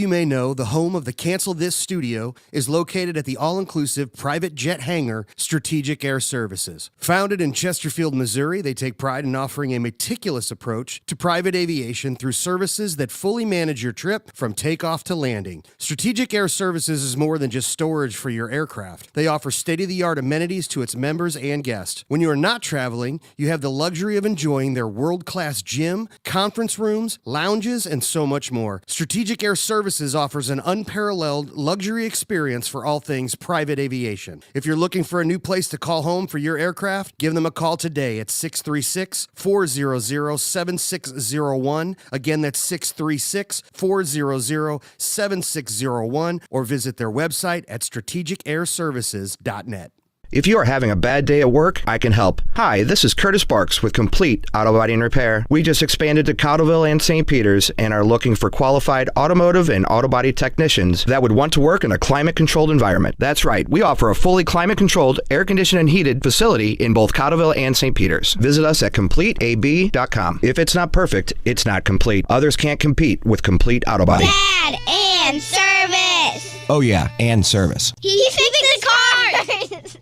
You may know the home of the Cancel This studio is located at the all-inclusive private jet hangar Strategic Air Services. Founded in Chesterfield, Missouri, they take pride in offering a meticulous approach to private aviation through services that fully manage your trip from takeoff to landing. Strategic Air Services is more than just storage for your aircraft. They offer state-of-the-art amenities to its members and guests. When you are not traveling, you have the luxury of enjoying their world-class gym, conference rooms, lounges, and so much more. Strategic Air Services offers an unparalleled luxury experience for all things private aviation. If you're looking for a new place to call home for your aircraft, give them a call today at 636-400-7601. Again, that's 636-400-7601, or visit their website at strategicairservices.net. If you are having a bad day at work, I can help. Hi, this is Curtis Barks with Complete Auto Body and Repair. We just expanded to Cottleville and St. Peters and are looking for qualified automotive and auto body technicians that would want to work in a climate-controlled environment. That's right, we offer a fully climate-controlled, air-conditioned and heated facility in both Cottleville and St. Peters. Visit us at CompleteAB.com. If it's not perfect, it's not complete. Others can't compete with Complete Auto Body. Dad, and service! Oh yeah, and service. He fixes cars!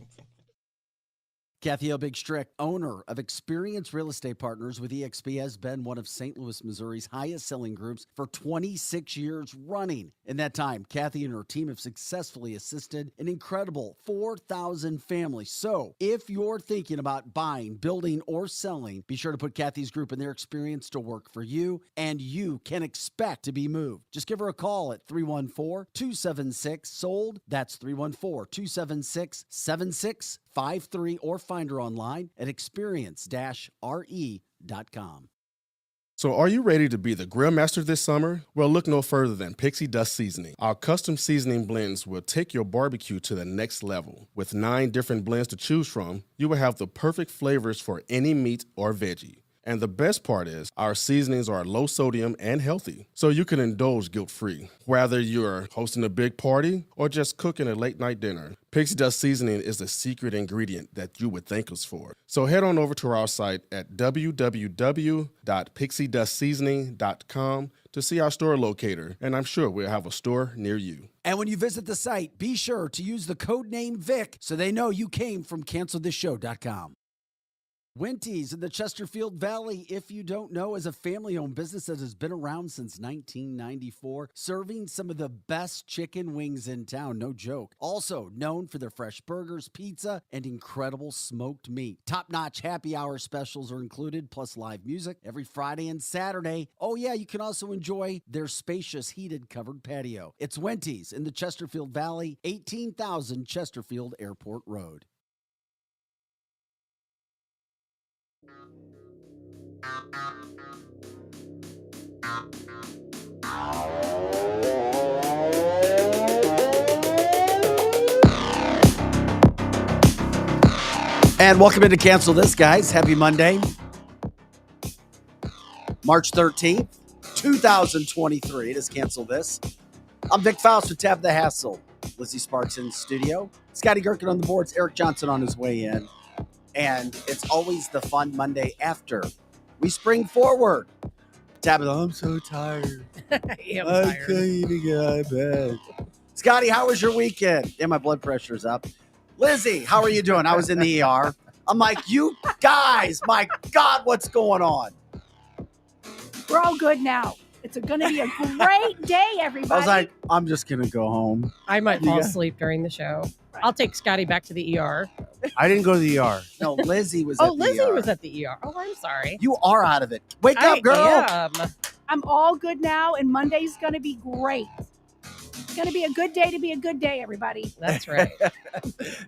Kathy O. Big Strick, owner of Experience Real Estate Partners with eXp, has been one of St. Louis, Missouri's highest selling groups for 26 years running. In that time, Kathy and her team have successfully assisted an incredible 4,000 families. So if you're thinking about buying, building, or selling, be sure to put Kathy's group and their experience to work for you, and you can expect to be moved. Just give her a call at 314-276-SOLD. That's 314-276-7653, or find her online at experience-re.com. So are you ready to be the grill master this summer? Well, look no further than Pixie Dust Seasoning. Our custom seasoning blends will take your barbecue to the next level. With 9 different blends to choose from, you will have the perfect flavors for any meat or veggie. And the best part is, our seasonings are low sodium and healthy, so you can indulge guilt-free. Whether you're hosting a big party or just cooking a late-night dinner, Pixie Dust Seasoning is the secret ingredient that you would thank us for. So head on over to our site at www.pixiedustseasoning.com to see our store locator, and I'm sure we'll have a store near you. And when you visit the site, be sure to use the code name VIC so they know you came from CancelThisShow.com. Wendy's in the Chesterfield Valley, if you don't know, is a family-owned business that has been around since 1994, serving some of the best chicken wings in town, no joke. Also known for their fresh burgers, pizza, and incredible smoked meat. Top-notch happy hour specials are included, plus live music every Friday and Saturday. Oh yeah, you can also enjoy their spacious heated covered patio. It's Wendy's in the Chesterfield Valley, 18,000 Chesterfield Airport Road. And welcome into Cancel This, guys. Happy Monday. March 13th, 2023. It is Cancel This. I'm Vic Faust with Tab the Hassle. Lizzie Sparks in studio. Scotty Gherkin on the boards. Eric Johnson on his way in. And it's always the fun Monday after we spring forward. Tabitha, I'm so tired. I can't even get out of bed. Scotty, how was your weekend? Yeah, my blood pressure's up. Lizzie, how are you doing? I was in the ER. I'm like, you guys, my God, what's going on? We're all good now. It's going to be a great day, everybody. I was like, I'm just going to go home. I might fall asleep during the show. I'll take Scotty back to the ER. I didn't go to the ER. No, Lizzie was at the Lizzie ER. was at the ER. Oh, I'm sorry. You are out of it. Wake up, girl. Am. I'm all good now, and Monday's going to be great. It's going to be a good day to be a good day, everybody. That's right.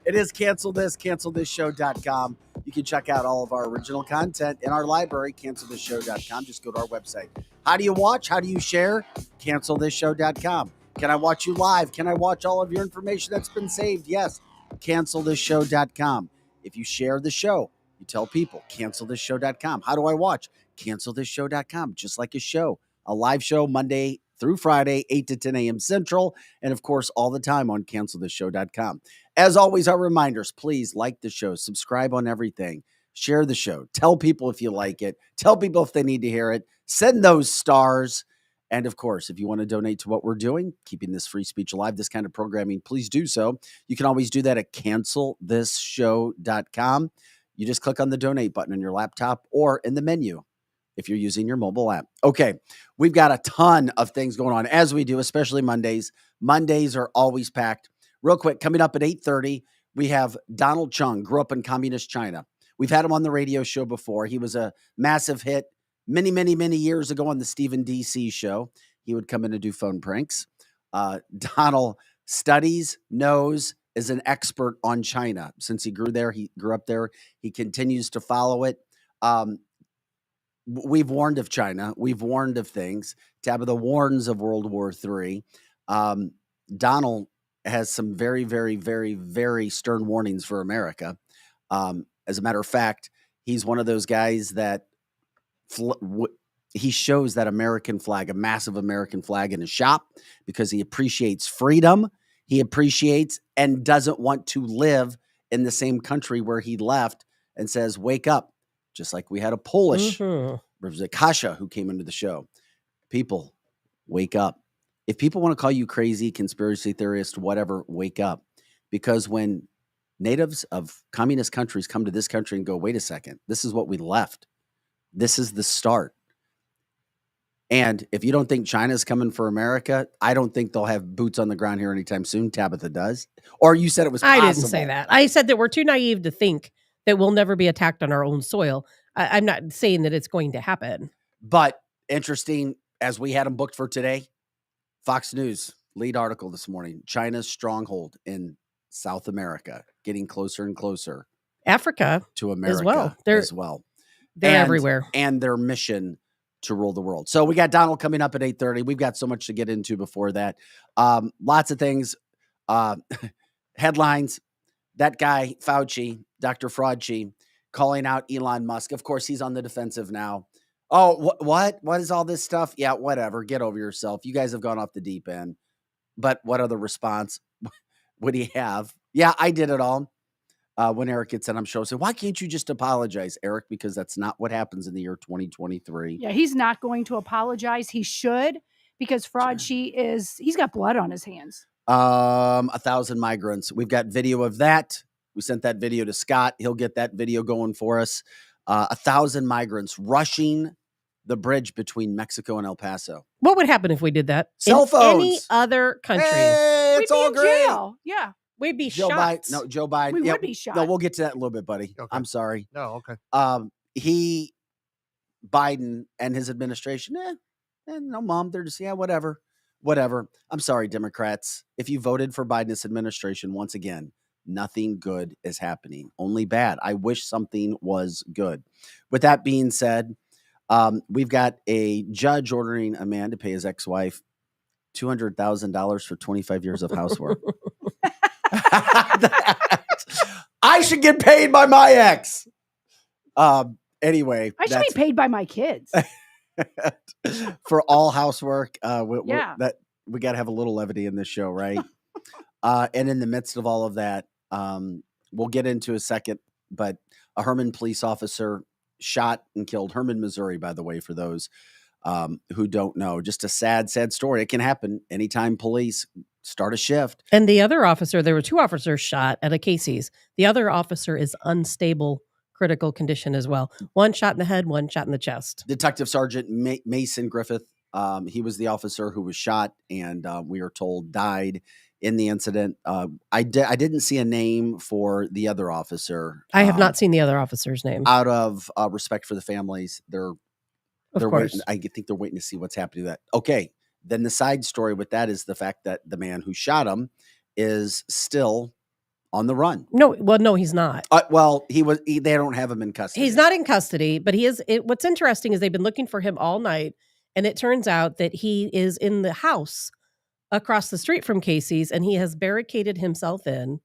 It is Cancel This, CancelThisShow.com. You can check out all of our original content in our library, CancelThisShow.com. Just go to our website. How do you watch? How do you share? CancelThisShow.com. Can I watch you live? Can I watch all of your information that's been saved? Yes. CancelThisShow.com. If you share the show, you tell people, CancelThisShow.com. How do I watch? CancelThisShow.com. Just like a show. A live show Monday through Friday, 8 to 10 a.m. Central, and of course, all the time on CancelThisShow.com. As always, our reminders, please like the show, subscribe on everything, share the show, tell people if you like it, tell people if they need to hear it, send those stars, And of course, if you want to donate to what we're doing, keeping this free speech alive, this kind of programming, please do so. You can always do that at cancelthisshow.com. You just click on the donate button on your laptop or in the menu if you're using your mobile app. Okay, we've got a ton of things going on, as we do, especially Mondays. Mondays are always packed. Real quick, coming up at 8:30, we have Donnal Chung, grew up in communist China. We've had him on the radio show before. He was a massive hit many, many, many years ago on the Stephen D.C. show. He would come in and do phone pranks. Donnal studies, knows, is an expert on China. Since he grew up there. He continues to follow it. We've warned of China. We've warned of things. Tabitha warns of World War III. Donnal has some very, very, very, very stern warnings for America. As a matter of fact, he's one of those guys that he shows that American flag, a massive American flag in his shop because he appreciates freedom. He appreciates and doesn't want to live in the same country where he left and says, wake up. Just like we had a Polish, Kasia, who came into the show. People, wake up. If people want to call you crazy, conspiracy theorist, whatever, wake up. Because when natives of communist countries come to this country and go, wait a second, this is what we left. This is the start. And if you don't think China's coming for America, I don't think they'll have boots on the ground here anytime soon. Tabitha does. Or you said it was possible. I didn't say that. I said that we're too naive to think that we'll never be attacked on our own soil. I'm not saying that it's going to happen. But interesting, as we had them booked for today, Fox News, lead article this morning, China's stronghold in South America, getting closer and closer. Africa to America as well. They're and everywhere. And their mission to rule the world. So we got Donnal coming up at 8:30. We've got so much to get into before that. Lots of things. Headlines. That guy, Fauci, Dr. Fraudchi, calling out Elon Musk. Of course, he's on the defensive now. Oh, what? What is all this stuff? Yeah, whatever. Get over yourself. You guys have gone off the deep end. But what other response would he have? Yeah, I did it all. When Eric gets on, I'm sure, say, why can't you just apologize, Eric? Because that's not what happens in the year 2023. Yeah, he's not going to apologize. He should, because Fraudchi he's got blood on his hands. 1,000 migrants. We've got video of that. We sent that video to Scott. He'll get that video going for us. 1,000 migrants rushing the bridge between Mexico and El Paso. What would happen if we did that? Cell phones. In any other country. Hey, it's We'd be all in great. jail. Yeah. We'd be Joe shot. Biden. No, Joe Biden. We would be shot. No, we'll get to that in a little bit, buddy. Okay. I'm sorry. No, okay. Biden and his administration, no, Mom, they're just, whatever. I'm sorry, Democrats. If you voted for Biden's administration, once again, nothing good is happening. Only bad. I wish something was good. With that being said, we've got a judge ordering a man to pay his ex-wife $200,000 for 25 years of housework. I should get paid by my ex. Anyway, I should be paid by my kids. for all housework. Yeah. That we got to have a little levity in this show, right? And in the midst of all of that, we'll get into a second, but a Herman police officer shot and killed. Herman, Missouri, by the way, for those who don't know. Just a sad, sad story. It can happen anytime police start a shift. And the other officer, there were two officers shot at a Casey's. The other officer is unstable, critical condition as well. One shot in the head, one shot in the chest. Detective Sergeant Mason Griffith. He was the officer who was shot and we are told died in the incident. I didn't see a name for the other officer. I have not seen the other officer's name. Out of respect for the families, they're course. waiting. I think they're waiting to see what's happening to that. Okay. Then the side story with that is the fact that the man who shot him is still on the run. No, he's not. They don't have him in custody. He's not in custody, but he is. What's interesting is they've been looking for him all night, and it turns out that he is in the house across the street from Casey's, and he has barricaded himself in,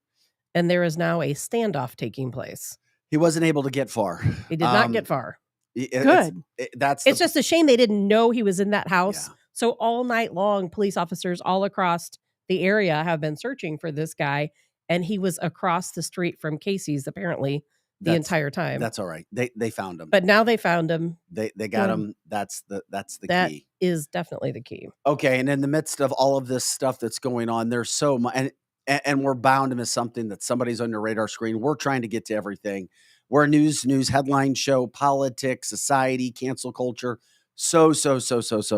and there is now a standoff taking place. He wasn't able to get far. He did not get far. Good. It's just a shame they didn't know he was in that house. Yeah. So all night long, police officers all across the area have been searching for this guy, and he was across the street from Casey's, apparently the entire time. That's all right. They found him. But now they found him. They got him. That's the That key. is definitely the key. Okay, and in the midst of all of this stuff that's going on, there's so much, and we're bound to miss something that somebody's on your radar screen. We're trying to get to everything. We're a news headline show, politics, society, cancel culture, so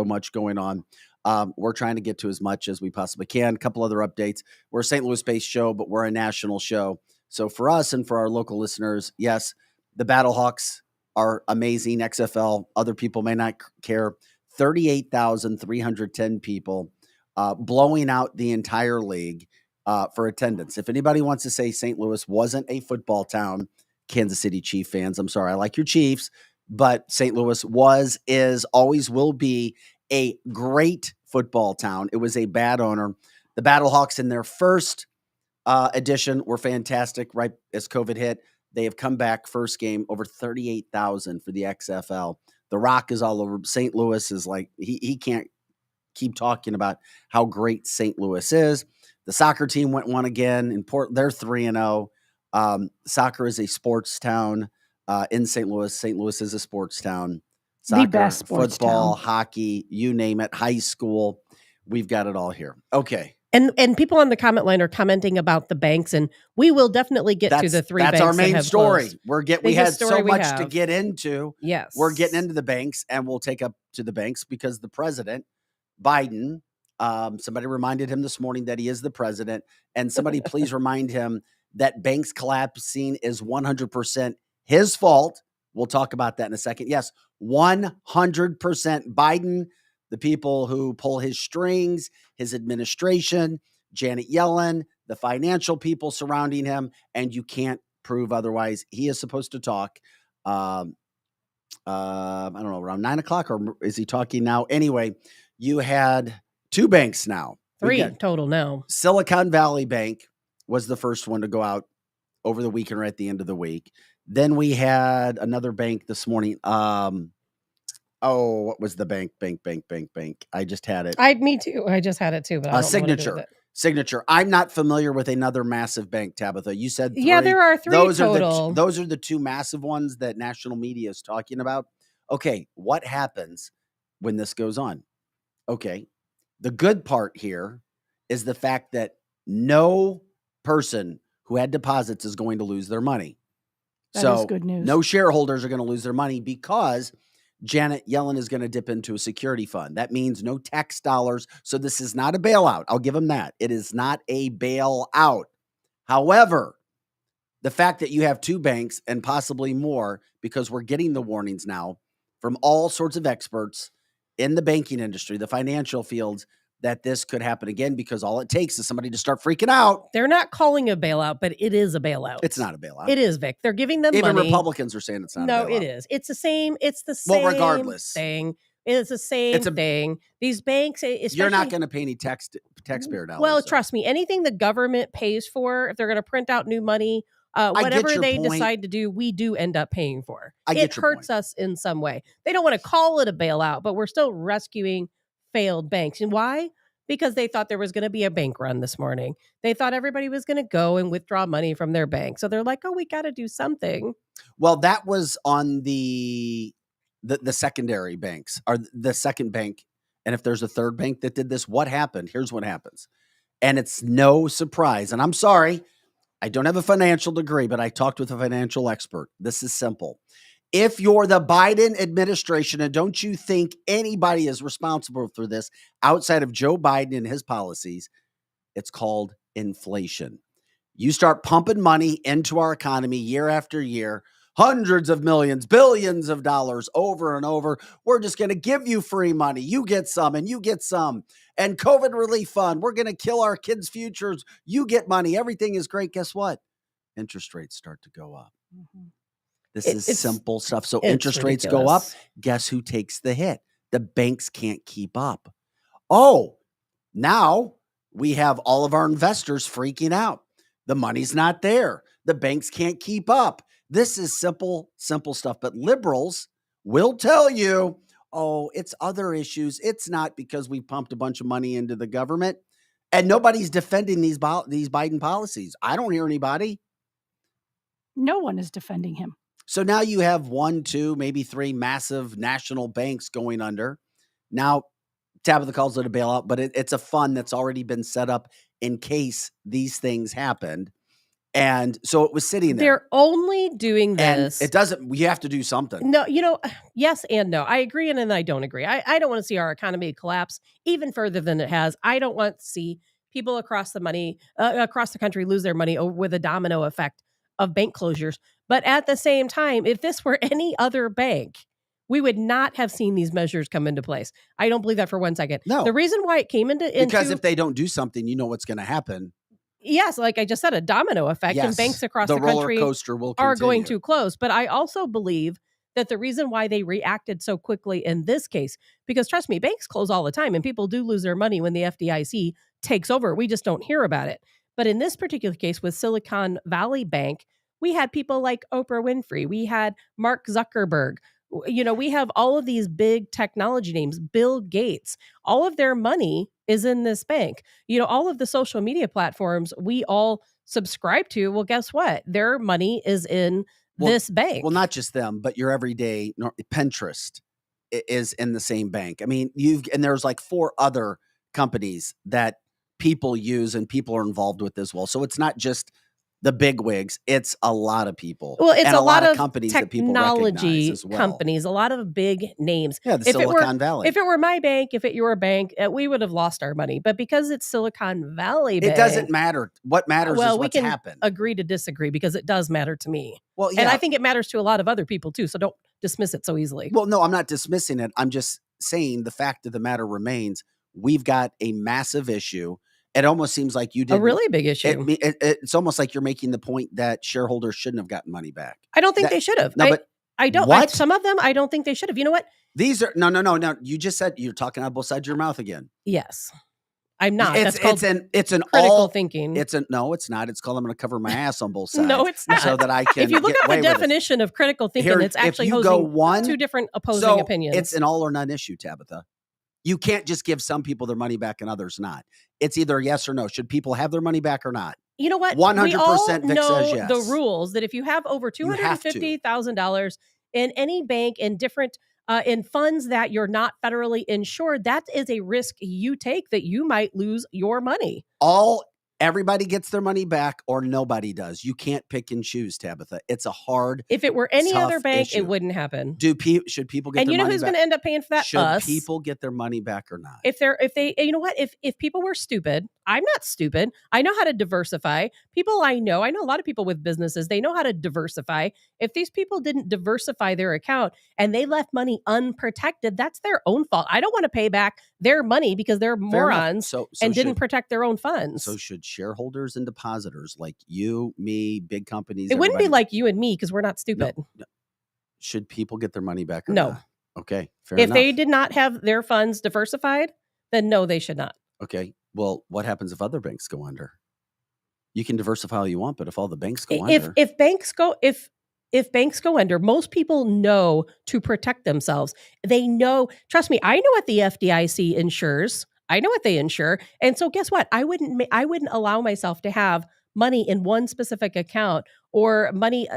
much going on. We're trying to get to as much as we possibly can. A couple other updates. We're a St. Louis-based show, but we're a national show. So for us and for our local listeners, yes, the Battlehawks are amazing. XFL, other people may not care. 38,310 people blowing out the entire league for attendance. If anybody wants to say St. Louis wasn't a football town, Kansas City Chief fans, I'm sorry, I like your Chiefs, but St. Louis was, is, always will be a great football town. It was a bad owner. The Battlehawks in their first edition were fantastic right as COVID hit. They have come back first game over 38,000 for the XFL. The Rock is all over. St. Louis is like, he can't keep talking about how great St. Louis is. The soccer team won again in Portland. They're 3-0. Soccer is a sports town in St. Louis. St. Louis is a sports town. Soccer, The best sports football, town. hockey, you name it, high school. We've got it all here. Okay. And people on the comment line are commenting about the banks, and we will definitely get to the three banks. That's our main that have story. closed. We had Biggest so story we much to have. get into. Yes. We're getting into the banks, and we'll take up to the banks because the president, Biden, somebody reminded him this morning that he is the president, and somebody please remind him that banks collapsing is 100% his fault. We'll talk about that in a second. Yes, 100% Biden, the people who pull his strings, his administration, Janet Yellen, the financial people surrounding him, and you can't prove otherwise. He is supposed to talk, I don't know, around 9 o'clock, or is he talking now? Anyway, you had two banks now. Three total now. Silicon Valley Bank was the first one to go out over the weekend or at the end of the week. Then we had another bank this morning. What was the bank? I just had it. Me too. I just had it too, but I don't know what to do with it. Signature. I'm not familiar with another massive bank, Tabitha. You said 3. Yeah, there are 3 total. Those are the 2 massive ones that national media is talking about. Okay, what happens when this goes on? Okay, the good part here is the fact that no person who had deposits is going to lose their money. That is good news. No shareholders are going to lose their money because Janet Yellen is going to dip into a security fund. That means no tax dollars. So this is not a bailout. I'll give them that. It is not a bailout. However, the fact that you have 2 banks and possibly more, because we're getting the warnings now from all sorts of experts in the banking industry, the financial fields, that this could happen again, because all it takes is somebody to start freaking out. They're not calling a bailout, but it is a bailout. It's not a bailout. It is, Vic. They're giving them Even money. Republicans are saying it's not a bailout. No, it is. It's the same. It's the same regardless. thing. It's the same thing. These banks, you're not going to pay any taxpayer dollars. Well, trust me, anything the government pays for, if they're going to print out new money, whatever they decide to do, we do end up paying for. It hurts us in some way. They don't want to call it a bailout, but we're still rescuing failed banks. And why? Because they thought there was going to be a bank run this morning. They thought everybody was going to go and withdraw money from their bank. So they're like, oh, we got to do something. Well, that was on the secondary banks, or the second bank. And if there's a third bank that did this, what happened? Here's what happens. And it's no surprise. And I'm sorry, I don't have a financial degree, but I talked with a financial expert. This is simple. If you're the Biden administration, and don't you think anybody is responsible for this outside of Joe Biden and his policies, it's called inflation. You start pumping money into our economy year after year, hundreds of millions, billions of dollars over and over. We're just going to give you free money. You get some and you get some. And COVID relief fund, we're going to kill our kids' futures. You get money. Everything is great. Guess what? Interest rates start to go up. Mm-hmm. This is simple stuff. So interest rates go up. Guess who takes the hit? The banks can't keep up. Oh, now we have all of our investors freaking out. The money's not there. The banks can't keep up. This is simple stuff. But liberals will tell you, oh, it's other issues. It's not because we pumped a bunch of money into the government. And nobody's defending these Biden policies. I don't hear anybody. No one is defending him. So now you have 1, 2, maybe 3 massive national banks going under. Now, Tabitha calls it a bailout, but it's a fund that's already been set up in case these things happened. And so it was sitting there. They're only doing And this. it doesn't, we have to do something. No, yes and no. I agree and then I don't agree. I don't want to see our economy collapse even further than it has. I don't want to see people across the country lose their money with a domino effect of bank closures. But at the same time, if this were any other bank, we would not have seen these measures come into place. I don't believe that for 1 second. No. The reason why it came into Because if they don't do something, you know what's going to happen. yes, like I just said, a domino effect, and banks across the roller country coaster will are going continue. to close. But I also believe that the reason why they reacted so quickly in this case, because trust me, banks close all the time and people do lose their money when the FDIC takes over. We just don't hear about it. But in this particular case with Silicon Valley Bank, we had people like Oprah Winfrey. We had Mark Zuckerberg. We have all of these big technology names, Bill Gates. All of their money is in this bank. All of the social media platforms we all subscribe to. Well, guess what? Their money is in this bank. Well, not just them, but your everyday Pinterest is in the same bank. I mean, and there's like 4 other companies that people use and people are involved with as well. So it's not just the big wigs, it's a lot of people. Well, it's and a lot of companies that people recognize technology as well. companies, a lot of big names. Yeah, the Silicon Valley. If it were my bank, if it were a bank, we would have lost our money. But because it's Silicon Valley Bank, it doesn't matter. What matters is what's happened. Agree to disagree because it does matter to me. Well, yeah. And I think it matters to a lot of other people too. So don't dismiss it so easily. Well, no, I'm not dismissing it. I'm just saying the fact of the matter remains. We've got a massive issue. It almost seems like you did a really big issue. It's almost like you're making the point that shareholders shouldn't have gotten money back. I don't think they should have. No, but I don't. What? Some of them, I don't think they should have. You know what? These are no. You just said you're talking out both sides of your mouth again. Yes, I'm not. It's an critical thinking. It's not. It's called I'm going to cover my ass on both sides. No, it's not. So that I can. If you look get up away the with it. definition of critical thinking, it's actually two different opposing opinions. It's an all or none issue, Tabitha. You can't just give some people their money back and others not. It's either yes or no. Should people have their money back or not? You know what? 100% we all Vic know says yes. the rules that if you have over $250,000 in any bank in different in funds that you're not federally insured, that is a risk you take that you might lose your money. Everybody gets their money back or nobody does. You can't pick and choose, Tabitha. It's a hard. If it were any tough other bank, issue. It wouldn't happen. Should people get and their money back? you know who's going to end up paying for that? Should Us. people get their money back or not? If they, you know what? If people were stupid, I'm not stupid. I know how to diversify. People I know a lot of people with businesses, they know how to diversify. If these people didn't diversify their account and they left money unprotected, that's their own fault. I don't want to pay back their money because they're morons and didn't protect their own funds. So should shareholders and depositors like you, me, big companies? It wouldn't be like you and me because we're not stupid. No. Should people get their money back or no? Not? Okay, fair if enough. They did not have their funds diversified, then no, they should not. Okay. Well, what happens if other banks go under? You can diversify all you want, but if all the banks go if under, if banks go under, most people know to protect themselves. They know. Trust me, I know what the FDIC insures. I know what they insure, and so guess what? I wouldn't allow myself to have money in one specific account or money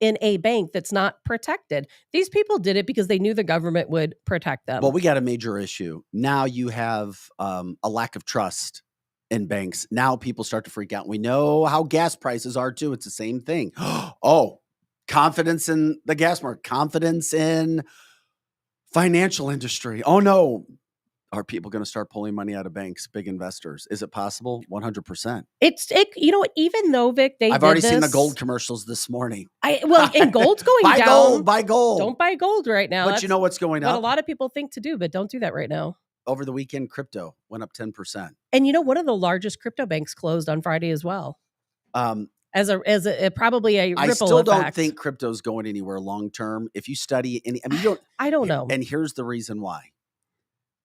in a bank that's not protected. These people did it because they knew the government would protect them. Well, we got a major issue. Now you have a lack of trust in banks. Now people start to freak out. We know how gas prices are too. It's the same thing. Confidence in the gas market, confidence in financial industry. Oh no. Are people going to start pulling money out of banks, big investors? Is it possible? 100%. Even though, Vic, I've already seen the gold commercials this morning. And gold's going buy down. Gold, buy gold. Don't buy gold right now. But you know what's going up? up? What a lot of people think to do, but don't do that right now. Over the weekend, crypto went up 10%. And one of the largest crypto banks closed on Friday as well. As probably a ripple I still effect. don't think crypto's going anywhere long term. If you study any, I don't know. And here's the reason why.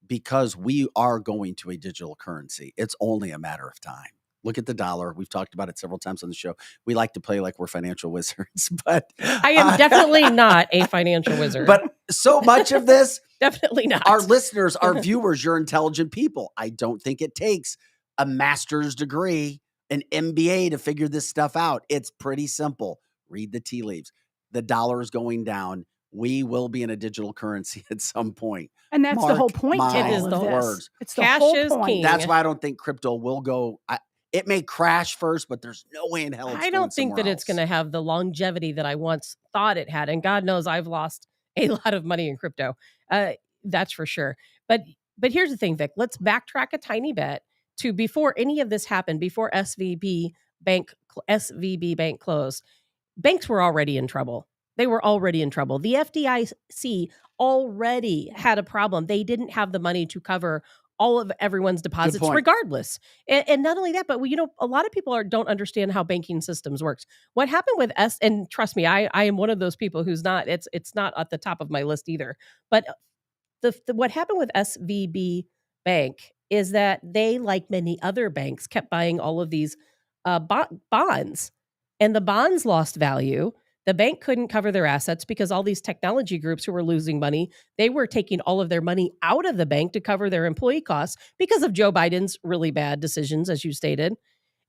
Because we are going to a digital currency. It's only a matter of time. Look at the dollar. We've talked about it several times on the show. We like to play like we're financial wizards, but I am definitely not a financial wizard. But so much of this, definitely not. Our listeners, our viewers, you're intelligent people. I don't think it takes a master's degree, an MBA to figure this stuff out. It's pretty simple. Read the tea leaves. The dollar is going down. We will be in a digital currency at some point. And that's the whole Mark point to my It is all the of whole- this. words. It's the Cash whole is point. king. That's why I don't think crypto will go. It may crash first, but there's no way in hell it's I going don't think that somewhere it's going to else. have the longevity that I once thought it had. And God knows I've lost a lot of money in crypto. That's for sure. But here's the thing, Vic. Let's backtrack a tiny bit to before any of this happened, before SVB Bank closed. Banks were already in trouble. They were already in trouble. The FDIC already had a problem. They didn't have the money to cover all of everyone's deposits point. regardless. And not only that, but a lot of people don't understand how banking systems works. What happened with and trust me, I am one of those people who's not, it's not at the top of my list either. But what happened with SVB Bank is that they, like many other banks, kept buying all of these bonds, and the bonds lost value. The bank couldn't cover their assets because all these technology groups who were losing money, they were taking all of their money out of the bank to cover their employee costs because of Joe Biden's really bad decisions, as you stated.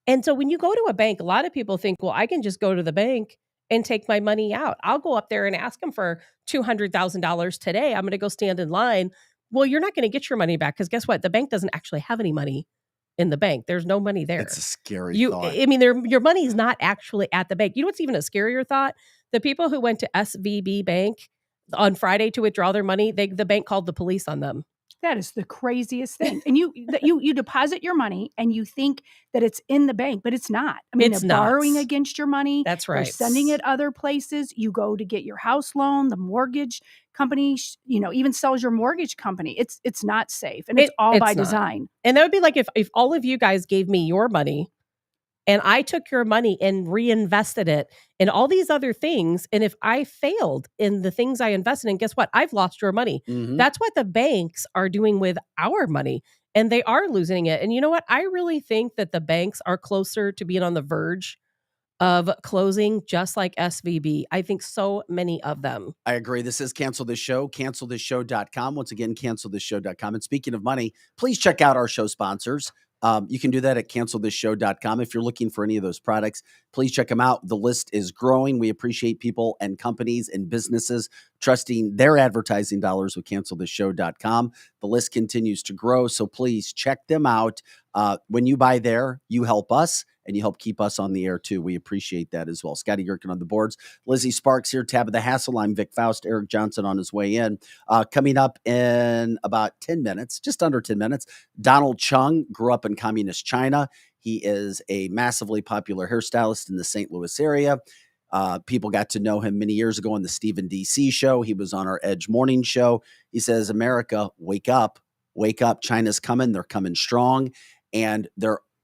And so when you go to a bank, a lot of people think, well, I can just go to the bank and take my money out. I'll go up there and ask them for $200,000 today. I'm going to go stand in line. Well, you're not going to get your money back because guess what? The bank doesn't actually have any money in the bank. There's no money there. It's a scary thought. I mean, your money is not actually at the bank. You know what's even a scarier thought? The people who went to SVB Bank on Friday to withdraw their money, the bank called the police on them. That is the craziest thing. And you deposit your money and you think that it's in the bank, but it's not. I mean, It's they're not. borrowing against your money. That's They're right. sending it other places. You go to get your house loan, the mortgage company, even sells your mortgage company. It's not safe. And it's all by it's not. design. And that would be like if all of you guys gave me your money and I took your money and reinvested it in all these other things. And if I failed in the things I invested in, guess what? I've lost your money. Mhm. That's what the banks are doing with our money. And they are losing it. And you know what? I really think that the banks are closer to being on the verge of closing, just like SVB. I think so many of them. I agree. This is Cancel This Show, cancelthisshow.com. Once again, cancelthisshow.com. And speaking of money, please check out our show sponsors. You can do that at cancelthisshow.com. If you're looking for any of those products, please check them out. The list is growing. We appreciate people and companies and businesses trusting their advertising dollars with cancelthisshow.com. The list continues to grow, so please check them out. When you buy there, you help us and you help keep us on the air too. We appreciate that as well. Scotty Gherkin on the boards. Lizzie Sparks here, Tabitha Hassel. I'm Vic Faust. Eric Johnson on his way in. Coming up in about 10 minutes, just under 10 minutes, Donnal Chung grew up in communist China. He is a massively popular hairstylist in the St. Louis area. People got to know him many years ago on the Stephen DC show. He was on our Edge morning show. He says, America, wake up, wake up. China's coming. They're coming strong. And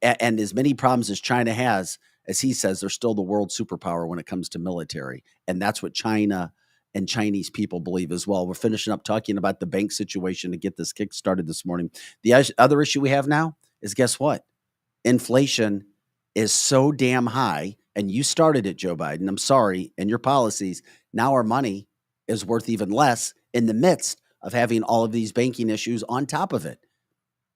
as many problems as China has, as he says, they're still the world superpower when it comes to military. And that's what China and Chinese people believe as well. We're finishing up talking about the bank situation to get this kick started this morning. The other issue we have now is, guess what? Inflation is so damn high, and you started it, Joe Biden. I'm sorry, and your policies. Now our money is worth even less in the midst of having all of these banking issues on top of it.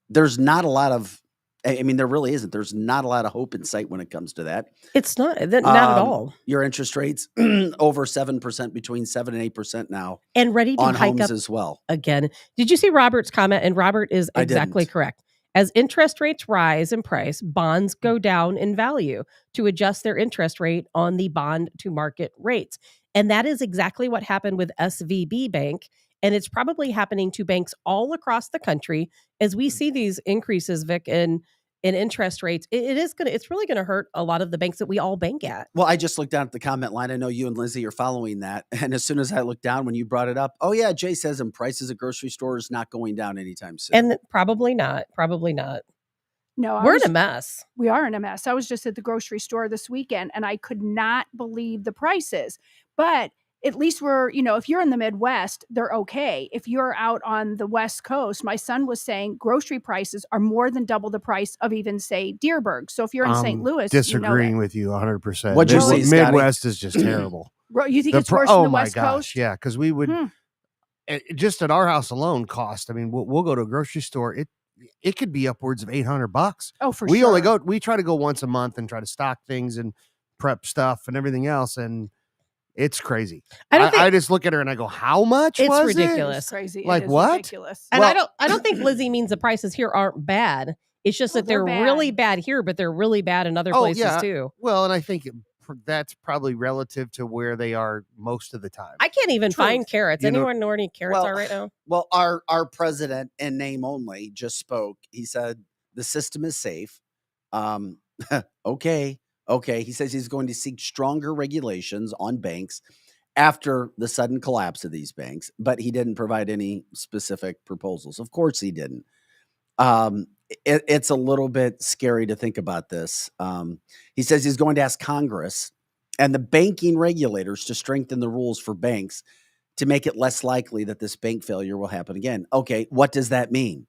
There's not a lot of, I mean, there really isn't. There's not a lot of hope in sight when it comes to that. It's not at all. Your interest rates over 7%, between 7 and 8% now, And ready to on hike homes up as well. again. Did you see Robert's comment? And Robert is I exactly didn't. correct. As interest rates rise in price, bonds go down in value to adjust their interest rate on the bond to market rates. And that is exactly what happened with SVB Bank. And it's probably happening to banks all across the country as we see these increases, Vic, in interest rates. It's really going to hurt a lot of the banks that we all bank at. Well, I just looked down at the comment line. I know you and Lizzie are following that. And as soon as I looked down when you brought it up, oh yeah, Jay says in prices at grocery stores not going down anytime soon. And probably not. Probably not. No, We're in a mess. We are in a mess. I was just at the grocery store this weekend and I could not believe the prices. But at least we're, if you're in the Midwest, they're okay. If you're out on the West Coast, my son was saying grocery prices are more than double the price of even, say, Dearborn. So if you're in St. Louis, disagreeing with you 100%. What'd you say, Scotty? Midwest is just terrible. You think it's worse than the West gosh, Coast? yeah, because we would just at our house alone cost. I mean, we'll go to a grocery store. It could be upwards of $800. Oh, for we sure. we try to go once a month and try to stock things and prep stuff and everything else, and it's crazy. I don't think I just look at her and I go, how much it's was ridiculous. It's crazy. Like It is what? ridiculous. And Well- I don't think Lizzie means the prices here aren't bad. It's just Oh, that they're they're really bad. bad here, but they're really bad in other Oh, places yeah. too. Well, and I think that's probably relative to where they are most of the time. I can't even True. find carrots. You know- Anyone know where any carrots Well, are right now? Well, our president in name only just spoke. He said the system is safe. Okay. He says he's going to seek stronger regulations on banks after the sudden collapse of these banks, but he didn't provide any specific proposals. Of course he didn't. It's a little bit scary to think about this. He says he's going to ask Congress and the banking regulators to strengthen the rules for banks to make it less likely that this bank failure will happen again. Okay, what does that mean?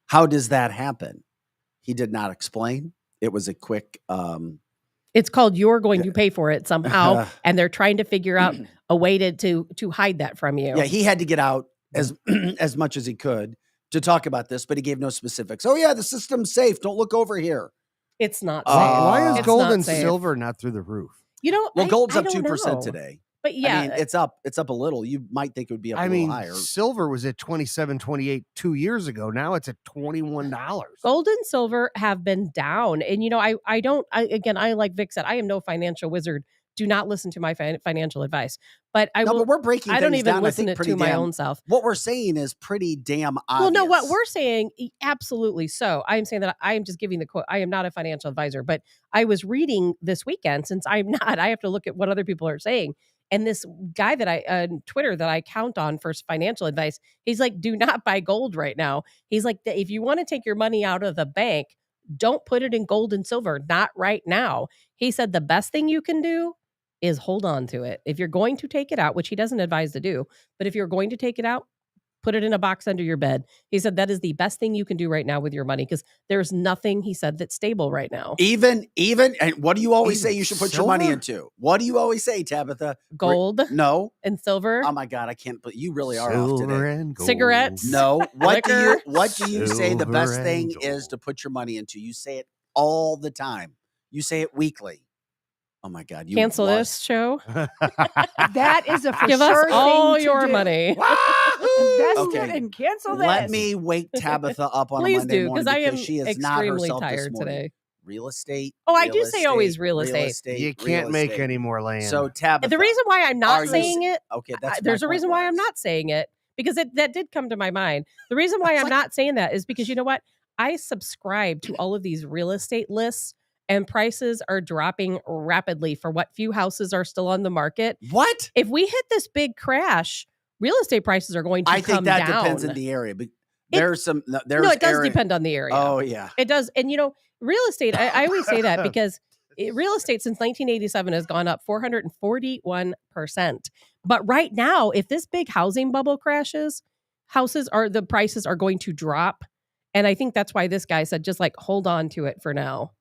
How does that happen? He did not explain. It was a quick It's called "You're Going to Pay for It" somehow, and they're trying to figure out a way to hide that from you. yeah, he had to get out as as much as he could to talk about this, but he gave no specifics. Oh yeah, the system's safe. Don't look over here. It's not. Why- safe. Why is It's gold not and safe. silver not through the roof? You know, Well, gold's I up don't 2% know. today. But yeah, I mean, it's up a little. You might think it would be up a I little mean, higher. silver was at 27, 28 2 years ago. Now it's at $21. gold and silver have been down. And, you know, I like Vic said, I am no financial wizard. Do not listen to my financial advice. But I No, will. but we're breaking I don't things even down, listen I think, to pretty my damn- own self. What we're saying is pretty damn obvious. Well, no, what we're saying, absolutely so. I am saying that I am just giving the quote. I am not a financial advisor, but I was reading this weekend, since I'm not, I have to look at what other people are saying. And this guy that on Twitter that I count on for financial advice, he's like, do not buy gold right now. He's like, if you want to take your money out of the bank, don't put it in gold and silver, not right now. He said the best thing you can do is hold on to it. If you're going to take it out, which he doesn't advise to do, but if you're going to take it out, put it in a box under your bed. He said that is the best thing you can do right now with your money, because there's nothing, he said, that's stable right now. Even, and what do you always say Even you should put your money silver? into? What do you always say, Tabitha? Gold No. and silver, Oh my God, I can't. But you really are off Silver today. and gold. Cigarettes. No. What Liquor. do you say the Silver best and thing gold. is to put your money into? You say it all the time. You say it weekly. Oh my God, you cancel lost- this show. That is a for Give sure us all thing to your do. money. Invest Okay. it and cancel this. Let me wake Tabitha up on a Please Monday do, morning because I am she is not extremely herself this tired morning. today. Real estate. Oh, I real do say always real real estate. estate. You can't real make estate. any more land. So Tabitha, The reason why I'm Are not you- saying it, okay, that's there's my a reason point why I'm was. not saying it, because that did come to my mind. The reason why I'm not saying that is because, you know what? I subscribe to all of these real estate lists, and prices are dropping rapidly for what few houses are still on the market. What? If we hit this big crash, real estate prices are going to I come think that down. depends on the area, but there's some. There's No, it does area- depend on the area. Oh yeah. It does. And, you know, real estate, I always say that because real estate since 1987 has gone up 441%. But right now, if this big housing bubble crashes, the prices are going to drop. And I think that's why this guy said, just like, hold on to it for now.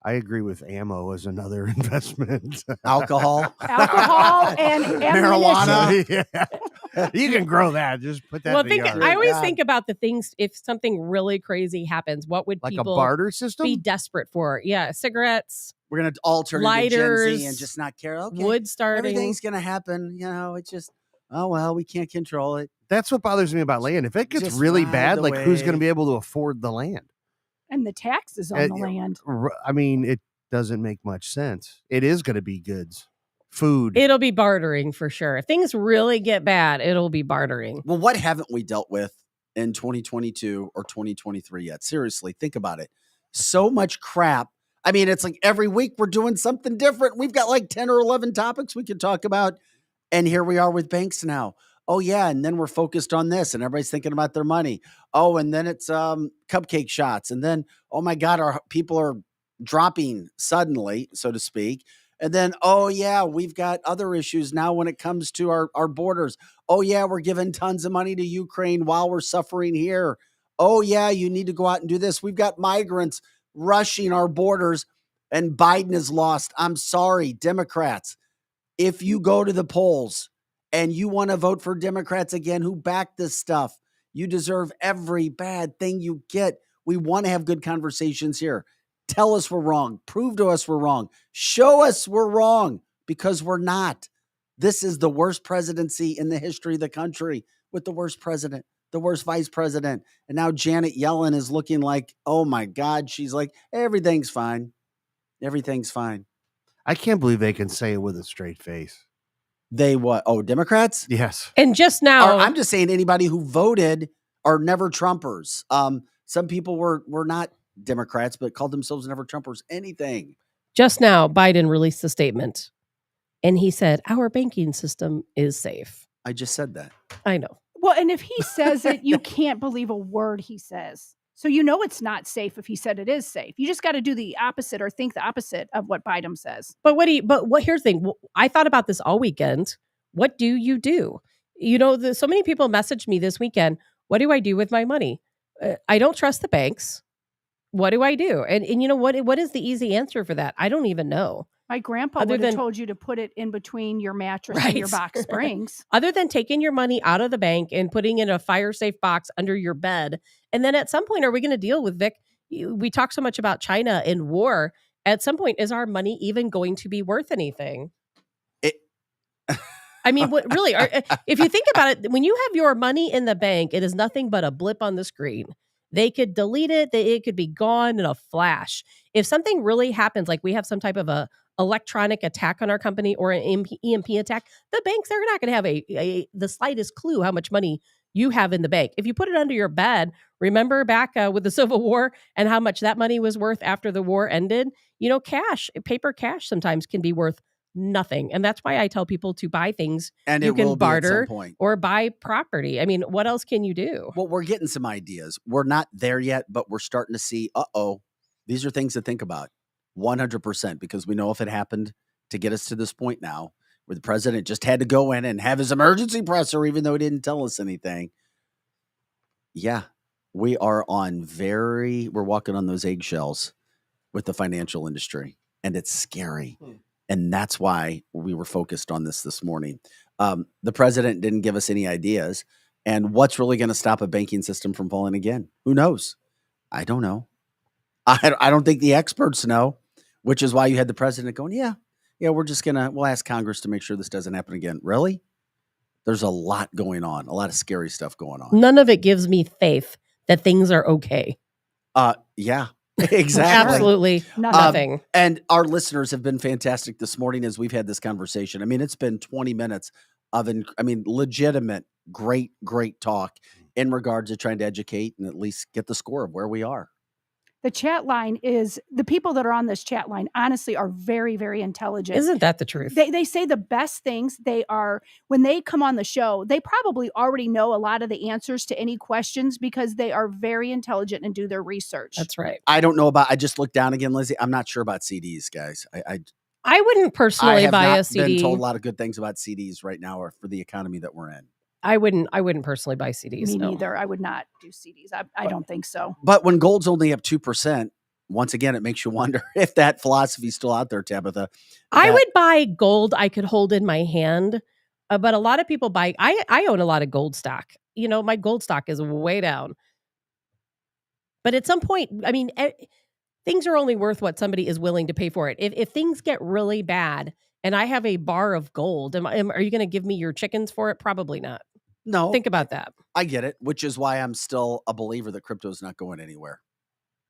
I agree with ammo as another investment. Alcohol. Alcohol and Marijuana. Yeah. You can grow that. Just put that Well, in the yard. I always God. think about the things, if something really crazy happens, what would like a people barter system? be desperate for? Yeah, cigarettes, We're gonna all turn into Gen Z lighters, and just not care. Okay, wood starting. everything's gonna happen. You know, it's just. Oh well, we can't control it. That's what bothers me about land. If it gets Just really ride bad, the like who's going to wave. be able to afford the land? and the taxes on the land. I mean, it doesn't make much sense. It is going to be goods, food. It'll be bartering for sure. If things really get bad, it'll be bartering. Well, what haven't we dealt with in 2022 or 2023 yet? Seriously, think about it. So much crap. I mean, it's like every week we're doing something different. We've got like 10 or 11 topics we could talk about. And here we are with banks now. Oh, yeah. And then we're focused on this and everybody's thinking about their money. Oh, and then it's cupcake shots. And then, oh my God, our people are dropping suddenly, so to speak. And then, oh, yeah, we've got other issues now when it comes to our borders. Oh, yeah, we're giving tons of money to Ukraine while we're suffering here. Oh, yeah, you need to go out and do this. We've got migrants rushing our borders and Biden is lost. I'm sorry, Democrats. If you go to the polls and you want to vote for Democrats again who back this stuff, you deserve every bad thing you get. We want to have good conversations here. Tell us we're wrong. Prove to us we're wrong. Show us we're wrong, because we're not. This is the worst presidency in the history of the country, with the worst president, the worst vice president. And now Janet Yellen is looking like, oh my God, she's like, everything's fine. Everything's fine. I can't believe they can say it with a straight face. They what? Oh, Democrats? Yes. And just now, I'm just saying anybody who voted are never Trumpers. Some people were not Democrats, but called themselves never Trumpers. Anything. just now, Biden released a statement and he said, our banking system is safe. I just said that. I know. Well, and if he says it, you can't believe a word he says. So you know it's not safe if he said it is safe. You just got to do the opposite or think the opposite of what Biden says. But here's the thing. I thought about this all weekend. What do you do? You know, so many people messaged me this weekend. What do I do with my money? I don't trust the banks. What do I do? And you know what is the easy answer for that? I don't even know. My grandpa Other would have than- told you to put it in between your mattress and your Right. box springs. Other than taking your money out of the bank and putting it in a fire safe box under your bed. And then at some point, are we going to deal with Vic? We talk so much about China and war. At some point, is our money even going to be worth anything? I mean, really, if you think about it, when you have your money in the bank, it is nothing but a blip on the screen. They could delete it. It could be gone in a flash. If something really happens, like we have some type of a electronic attack on our company or an EMP attack, the banks are not going to have the slightest clue how much money you have in the bank. If you put it under your bed, remember back with the Civil War and how much that money was worth after the war ended? You know, paper cash sometimes can be worth nothing. And that's why I tell people to buy things And you it can will be at barter some point. or buy property. I mean, what else can you do? Well, we're getting some ideas. We're not there yet, but we're starting to see, these are things to think about 100%, because we know if it happened to get us to this point now, where the president just had to go in and have his emergency presser, even though he didn't tell us anything. Yeah, we are we're walking on those eggshells with the financial industry, and it's scary. And that's why we were focused on this morning. The president didn't give us any ideas. And what's really going to stop a banking system from falling again? Who knows? I don't know. I don't think the experts know, which is why you had the president going, yeah, we'll ask Congress to make sure this doesn't happen again. Really? There's a lot going on, a lot of scary stuff going on. None of it gives me faith that things are okay. Yeah, exactly. Absolutely nothing. And our listeners have been fantastic this morning as we've had this conversation. I mean, it's been 20 minutes of, legitimate, great talk in regards to trying to educate and at least get the score of where we are. The chat line is, the people that are on this chat line honestly are very, very intelligent. Isn't that the truth? They say the best things. When they come on the show, they probably already know a lot of the answers to any questions because they are very intelligent and do their research. That's right. I don't know I just looked down again, Lizzie. I'm not sure about CDs, guys. I wouldn't personally have buy not a CD. been told a lot of good things about CDs right now or for the economy that we're in. I wouldn't personally buy CDs. Me no. neither. I would not do CDs. I don't think so. But when gold's only up 2%, once again, it makes you wonder if that philosophy is still out there, Tabitha. I would buy gold I could hold in my hand, but a lot of people buy. I own a lot of gold stock. You know, my gold stock is way down. But at some point, things are only worth what somebody is willing to pay for it. If things get really bad and I have a bar of gold, are you going to give me your chickens for it? Probably not. No. Think about that. I get it, which is why I'm still a believer that crypto is not going anywhere.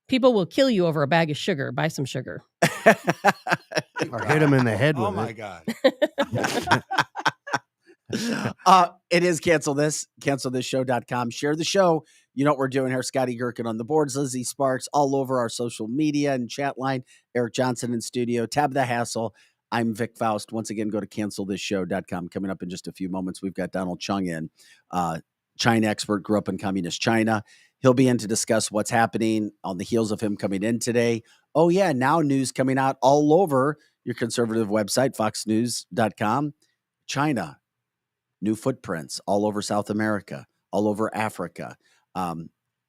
People will kill you over a bag of sugar. Buy some sugar. Or hit him in the head with Oh my it. God. It is cancelthisshow.com. Share the show. You know what we're doing here. Scotty Gherkin on the boards, Lizzie Sparks all over our social media and chat line. Eric Johnson in studio. Tab the Hassle. I'm Vic Faust. Once again, go to cancelthisshow.com. Coming up in just a few moments, we've got Donnal Chung in. China expert, grew up in communist China. He'll be in to discuss what's happening on the heels of him coming in today. Oh, yeah, now news coming out all over your conservative website, foxnews.com. China, new footprints all over South America, all over Africa.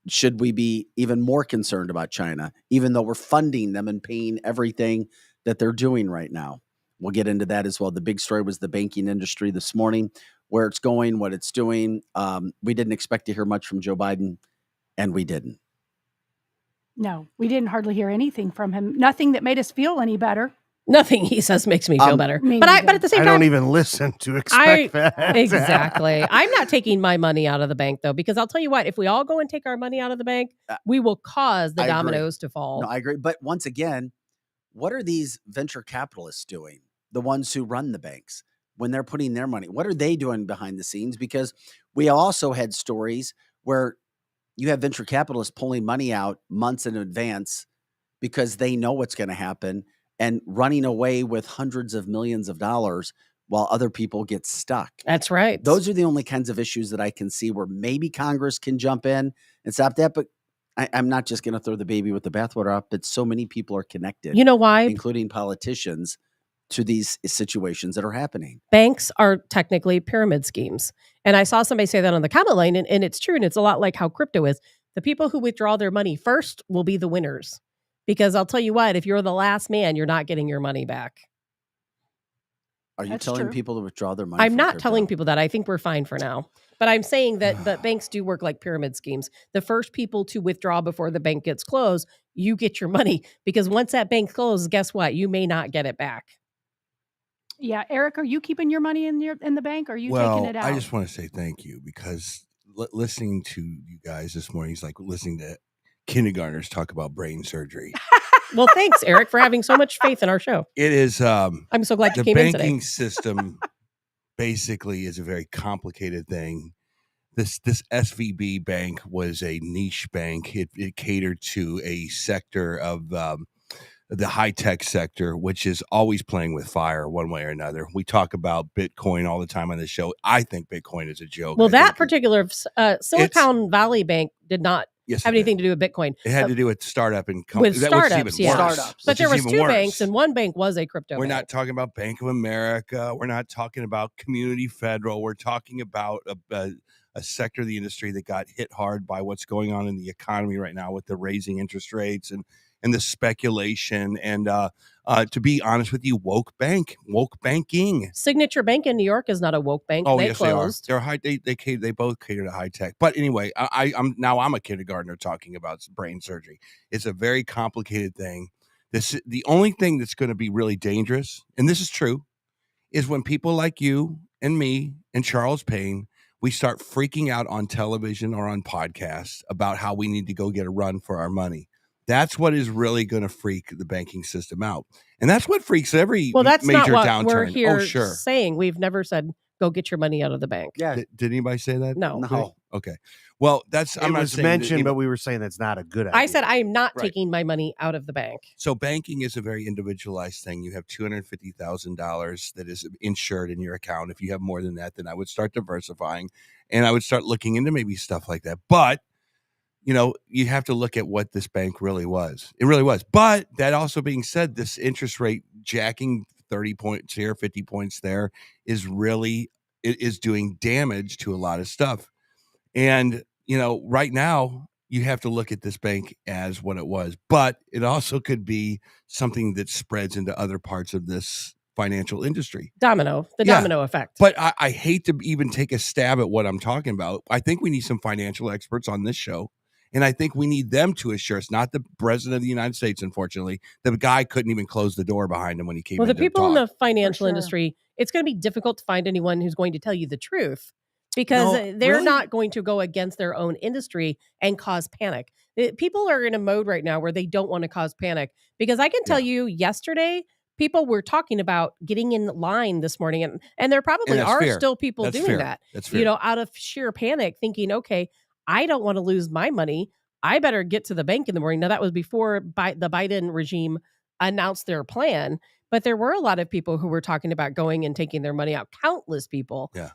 Should we be even more concerned about China, even though we're funding them and paying everything that they're doing right now? We'll get into that as well. The big story was the banking industry this morning, where it's going, what it's doing. We didn't expect to hear much from Joe Biden, and we didn't. No, we didn't hardly hear anything from him. Nothing that made us feel any better. Nothing he says makes me feel better. Me But neither. at the same I time, don't even listen to expect that. exactly. I'm not taking my money out of the bank though, because I'll tell you what, if we all go and take our money out of the bank, we will cause the I agree. dominoes to fall. No, I agree. But once again, what are these venture capitalists doing? The ones who run the banks when they're putting their money, what are they doing behind the scenes? Because we also had stories where you have venture capitalists pulling money out months in advance because they know what's going to happen and running away with hundreds of millions of dollars while other people get stuck. That's right. Those are the only kinds of issues that I can see where maybe Congress can jump in and stop that. But I'm not just going to throw the baby with the bathwater out, but so many people are connected. You know why? Including politicians, to these situations that are happening. Banks are technically pyramid schemes. And I saw somebody say that on the comment line, and it's true. And it's a lot like how crypto is. The people who withdraw their money first will be the winners. Because I'll tell you what, if you're the last man, you're not getting your money back. Are you That's telling true. people to withdraw their money? I'm from not crypto? telling people that. I think we're fine for now. But I'm saying that banks do work like pyramid schemes. The first people to withdraw before the bank gets closed, you get your money. Because once that bank closes, guess what? You may not get it back. Yeah, Eric, are you keeping your money in the bank? Or are you taking it out? I just want to say thank you because listening to you guys this morning is like listening to kindergartners talk about brain surgery. Well, thanks, Eric, for having so much faith in our show. It is I'm so glad you the came in today. banking system basically is a very complicated thing. This SVB bank was a niche bank. It catered to a sector of the high-tech sector, which is always playing with fire one way or another. We talk about Bitcoin all the time on the show. I think Bitcoin is a joke. Well, I that think particular Silicon Valley bank did not yes, have it anything to do with Bitcoin. It had to do with startup and With startups, yeah. Startups. But there was two banks, and one bank was a crypto We're bank. not talking about Bank of America. We're not talking about Community Federal. We're talking about a sector of the industry that got hit hard by what's going on in the economy right now with the raising interest rates and the speculation. And to be honest with you, woke banking. Signature Bank in New York is not a woke bank. Oh, they yes, closed. they are. They're high. They both cater to high tech. But anyway, I'm a kindergartner talking about brain surgery. It's a very complicated thing. The only thing that's going to be really dangerous, and this is true, is when people like you and me and Charles Payne, we start freaking out on television or on podcasts about how we need to go get a run for our money. That's what is really going to freak the banking system out. And that's what freaks every That's major not what downturn. we're here sure. saying. We've never said, go get your money out of the bank. Yeah. Did anybody say that? No. No. Okay. Well, that's It was mentioned, but we were saying that's not a good idea. I said I am not Right. taking my money out of the bank. So banking is a very individualized thing. You have $250,000 that is insured in your account. If you have more than that, then I would start diversifying and I would start looking into maybe stuff like that. But, you have to look at what this bank really was. It really was. But that also being said, this interest rate jacking 30 points here, 50 points there is doing damage to a lot of stuff. And, right now you have to look at this bank as what it was, but it also could be something that spreads into other parts of this financial industry. Domino effect. But I hate to even take a stab at what I'm talking about. I think we need some financial experts on this show. And I think we need them to assure us, not the president of the United States, unfortunately. The guy couldn't even close the door behind him when he came in. Well, the people in the financial sure. industry, it's going to be difficult to find anyone who's going to tell you the truth because they're really? not going to go against their own industry and cause panic. People are in a mode right now where they don't want to cause panic because I can tell you yesterday, people were talking about getting in line this morning and there probably that's are fair. still people That's doing fair. that, That's fair. out of sheer panic thinking, okay, I don't want to lose my money. I better get to the bank in the morning. Now, that was before the Biden regime announced their plan, but there were a lot of people who were talking about going and taking their money out. Countless people. Yeah.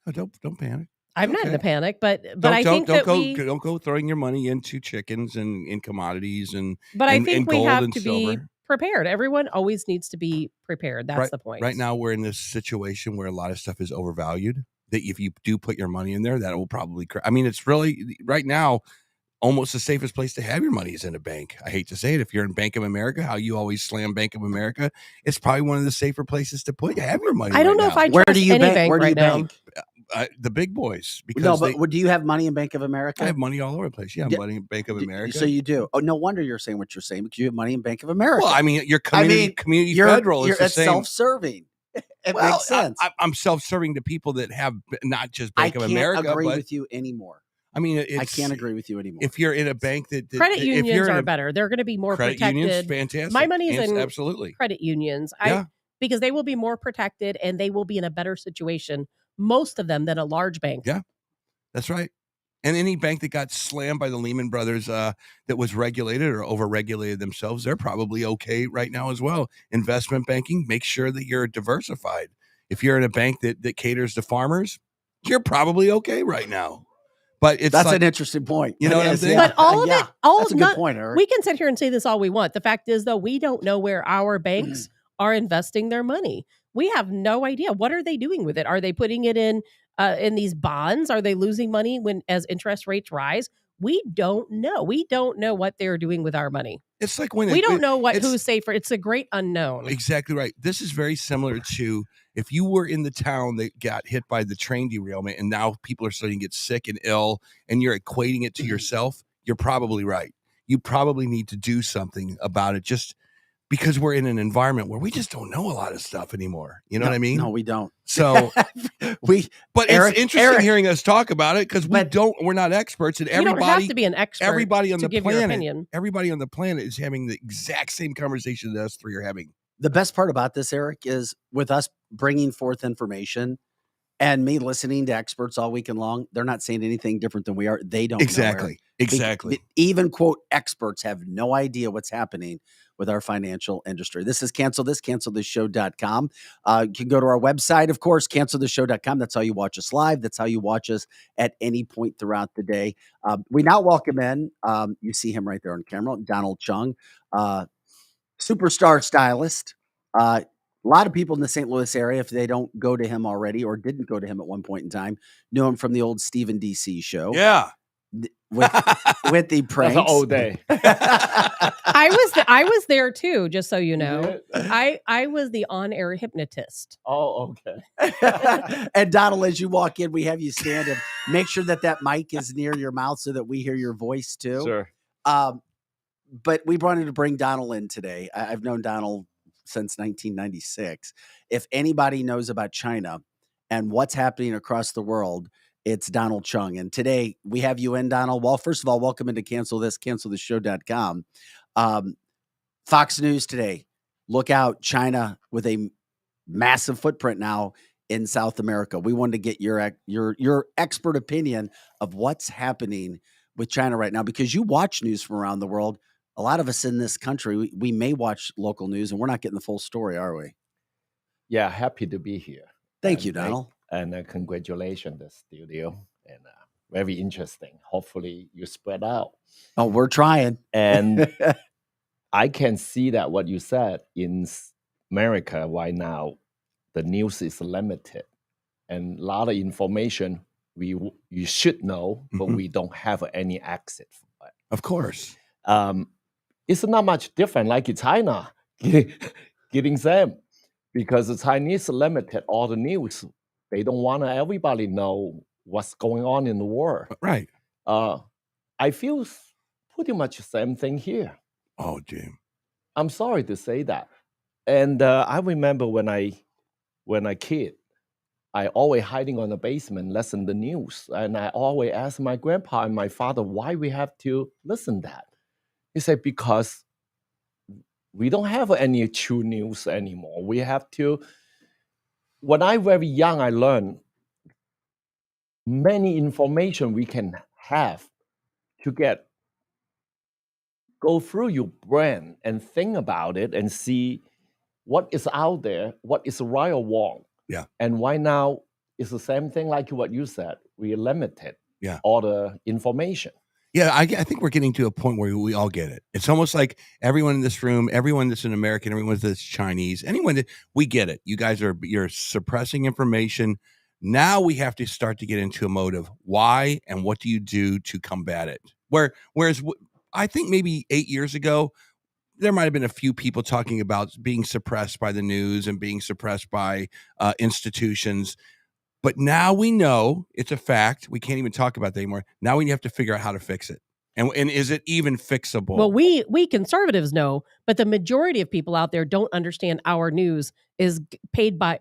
Oh, don't panic. I'm not in Okay. a panic, but I think don't that don't go throwing your money into chickens and in commodities and I and think we gold have and to be silver. prepared. Everyone always needs to be prepared. That's the point. Right now, we're in this situation where a lot of stuff is overvalued. That if you do put your money in there, that will probably. I mean, it's really right now almost the safest place to have your money is in a bank. I hate to say it. If you're in Bank of America, how you always slam Bank of America, it's probably one of the safer places to have your money. I don't know if I Where trust do you any bank? bank Where do you right now. bank? The big boys. Because No, but do you have money in Bank of America? I have money all over the place. Yeah, Yeah. money in Bank of America. So you do. Oh, no wonder you're saying what you're saying, because you have money in Bank of America. Well, I mean, your community you're, federal is the it's same. self-serving. It makes sense. I'm self-serving to people that have not just I Bank of can't America. agree but, with you anymore. I mean, I can't agree with you anymore. If you're in a bank that credit if unions you're in are a, better. They're going to be more credit protected. unions, fantastic. My money is in absolutely credit unions. Yeah. Because they will be more protected and they will be in a better situation, most of them, than a large bank. Yeah, that's right. And any bank that got slammed by the Lehman Brothers that was regulated or over-regulated themselves, they're probably okay right now as well. Investment banking, make sure that you're diversified. If you're in a bank that caters to farmers, you're probably okay right now. But that's an interesting point. You know what I'm saying? But all of it, that's a good point, Eric. We can sit here and say this all we want. The fact is, though, we don't know where our banks are investing their money. We have no idea. What are they doing with it? Are they putting it in these bonds? Are they losing money as interest rates rise? We don't know. We don't know what they're doing with our money. It's like when we don't know who's safer. It's a great unknown. Exactly right. This is very similar to if you were in the town that got hit by the train derailment and now people are starting to get sick and ill and you're equating it to yourself, you're probably right. You probably need to do something about it, just because we're in an environment where we just don't know a lot of stuff anymore. You know what I mean? No, we don't. So But it's interesting hearing us talk about it because we're not experts, and everybody, you don't have to be an expert. Everybody on to the give planet, your opinion. everybody on the planet is having the exact same conversation that us three are having. The best part about this, Eric, is with us bringing forth information and me listening to experts all weekend long, they're not saying anything different than we are. They don't know, Exactly. Even, quote, experts have no idea what's happening with our financial industry. This is cancelthisshow.com. You can go to our website, of course, cancelthisshow.com. That's how you watch us live. That's how you watch us at any point throughout the day. We now welcome in, you see him right there on camera, Donnal Chung, superstar stylist. A lot of people in the St. Louis area, if they don't go to him already or didn't go to him at one point in time, knew him from the old Stephen DC show. Yeah. With the pranks. That's an old day. I was there too, just so you know. I was the on-air hypnotist. Oh, okay. And Donald, as you walk in, we have you stand and make sure that mic is near your mouth so that we hear your voice too. Sure. But we wanted to bring Donald in today. I've known Donald since 1996. If anybody knows about China and what's happening across the world, it's Donnal Chung. And today we have you in, Donald. Well, first of all, welcome into cancelthisshow.com. Fox News today. Look out, China with a massive footprint now in South America. We wanted to get your expert opinion of what's happening with China right now, because you watch news from around the world. A lot of us in this country, we may watch local news and we're not getting the full story, are we? Yeah, happy to be here. Thank you, Donald. And congratulations, the studio. And very interesting. Hopefully you spread out. Oh, we're trying. And I can see that what you said in America right now, the news is limited. And a lot of information you should know, but we don't have any access for it. Of course. It's not much different like in China getting them, because the Chinese limited all the news. They don't want everybody know what's going on in the world. Right. I feel pretty much the same thing here. Oh, Jim. I'm sorry to say that. And I remember when I kid, I always hiding on the basement, listen to the news. And I always ask my grandpa and my father why we have to listen to that. He said, because we don't have any true news anymore. We have to. When I was very young, I learned many information we can have to go through your brain and think about it and see what is out there, what is right or wrong. Yeah. And why now it's the same thing like what you said. We limited all the information. Yeah, I think we're getting to a point where we all get it. It's almost like everyone in this room, everyone that's an American, everyone that's Chinese, anyone that we get it. You guys you're suppressing information. Now we have to start to get into a mode of why and what do you do to combat it. Whereas I think maybe 8 years ago, there might have been a few people talking about being suppressed by the news and being suppressed by institutions. But now we know it's a fact. We can't even talk about that anymore. Now we have to figure out how to fix it. And is it even fixable? Well, we conservatives know, but the majority of people out there don't understand our news is paid by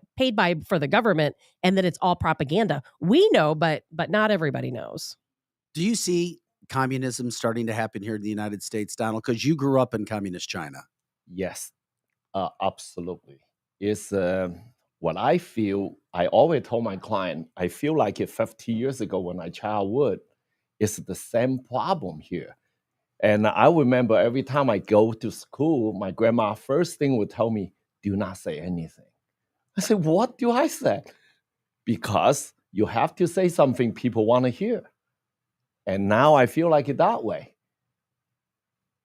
for the government, and that it's all propaganda. We know, but not everybody knows. Do you see communism starting to happen here in the United States, Donald? Because you grew up in communist China. Yes, absolutely. It's what I feel. I always told my client, I feel like it 50 years ago when I childhood, it's the same problem here. And I remember every time I go to school, my grandma first thing would tell me, do not say anything. I said, what do I say? Because you have to say something people want to hear. And now I feel like it that way.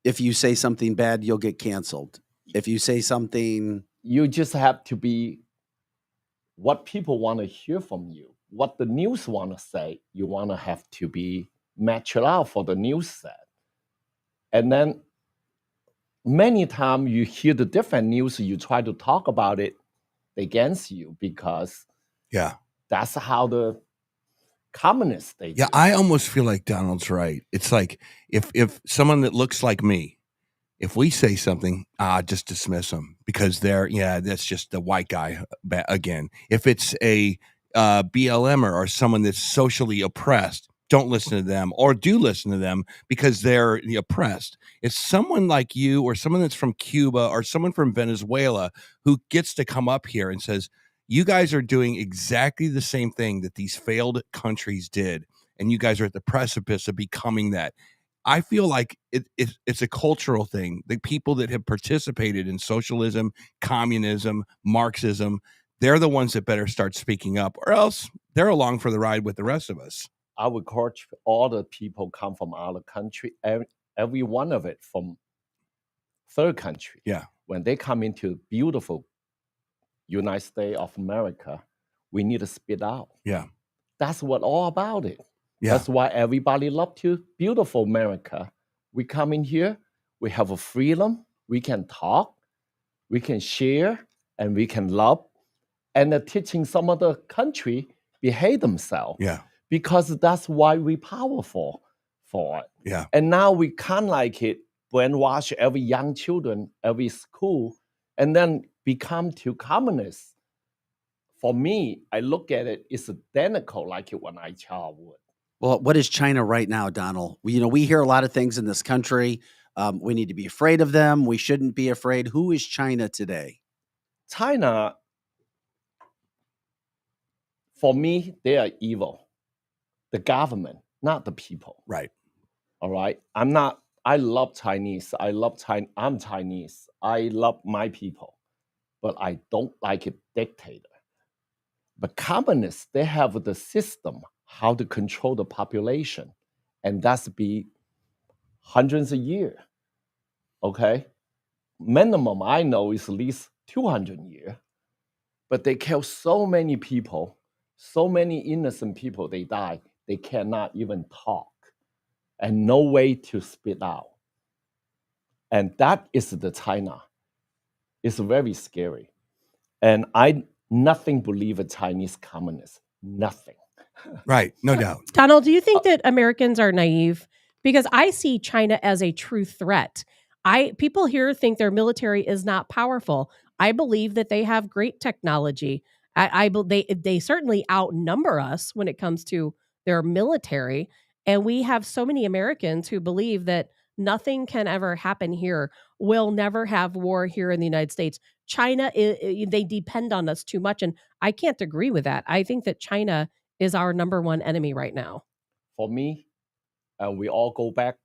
If you say something bad, you'll get canceled. If you say something, You just have to be what people want to hear from you. What the news want to say, you want to have to be matched out for the news set. And then many times you hear the different news, you try to talk about it against you because Yeah. that's how the communists they Yeah, do. I almost feel like Donald's right. It's like if someone that looks like me, if we say something, just dismiss them because that's just the white guy again. If it's a BLMer or someone that's socially oppressed, don't listen to them, or do listen to them because they're oppressed. It's someone like you or someone that's from Cuba or someone from Venezuela who gets to come up here and says, you guys are doing exactly the same thing that these failed countries did, and you guys are at the precipice of becoming that. I feel like it's a cultural thing. The people that have participated in socialism, communism, Marxism, they're the ones that better start speaking up, or else they're along for the ride with the rest of us. I would encourage all the people come from other country, every one of it from third country. Yeah. When they come into beautiful United States of America, we need to spit out. Yeah. That's what all about it. Yeah. That's why everybody love to beautiful America. We come in here, we have a freedom, we can talk, we can share, and we can love. And they're teaching some other country behave themselves. Yeah. Because that's why we powerful for it. Yeah. And now we can't like it, brainwash every young children, every school, and then become to communists. For me, I look at it, it's identical like it when I childhood. well, what is China right now, Donald? We hear a lot of things in this country. We need to be afraid of them. We shouldn't be afraid. Who is China today? China, for me, they are evil. The government, not the people. Right. All right. I love Chinese. I'm Chinese. I love my people, but I don't like a dictator. But communists, they have the system how to control the population, and that's be hundreds of years. Okay, minimum I know is at least 200 years, but they kill so many people, so many innocent people. They die. They cannot even talk, and no way to spit out. And that is the China. It's very scary. And I nothing believe a Chinese communist. Nothing. Right. No doubt. Donald, do you think that Americans are naive? Because I see China as a true threat. People here think their military is not powerful. I believe that they have great technology. They certainly outnumber us when it comes to their military, and we have so many Americans who believe that nothing can ever happen here. We'll never have war here in the United States. China, they depend on us too much, and I can't agree with that. I think that China is our number one enemy right now. For me, we all go back,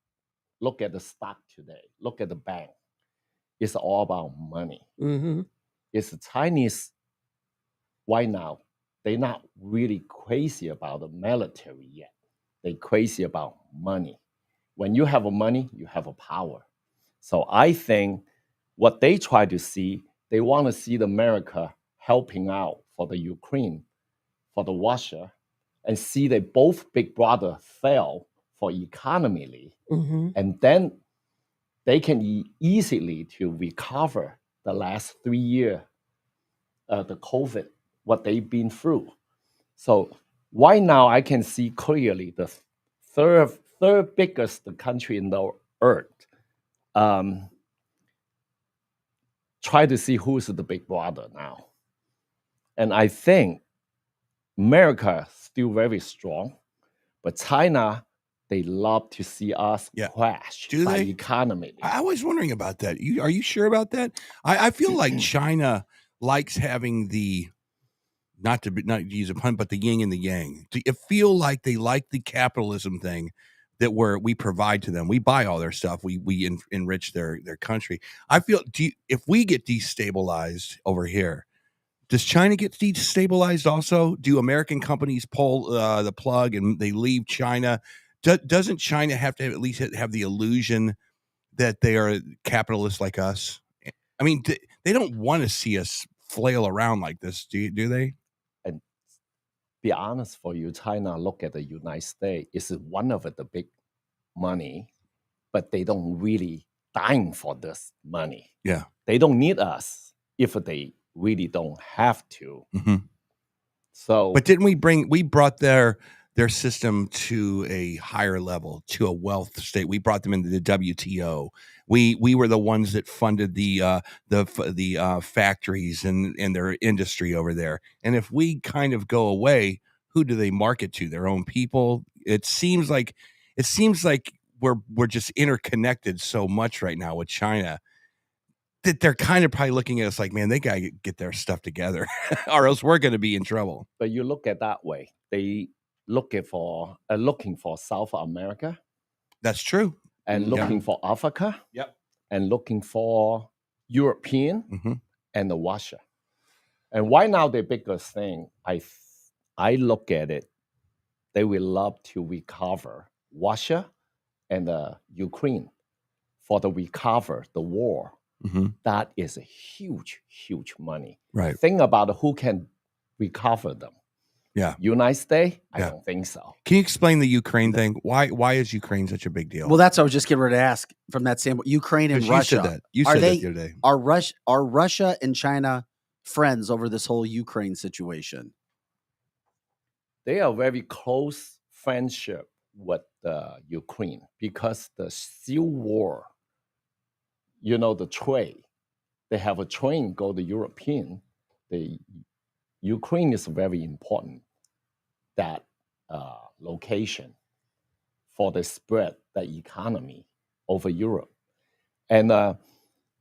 look at the stock today, look at the bank. It's all about money. Mm-hmm. It's the Chinese right now, they're not really crazy about the military yet. They're crazy about money. When you have a money, you have a power. So I think what they try to see, they want to see the America helping out for the Ukraine, for the Russia, and see that both big brother fail for economically, Mm-hmm. and then they can easily to recover the last 3 years, the COVID, what they've been through. So right now, I can see clearly the third biggest country in the earth. Try to see who's the big brother now. And I think America still very strong, but China, they love to see us crash Do by they? economy. I was wondering about that. Are you sure about that? I feel like China likes having the not to use a pun, but the yin and the yang. Do you feel like they like the capitalism thing that we provide to them? We buy all their stuff. We enrich their country. I feel if we get destabilized over here, does China get destabilized also? Do American companies pull the plug and they leave China? Doesn't China have to at least have the illusion that they are capitalists like us? I mean, they don't want to see us flail around like this, do they? And be honest for you, China look at the United States is one of the big money, but they don't really dying for this money. Yeah. They don't need us if they really don't have to. So, but didn't we brought their system to a higher level, to a wealth state? We brought them into the WTO. We were the ones that funded the factories and their industry over there. And if we kind of go away, who do they market to? Their own people. It seems like we're just interconnected so much right now with China that they're kind of probably looking at us like, man, they got to get their stuff together or else we're going to be in trouble. But you look at that way. They looking for South America. That's true. And looking for Africa. Yep. And looking for European and Russia. And right now, the biggest thing, I look at it, they will love to recover Russia and Ukraine for the recover the war. That is a huge, huge money. Right. Think about who can recover them. Yeah. United States? I don't think so. Can you explain the Ukraine thing? Why is Ukraine such a big deal? Well, that's what I was just getting ready to ask from that standpoint. Ukraine and Russia. You said that the other day. Are Russia and China friends over this whole Ukraine situation? They are very close friendship with Ukraine because the Civil War, the trade. They have a train go to European. The Ukraine is very important, that location for the spread the economy over Europe. And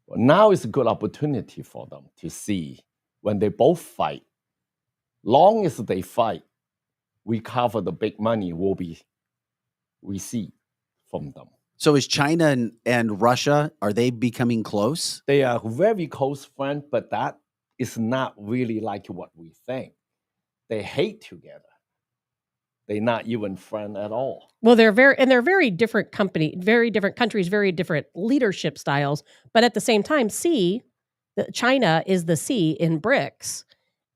now is a good opportunity for them to see when they both fight. Long as they fight, we cover the big money will be received from them. So is China and Russia, are they becoming close? They are very close friends, but that is not really like what we think. They hate together. They're not even friends at all. Well, they're very different very different countries, very different leadership styles. But at the same time, China is the C in BRICS.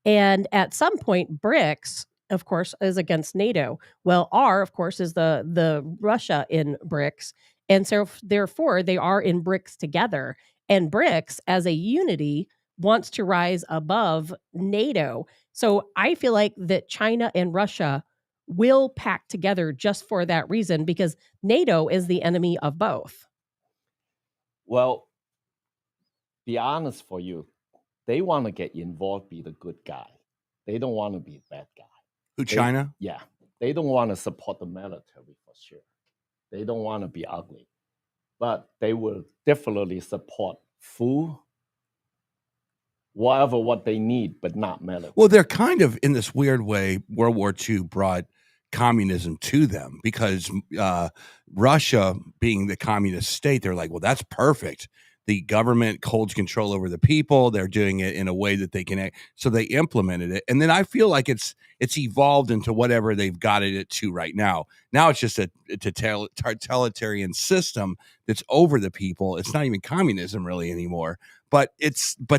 And at some point, BRICS, of course, is against NATO. Well, R, of course, is the Russia in BRICS. And so therefore, they are in BRICS together. And BRICS, as a unity, wants to rise above NATO. So I feel like that China and Russia will pack together just for that reason, because NATO is the enemy of both. Well, be honest for you, they want to get involved, be the good guy. They don't want to be a bad guy. Who, China? Yeah. They don't want to support the military for sure. They don't want to be ugly. But they will definitely support food, whatever what they need, but not military. Well, they're kind of, in this weird way, World War II brought communism to them because Russia, being the communist state, they're like, well, that's perfect. The government holds control over the people. They're doing it in a way that they can, so they implemented it. And then I feel like it's evolved into whatever they've got it to right now. Now it's just a totalitarian system that's over the people. It's not even communism really anymore, but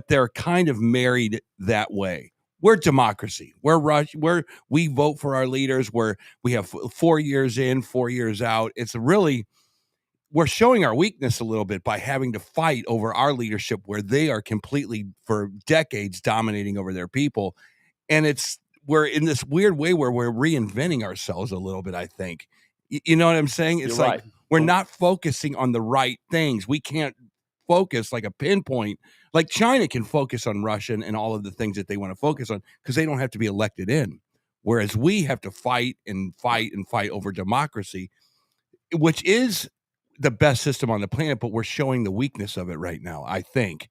they're kind of married that way. We're democracy. We vote for our leaders. We have 4 years in, 4 years out. It's really, we're showing our weakness a little bit by having to fight over our leadership where they are completely for decades dominating over their people. And we're in this weird way where we're reinventing ourselves a little bit, I think. You know what I'm saying? It's You're like right. we're not focusing on the right things. We can't focus like a pinpoint. Like China can focus on Russia and all of the things that they want to focus on because they don't have to be elected in. Whereas we have to fight and fight and fight over democracy, which is the best system on the planet, but we're showing the weakness of it right now, I think.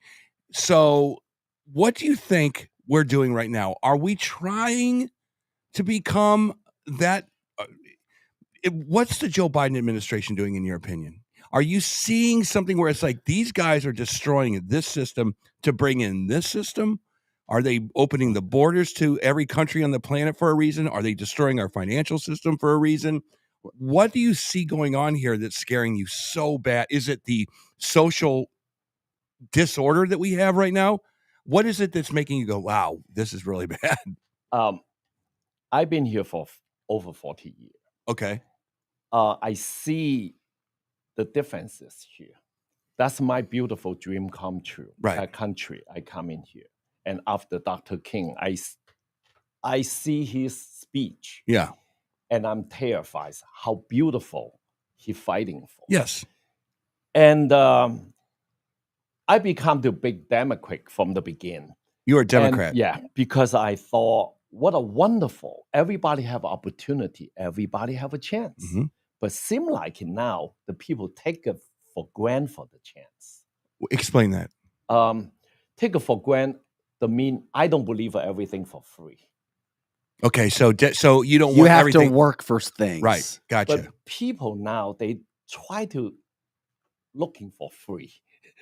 So what do you think we're doing right now? Are we trying to become that? What's the Joe Biden administration doing, in your opinion? Are you seeing something where it's like these guys are destroying this system to bring in this system? Are they opening the borders to every country on the planet for a reason? Are they destroying our financial system for a reason? What do you see going on here that's scaring you so bad? Is it the social disorder that we have right now? What is it that's making you go, wow, this is really bad? I've been here for over 40 years. Okay. I see the differences here. That's my beautiful dream come true. Right. Country, I come in here. And after Dr. King, I see his speech. Yeah. And I'm terrified how beautiful he's fighting for. Yes. And I become the big Democrat from the beginning. You're a Democrat. And, yeah, because I thought, what a wonderful, everybody have opportunity, everybody have a chance. Mm-hmm. But seem like now the people take it for granted for the chance. Explain that. Take it for granted, the mean I don't believe everything for free. Okay, so you don't You want have everything to work for things. right. Gotcha. But people now, they try to looking for free.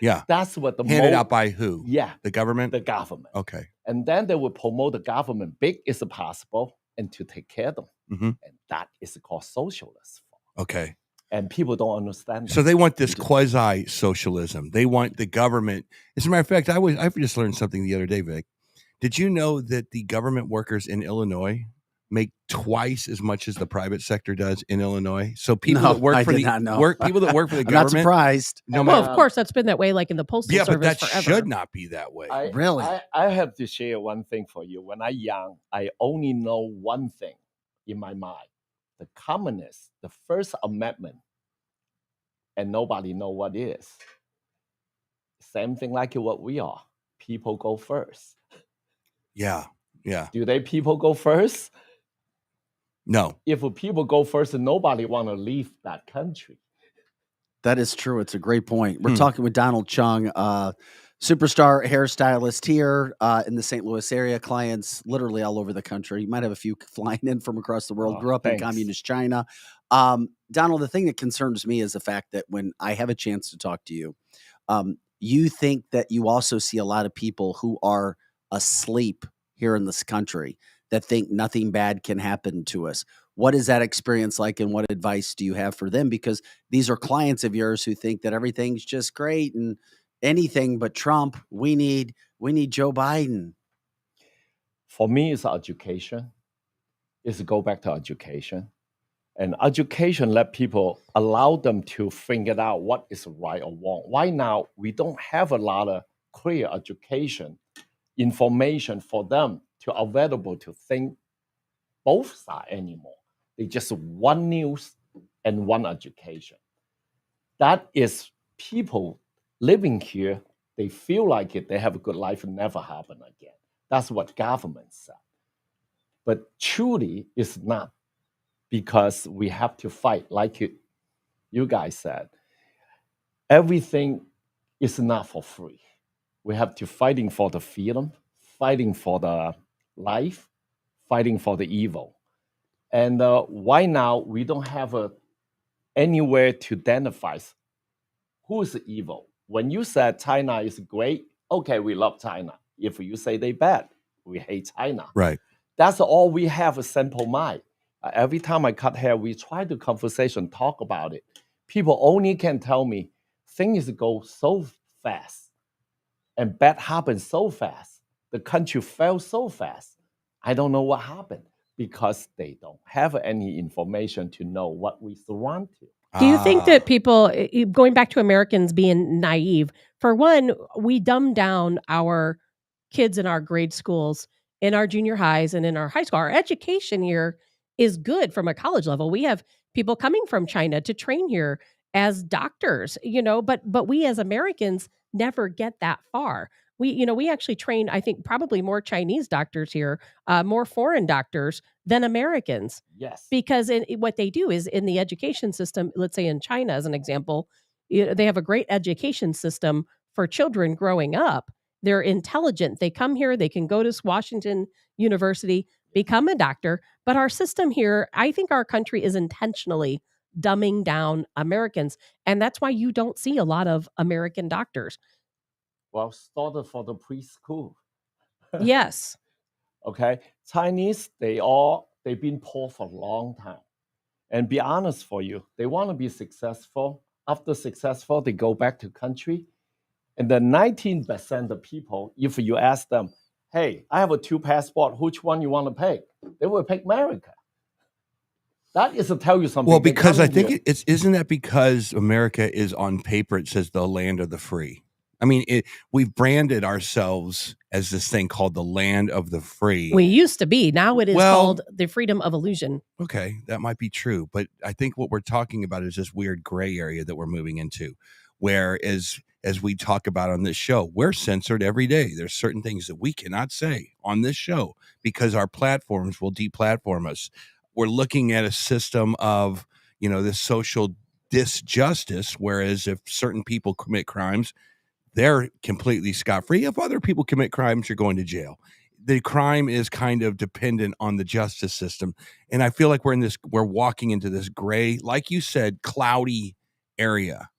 Yeah. That's what the Handed out by who? Yeah, The government? the government. Okay. And then they will promote the government big as possible and to take care of them. Mm-hmm. And that is called socialism. Okay. And people don't understand that. So they want this quasi-socialism. They want the government. As a matter of fact, I just learned something the other day, Vic. Did you know that the government workers in Illinois make twice as much as the private sector does in Illinois? So people that work for people that work for the I'm government. not surprised. Well, of course, that's been that way, like in the postal Yeah, but service that forever. should not be that way. Really? I have to share one thing for you. When I young, I only know one thing in my mind. The communists, the First Amendment, and nobody know what it is. Same thing like what we are. People go first. Yeah. Yeah. Do they people go first? No. If people go first, nobody want to leave that country. That is true. It's a great point. We're talking with Donnal Chung, superstar hairstylist here in the St. Louis area. Clients literally all over the country. You might have a few flying in from across the world. Oh, Grew up thanks. in communist China. Donnal, the thing that concerns me is the fact that when I have a chance to talk to you, you think that you also see a lot of people who are asleep here in this country that think nothing bad can happen to us. What is that experience like, and what advice do you have for them? Because these are clients of yours who think that everything's just great and anything but Trump. We need Joe Biden. For me, it's education. It's go back to education. And education let people, allow them to figure out what is right or wrong. Right now, we don't have a lot of clear education, information for them to available to think both sides anymore. They just one news and one education. That is people living here, they feel like it, they have a good life, and never happen again. That's what government said. But truly, it's not, because we have to fight, like you guys said. Everything is not for free. We have to fighting for the freedom, fighting for the life, fighting for the evil. And why now we don't have anywhere to identify who is evil. When you said China is great, okay, we love China. If you say they bad, we hate China. Right. That's all we have, a simple mind. Every time I cut hair, we try to conversation, talk about it. People only can tell me things go so fast and bad happens so fast. The country fell so fast. I don't know what happened, because they don't have any information to know what we surround to. Do you think that people, going back to Americans being naive, for one, we dumb down our kids in our grade schools in our junior highs and in our high school. Our education here is good from a college level. We have people coming from China to train here as doctors, but we as Americans never get that far. We actually train, I think, probably more Chinese doctors here, more foreign doctors than Americans. Yes. Because what they do is in the education system, let's say in China, as an example, they have a great education system for children growing up. They're intelligent. They come here, they can go to Washington University, become a doctor. But our system here, I think our country is intentionally dumbing down Americans. And that's why you don't see a lot of American doctors. Well, started for the preschool. Yes. Okay. Chinese, they've been poor for a long time. And be honest for you, they want to be successful. After successful, they go back to country. And the 19% of people, if you ask them, hey, I have a 2 passport, which one you want to pick? They will pick America. That is to tell you something. Well, because I think isn't that because America is on paper, it says the land of the free. I mean, we've branded ourselves as this thing called the land of the free. We used to be. Now it is called the freedom of illusion. Okay, that might be true. But I think what we're talking about is this weird gray area that we're moving into, where as we talk about on this show, we're censored every day. There's certain things that we cannot say on this show because our platforms will deplatform us. We're looking at a system of, this social disjustice, whereas if certain people commit crimes, they're completely scot-free. If other people commit crimes, you're going to jail. The crime is kind of dependent on the justice system. And I feel like we're walking into this gray, like you said, cloudy area.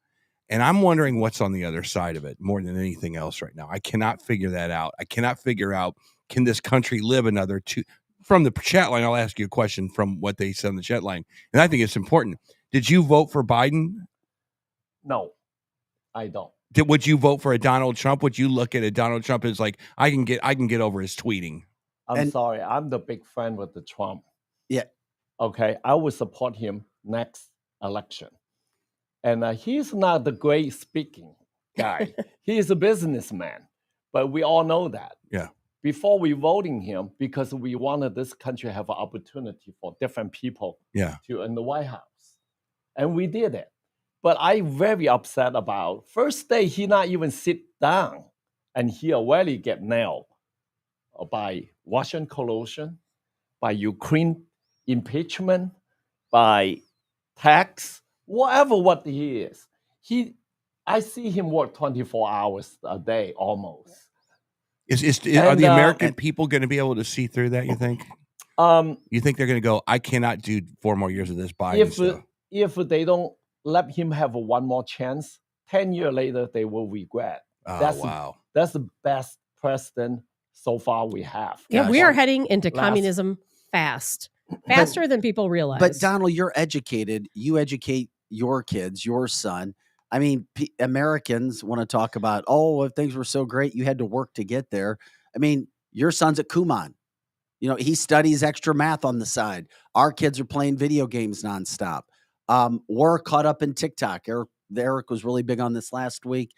And I'm wondering what's on the other side of it more than anything else right now. I cannot figure that out. I cannot figure out, can this country live another two? From the chat line, I'll ask you a question from what they said on the chat line. And I think it's important. Did you vote for Biden? No, I don't. Would you vote for a Donald Trump? Would you look at a Donald Trump as like, I can get over his tweeting? I'm sorry. I'm the big friend with the Trump. Yeah. Okay. I will support him next election. And he's not the great speaking guy. He is a businessman. But we all know that. Yeah. Before we voting him, because we wanted this country to have an opportunity for different people to in the White House. And we did it. But I'm very upset about first day he not even sit down and he already get nailed by Russian collusion, by Ukraine impeachment, by tax, whatever what he is. I see him work 24 hours a day almost. Are the American people going to be able to see through that, you think? You think they're going to go, I cannot do 4 more years of this Biden stuff? If they don't let him have one more chance, 10 years later, they will regret. Wow. That's the best president so far we have. Yeah, we are heading into communism faster than people realize. But Donald, you're educated. You educate your kids, your son. I mean, Americans want to talk about, if things were so great, you had to work to get there. I mean, your son's at Kumon. He studies extra math on the side. Our kids are playing video games nonstop. We're caught up in TikTok. Eric was really big on this last week.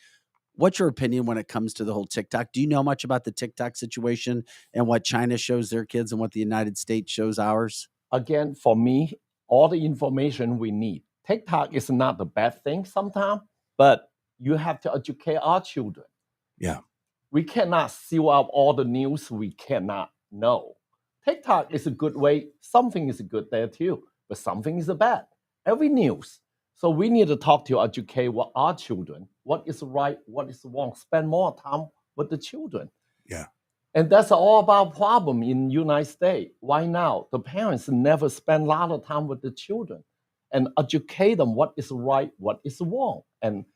What's your opinion when it comes to the whole TikTok? Do you know much about the TikTok situation and what China shows their kids and what the United States shows ours? Again, for me, all the information we need. TikTok is not the bad thing sometimes, but you have to educate our children. Yeah. We cannot seal up all the news we cannot know. TikTok is a good way. Something is good there too, but something is bad. Every news. So we need to talk to educate our children. What is right, what is wrong. Spend more time with the children. Yeah. And that's all about problem in United States. Why now? The parents never spend a lot of time with the children and educate them what is right, what is wrong, and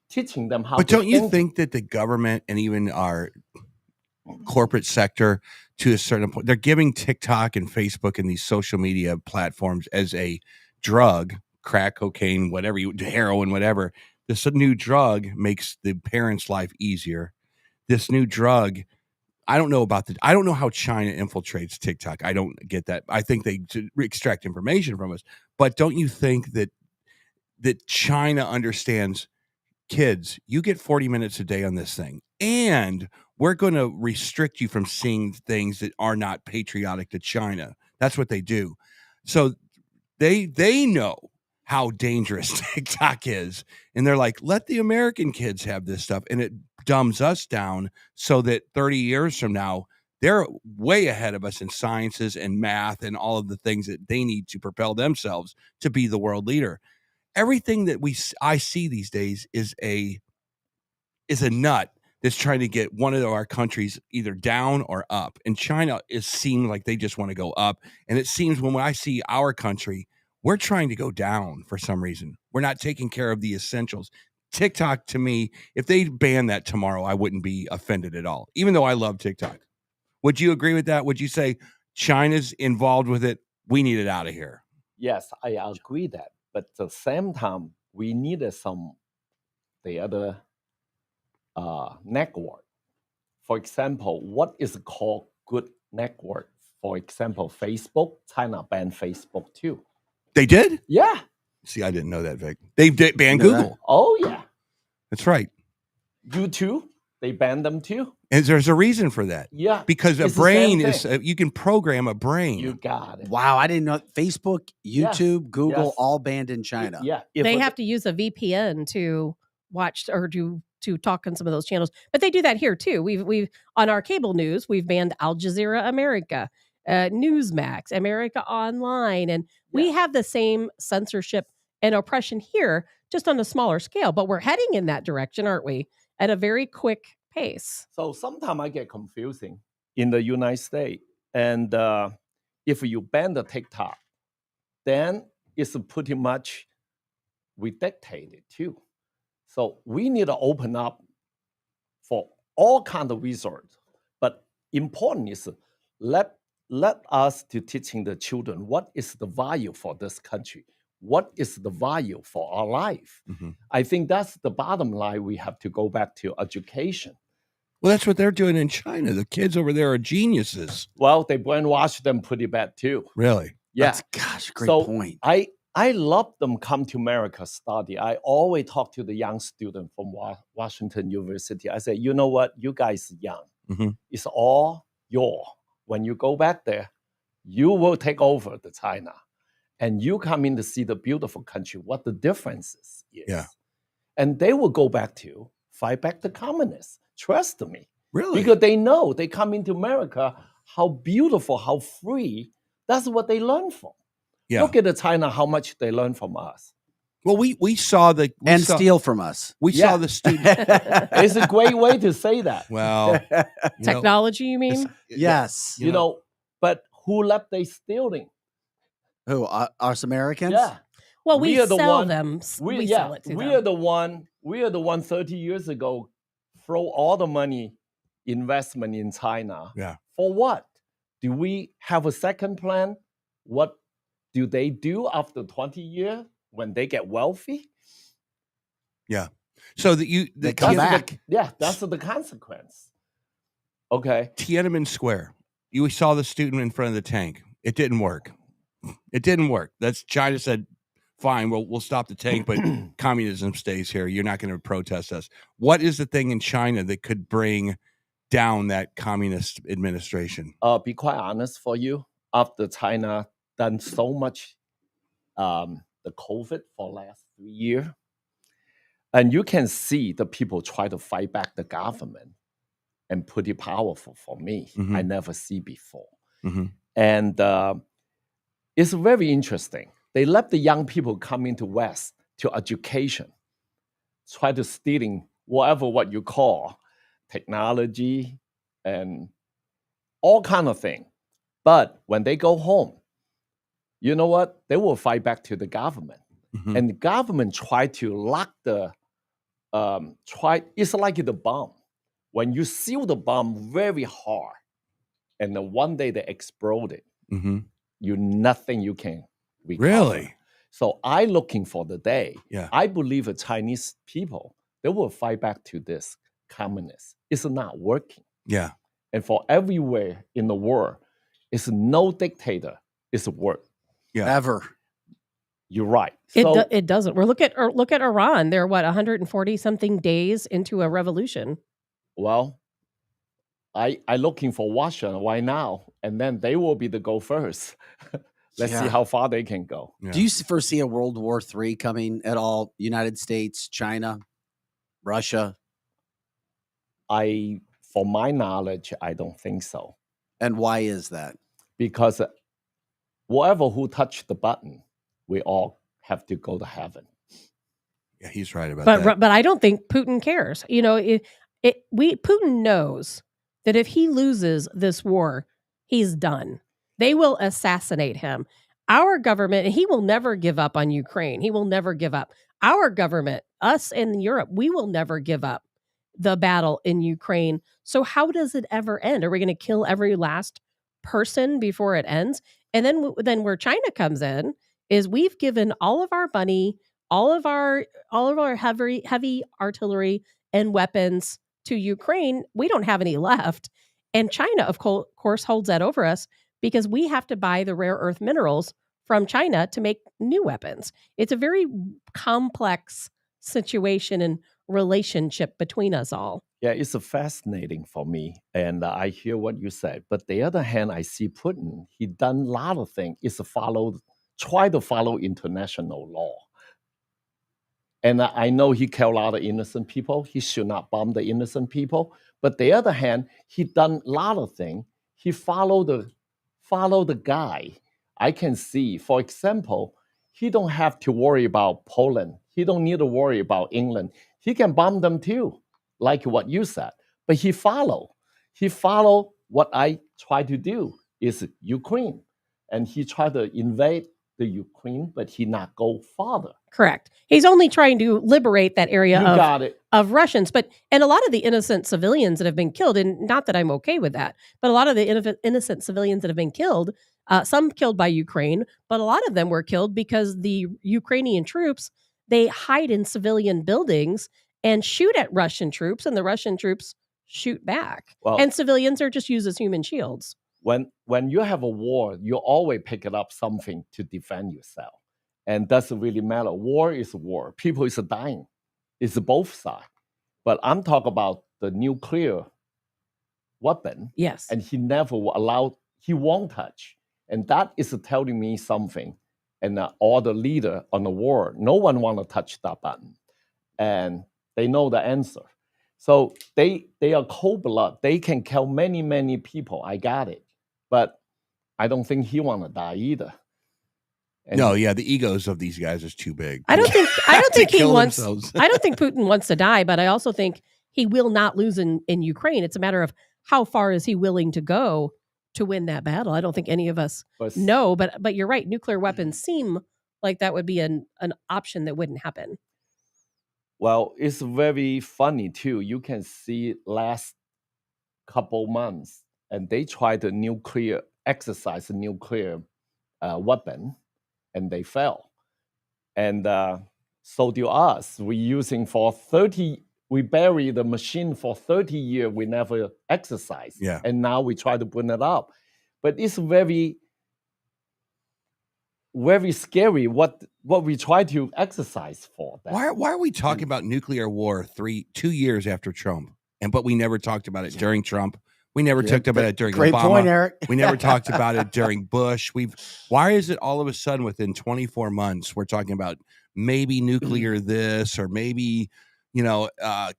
teaching them how to think. But don't you think that the government and even our corporate sector, to a certain point, they're giving TikTok and Facebook and these social media platforms as a drug, crack, cocaine, whatever, heroin, whatever. This new drug makes the parents' life easier. This new drug, I don't know how China infiltrates TikTok. I don't get that. I think they extract information from us. But don't you think that China understands, kids, you get 40 minutes a day on this thing, and we're going to restrict you from seeing things that are not patriotic to China. That's what they do. So they know how dangerous TikTok is. And they're like, let the American kids have this stuff. And it dumbs us down so that 30 years from now, they're way ahead of us in sciences and math and all of the things that they need to propel themselves to be the world leader. Everything that I see these days is a nut that's trying to get one of our countries either down or up. And China is seeming like they just want to go up. And it seems when I see our country, we're trying to go down for some reason. We're not taking care of the essentials. TikTok, to me, if they ban that tomorrow, I wouldn't be offended at all, even though I love TikTok. Would you agree with that? Would you say China's involved with it? We need it out of here. Yes, I agree that. But at the same time, we needed the other network. For example, what is called good network? For example, Facebook. China banned Facebook too. They did? Yeah. See, I didn't know that, Vic. They did ban Google. Oh, yeah. That's right. YouTube, they banned them too. And there's a reason for that. Yeah. Because a It's the brain same is, thing. you can program a brain. You got it. Wow, I didn't know. Facebook, YouTube, Google, Yes. all banned in China. Yeah. They have to use a VPN to watch or to talk on some of those channels, but they do that here too. We've on our cable news, we've banned Al Jazeera America, Newsmax, America Online, and we have the same censorship and oppression here, just on a smaller scale. But we're heading in that direction, aren't we? At a very quick pace. So sometimes I get confusing in the United States. And if you ban the TikTok, then it's pretty much we dictate it too. So we need to open up for all kinds of resources. But important is let us to teaching the children what is the value for this country. What is the value for our life? Mm-hmm. I think that's the bottom line. We have to go back to education. Well, that's what they're doing in China. The kids over there are geniuses. Well, they brainwash them pretty bad too. Really? Yeah. Great point. I love them come to America study. I always talk to the young student from Washington University. I say, you know what? You guys young. Mm-hmm. It's all your. When you go back there, you will take over the China. And you come in to see the beautiful country, what the differences is. Yeah. And they will go back to fight back the communists. Trust me. Really? Because they know they come into America, how beautiful, how free. That's what they learn from. Yeah. Look at the China, how much they learn from us. Well, we saw the steal from us. We saw the student. It's a great way to say that. Well, technology, you mean? Yes. You know, but who left they stealing? Who? Us Americans? Yeah. Well, we are the sell one, them. We yeah, sell it to we them. are the one. We are the one 30 years ago throw all the money investment in China. Yeah. For what? Do we have a second plan? What do they do after 20 years when they get wealthy? Yeah. So that they come back. That's the consequence. Okay. Tiananmen Square. You saw the student in front of the tank. It didn't work. It didn't work. That's China said, fine, we'll stop the tank, but communism stays here. You're not going to protest us. What is the thing in China that could bring down that communist administration? Be quite honest for you. After China done so much the COVID for last 3 years, and you can see the people try to fight back the government and pretty powerful for me. Mm-hmm. I never see before. Mm-hmm. And it's very interesting. They let the young people come into West to education, try to stealing whatever what you call technology and all kind of thing. But when they go home, you know what? They will fight back to the government. Mm-hmm. And the government try to lock the, it's like the bomb. When you seal the bomb very hard, and then one day they explode it, mm-hmm. Nothing you can recover. Really? So I looking for the day. Yeah. I believe the Chinese people, they will fight back to this communist. It's not working. Yeah. And for everywhere in the world, it's no dictator. It's work. Yeah. Ever. You're right. It doesn't. Look at Iran. They're 140 something days into a revolution. Well, I looking for Russia. Why now? And then they will be the go first. Let's see how far they can go. Yeah. Do you foresee a World War III coming at all? United States, China, Russia? For my knowledge, I don't think so. And why is that? Because whoever who touched the button, we all have to go to heaven. Yeah, he's right about that. But I don't think Putin cares. You know, Putin knows that if he loses this war, he's done. They will assassinate him. Our government, he will never give up on Ukraine. He will never give up. Our government, us in Europe, we will never give up the battle in Ukraine. So how does it ever end? Are we going to kill every last person before it ends? And then where China comes in is we've given all of our money, all of our heavy artillery and weapons to Ukraine. We don't have any left. And China, of course, holds that over us because we have to buy the rare earth minerals from China to make new weapons. It's a very complex situation and relationship between us all. Yeah, it's fascinating for me, and I hear what you said. But the other hand, I see Putin. He done a lot of things. Try to follow international law. And I know he killed a lot of innocent people. He should not bomb the innocent people. But the other hand, he done a lot of things. He follow the guy. I can see, for example, he don't have to worry about Poland. He don't need to worry about England. He can bomb them too, like what you said. But he follow what I try to do is Ukraine. And he tried to invade the Ukraine, but he not go farther. Correct. He's only trying to liberate that area of Russians. And a lot of the innocent civilians that have been killed, and not that I'm okay with that, but a lot of the innocent civilians that have been killed, some killed by Ukraine, but a lot of them were killed because the Ukrainian troops, they hide in civilian buildings and shoot at Russian troops, and the Russian troops shoot back. Well, and civilians are just used as human shields. When you have a war, you always pick it up something to defend yourself. And doesn't really matter. War is war. People is dying. It's both sides. But I'm talking about the nuclear weapon. Yes. And he never will allow, he won't touch. And that is telling me something. And all the leader on the war, no one want to touch that button. And they know the answer. So they are cold blood. They can kill many, many people. I got it. But I don't think he want to die either. And no, yeah, the egos of these guys is too big. I don't think he wants. Themselves. I don't think Putin wants to die, but I also think he will not lose in Ukraine. It's a matter of how far is he willing to go to win that battle. I don't think any of us know, but you're right. Nuclear weapons seem like that would be an option that wouldn't happen. Well, it's very funny too. You can see last couple months, and they tried to exercise a nuclear weapon. And they fell. And so do us. We using for 30, we bury the machine for 30 years, we never exercise. Yeah. And now we try to bring it up. But it's very, very scary what we try to exercise for. That. Why are we talking about nuclear war 2 years after Trump? But we never talked about it during Trump. We never talked about it during Great Obama. point, Eric. We never talked about it during Bush. Why is it all of a sudden within 24 months we're talking about maybe nuclear this or maybe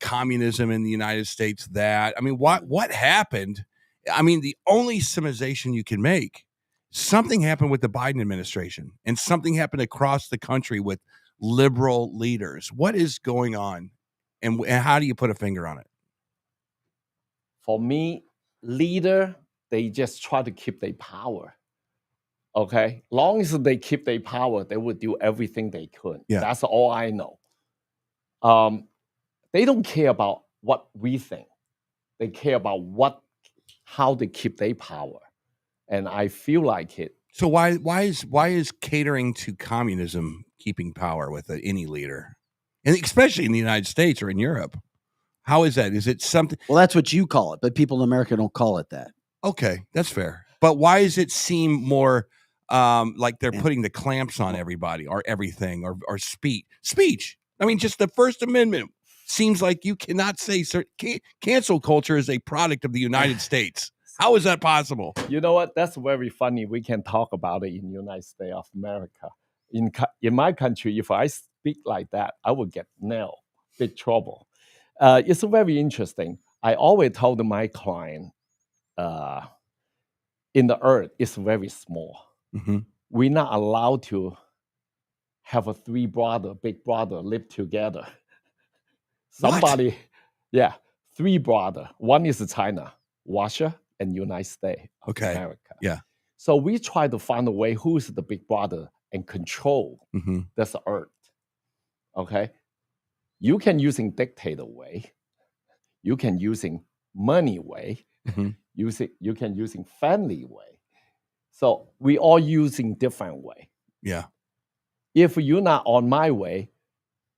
communism in the United States that? I mean, what happened? I mean, the only summarization you can make, something happened with the Biden administration and something happened across the country with liberal leaders. What is going on, and how do you put a finger on it? For me, leader, they just try to keep their power. Okay? Long as they keep their power, they would do everything they could. Yeah. That's all I know. They don't care about what we think. They care about how they keep their power. And I feel like it. So why is catering to communism keeping power with any leader? And especially in the United States or in Europe? How is that? Is it something? Well, that's what you call it, but people in America don't call it that. Okay, that's fair. But why does it seem more like they're putting the clamps on everybody or everything or speech? I mean, just the First Amendment. seems like you cannot say cancel culture is a product of the United States. How is that possible? You know what? That's very funny. We can talk about it in the United States of America. In my country, if I speak like that, I would get nailed, big trouble. It's very interesting. I always told my client, in the earth, it's very small. Mm-hmm. We're not allowed to have a big brother live together. Somebody, yeah, three brother. One is China, Russia, and United States of America. Yeah. So we try to find a way who's the big brother and control this earth. Okay. You can using dictator way. You can using money way. You can using family way. So we all using different way. Yeah. If you're not on my way,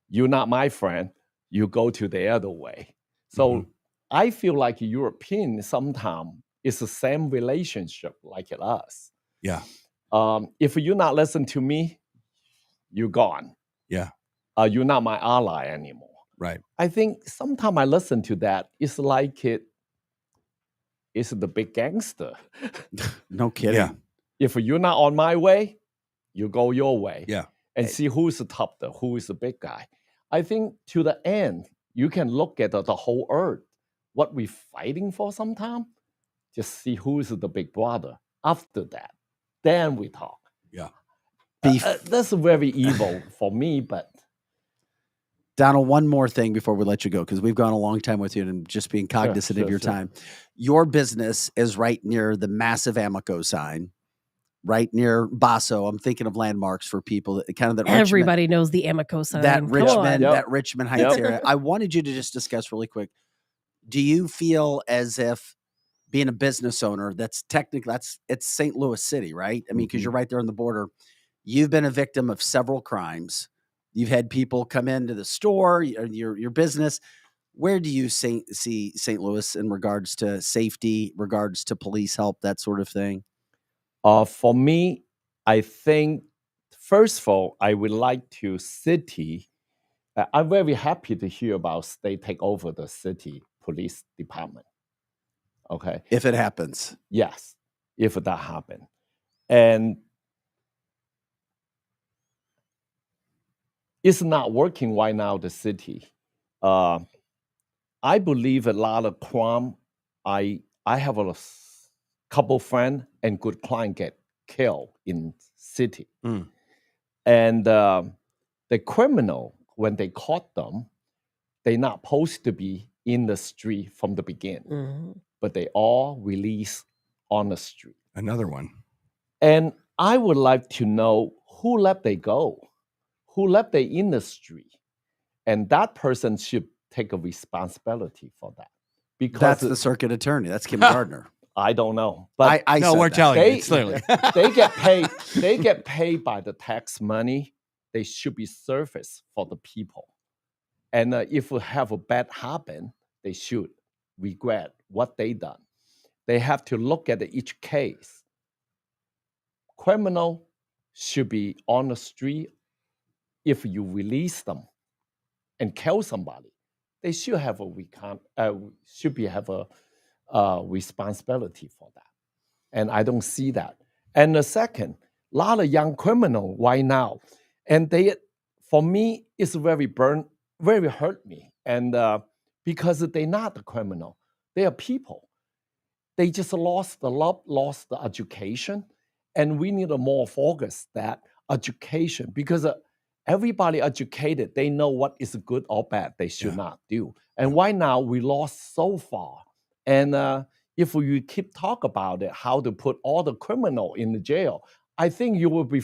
you're not my friend, you go to the other way. So I feel like European sometimes it's the same relationship like us. Yeah. If you're not listening to me, you're gone. Yeah. You're not my ally anymore. Right. I think sometimes I listen to that. It's like it's the big gangster. No kidding. Yeah. If you're not on my way, you go your way. Yeah. And see who's the top, who is the big guy. I think to the end, you can look at the whole earth. What we're fighting for sometime, just see who is the big brother. After that, then we talk. Yeah. That's very evil for me, but. Donnal, one more thing before we let you go, because we've gone a long time with you and just being cognizant of your time. Your business is right near the massive Amico sign, right near Paso. I'm thinking of landmarks for people that kind of that everybody knows the Amico sign. That Richmond Heights area. I wanted you to just discuss really quick. Do you feel as if being a business owner, it's St. Louis City, right? I mean, because you're right there on the border. You've been a victim of several crimes. You've had people come into the store, your business. Where do you see St. Louis in regards to safety, regards to police help, that sort of thing? For me, I think, first of all, I would like to city. I'm very happy to hear about they take over the city police department. Okay. If it happens. Yes, if that happens. And it's not working right now, the city. I believe a lot of crime. I have a couple friends and good client get killed in city. And the criminal, when they caught them, they're not supposed to be in the street from the beginning, but they all released on the street. Another one. And I would like to know who let they go, who left they in the street, and that person should take a responsibility for that. Because that's the circuit attorney. That's Kim Gardner. I don't know, but we're telling you, clearly they get paid. They get paid by the tax money. They should be serviced for the people. And if we have a bad happen, they should regret what they done. They have to look at each case. Criminal should be on the street. If you release them and kill somebody, they should have a responsibility for that. And I don't see that. And the second, a lot of young criminals right now, and they, for me, it's very hurt me. And because they're not the criminal, they are people. They just lost the love, lost the education, and we need a more focus that education, because everybody educated, they know what is good or bad they should not do. And right now we lost so far. And if we keep talk about it, how to put all the criminal in the jail, I think you will be.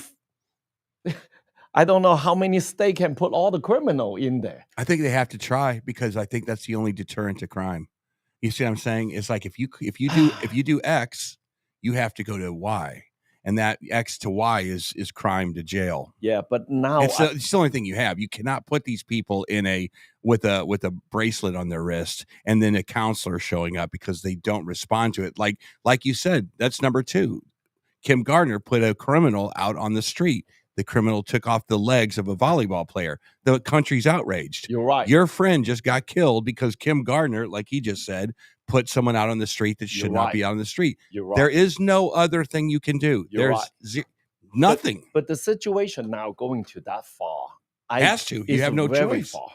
I don't know how many states can put all the criminal in there. I think they have to try, because I think that's the only deterrent to crime. You see what I'm saying? It's like if you do X, you have to go to Y. And that X to Y is crime to jail. Yeah, but now it's the only thing you have. You cannot put these people in with a bracelet on their wrist and then a counselor showing up because they don't respond to it. Like you said, that's number two. Kim Gardner put a criminal out on the street. the criminal took off the legs of a volleyball player. The country's outraged. You're right. Your friend just got killed because Kim Gardner, like he just said, put someone out on the street that should not be out on the street. You're right. There is no other thing you can do. You're There's nothing. But the situation now going to that far, Has to. You have no choice. Far.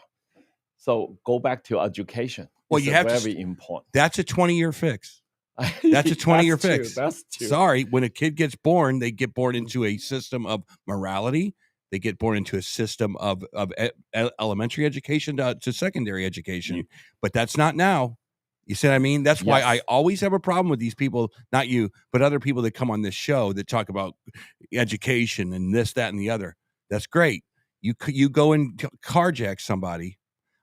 So go back to education. Well, it's you have very important. That's a 20-year fix. That's a 20-year fix. That's true. Sorry, when a kid gets born, they get born into a system of morality. They get born into a system of elementary education to secondary education. But that's not now. You see what I mean? That's why I always have a problem with these people, not you, but other people that come on this show that talk about education and this, that, and the other. That's great. You go and carjack somebody.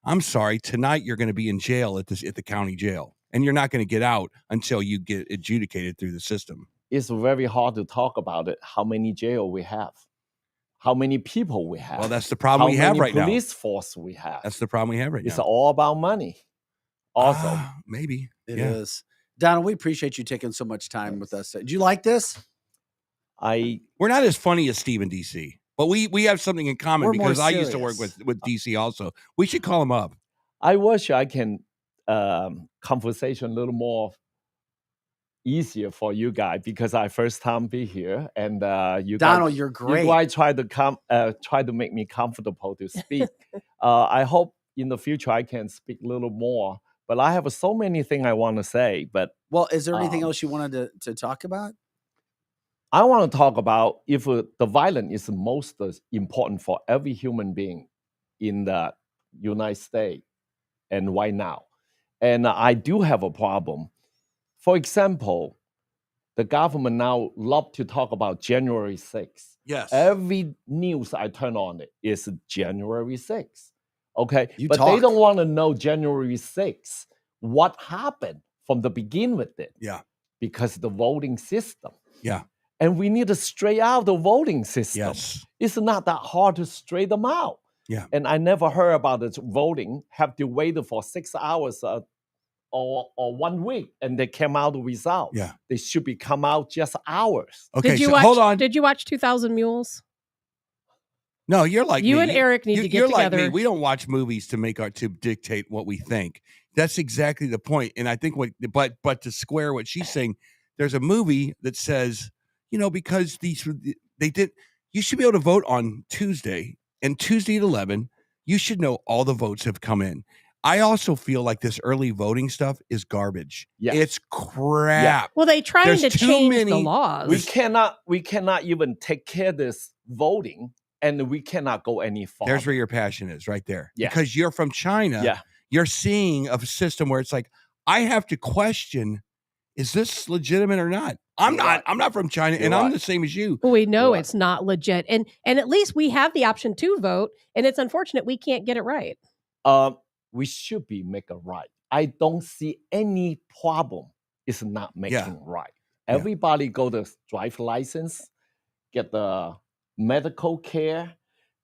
I'm sorry. Tonight you're going to be in jail at the county jail. And you're not going to get out until you get adjudicated through the system. It's very hard to talk about it. How many jail we have? How many people we have? Well, that's the problem we have right now. How many police force we have? That's the problem we have right now. It's all about money. Also, maybe it is. Donnal, we appreciate you taking so much time with us. Do you like this? We're not as funny as Steve and DC, but we have something in common because I used to work with DC also. We should call him up. I wish I can conversation a little more easier for you guys because I first time be here and you Donnal, guys, you're great. You guys try to make me comfortable to speak. I hope in the future I can speak a little more. But I have so many things I want to say. But is there anything else you wanted to talk about? I want to talk about if the violence is most important for every human being in the United States and right now. And I do have a problem. For example, the government now love to talk about January 6th. Yes. Every news I turn on it is January 6th. Okay. They don't want to know January 6th, what happened from the begin with it. Yeah. Because the voting system. Yeah. And we need to straighten out the voting system. Yes. It's not that hard to straighten them out. Yeah. And I never heard about the voting, have to wait for 6 hours or 1 week, and they came out the result. Yeah. They should be come out just hours. Okay, hold on. Did you watch 2,000 Mules? No, you're like you me. and Eric need to get together. Like me. We don't watch movies to dictate what we think. That's exactly the point. And I think but to square what she's saying, there's a movie that says, because you should be able to vote on Tuesday, and Tuesday at 11, you should know all the votes have come in. I also feel like this early voting stuff is garbage. Yeah. It's crap. Yeah. Well, they trying to change the laws. We cannot even take care of this voting, and we cannot go any farther. There's where your passion is, right there. Yeah. Because you're from China. Yeah. You're seeing a system where it's like, I have to question, is this legitimate or not? I'm not from China, and I'm the same as you. Well, we know it's not legit. And at least we have the option to vote, and it's unfortunate we can't get it right. We should be making right. I don't see any problem. It's not making right. Everybody go to drive license, get the medical care,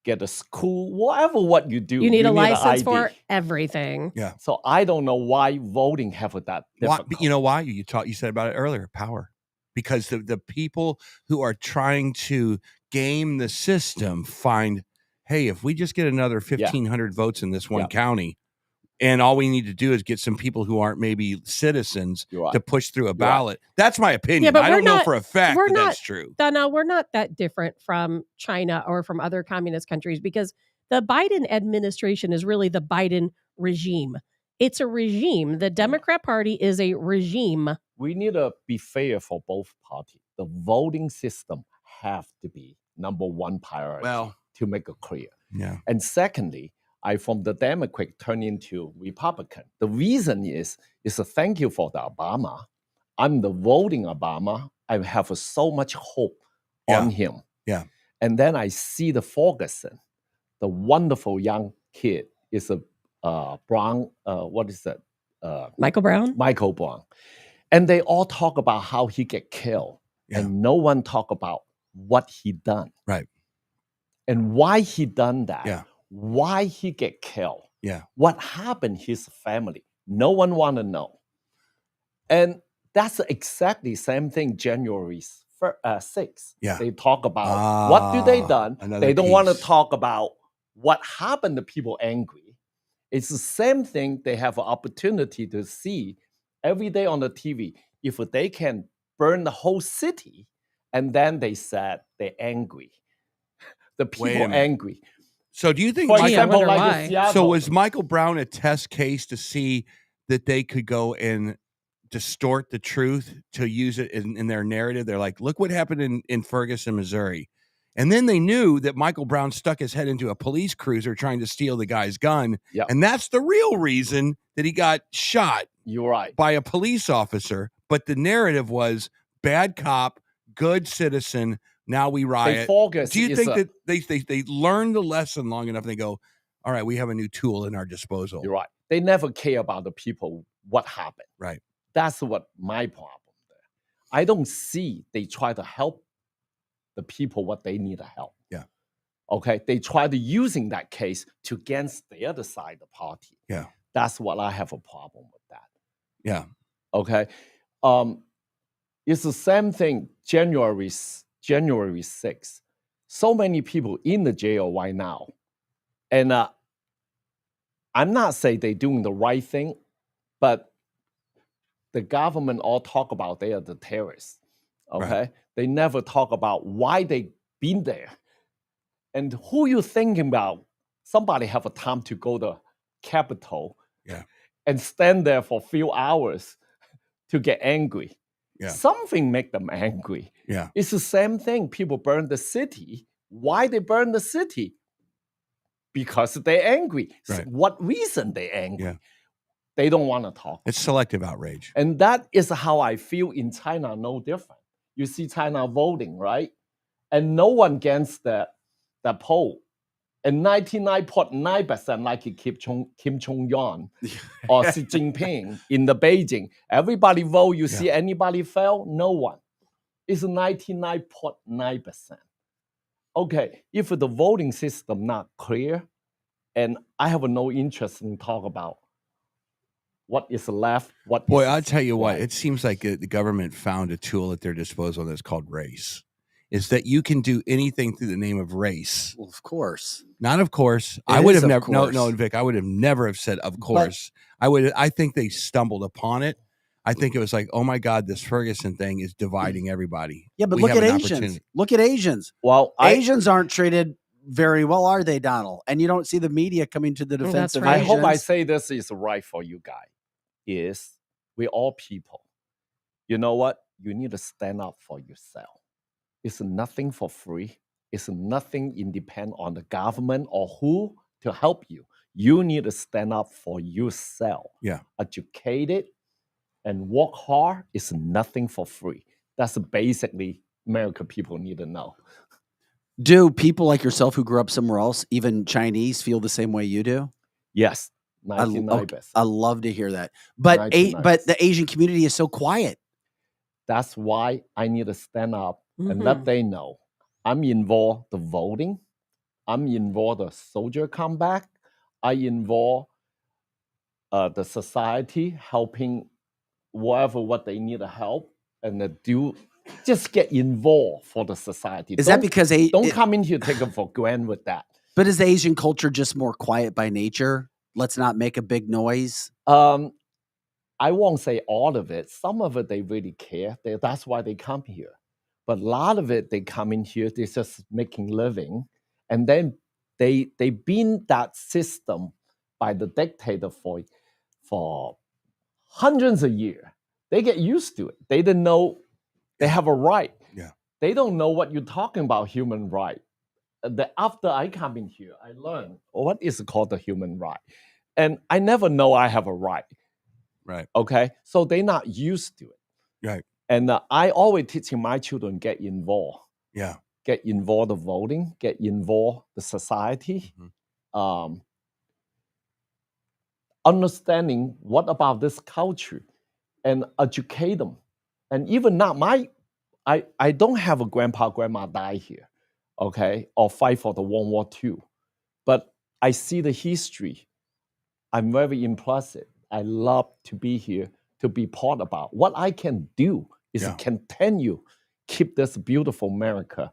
get a school, whatever what you do. You need a license for everything. Yeah. So I don't know why voting have that difficult. You know why? You said about it earlier, power. Because the people who are trying to game the system find, hey, if we just get another 1,500 votes in this one county, and all we need to do is get some people who aren't maybe citizens to push through a ballot. That's my opinion. Yeah, but I don't know for a fact that's true. No, we're not that different from China or from other communist countries because the Biden administration is really the Biden regime. It's a regime. The Democrat Party is a regime. We need to be fair for both parties. The voting system have to be number one priority to make it clear. Yeah. And secondly, I from the Democrat turn into Republican. The reason is a thank you for the Obama. I'm the voting Obama. I have so much hope on him. Yeah. And then I see the Ferguson, the wonderful young kid, is a Brown. What is that? Michael Brown. Michael Brown, and they all talk about how he get killed, and no one talk about what he done. Right. And why he done that. Yeah. Why he get killed. Yeah. What happened his family. No one want to know. And that's exactly same thing January 6. Yeah. They talk about what do they done. another They don't want to piece. talk about what happened to people angry. It's the same thing. They have an opportunity to see every day on the TV. If they can burn the whole city, and then they said they're angry. The Wait a people minute. angry. So do you think For Gee, I example, wonder like why. in Seattle. So was Michael Brown a test case to see that they could go and distort the truth to use it in their narrative? They're like, look what happened in Ferguson, Missouri. And then they knew that Michael Brown stuck his head into a police cruiser trying to steal the guy's gun. Yep. And that's the real reason that he got shot You're right. by a police officer. But the narrative was bad cop, good citizen. Now we They riot. focus. Do you is think a- that they learned the lesson long enough and they go, all right, we have a new tool in our disposal? You're right. They never care about the people, what happened. Right. That's what my problem there. I don't see they try to help the people what they need to help. Yeah. Okay. They try to using that case to against the other side of the party. Yeah. That's what I have a problem with that. Yeah. Okay. It's the same thing. January 6th. So many people in the jail right now. And I'm not saying they're doing the right thing, but the government all talk about they are the terrorists. Okay. Right. They never talk about why they been there. And who you thinking about? Somebody have a time to go to Capitol Yeah. and stand there for a few hours to get angry. Yeah. Something make them angry. Yeah. It's the same thing. People burn the city. Why they burn the city? Because they're angry. Right. What reason they angry? Yeah. They don't want to talk. It's selective outrage. And that is how I feel in China, no different. You see China voting, right? And no one against the poll. And 99.9% like Kim Jong-un or Xi Jinping in the Beijing. Everybody vote. You see anybody fail? No one. It's 99.9%. Okay, if the voting system not clear, and I have no interest in talk about what is left, what Boy, is I'll tell you what, right. it seems like the government found a tool at their disposal that's called race. Is that you can do anything through the name of race. Well, of course. Not of course. I It would is have of never course. no, Vic, I would have never have said of course. I think they stumbled upon it. I think it was like, oh my God, this Ferguson thing is dividing everybody. Yeah, but We look have at an Asians. opportunity. Look at Asians. Well, Asians aren't treated very well, are they, Donnal? And you don't see the media coming to the That's defense of right. I hope I Asians. say this is right for you guys. Is we all people. You know what? You need to stand up for yourself. It's nothing for free. It's nothing independent on the government or who to help you. You need to stand up for yourself. Yeah. Educated and work hard is nothing for free. That's basically American people need to know. Do people like yourself who grew up somewhere else, even Chinese, feel the same way you do? Yes, I 99%. love to hear that. But but the Asian community is so quiet. That's why I need to stand up and Mhm. let they know I'm involved the voting. I'm involved the soldier comeback. I involve the society helping whatever what they need to help and do. Just get involved for the society. Is that because don't come in here take it for granted with that? But is the Asian culture just more quiet by nature? Let's not make a big noise. I won't say all of it. Some of it they really care. That's why they come here. But a lot of it they come in here. They're just making living, and then they been that system by the dictator for hundreds of years. They get used to it. They didn't know they have a right. Yeah. They don't know what you're talking about human right. After I come in here, I learn what is called the human right, and I never know I have a right. Right. Okay, so they're not used to it. Right. And I always teaching my children get involved. Yeah. Get involved in voting. Get involved the society. Mhm. Understanding what about this culture, and educate them. And even not I don't have a grandma die here, okay, or fight for the World War II, but I see the history. I'm very impressed. I love to be here to be part about. What I can do is Yeah. continue keep this beautiful America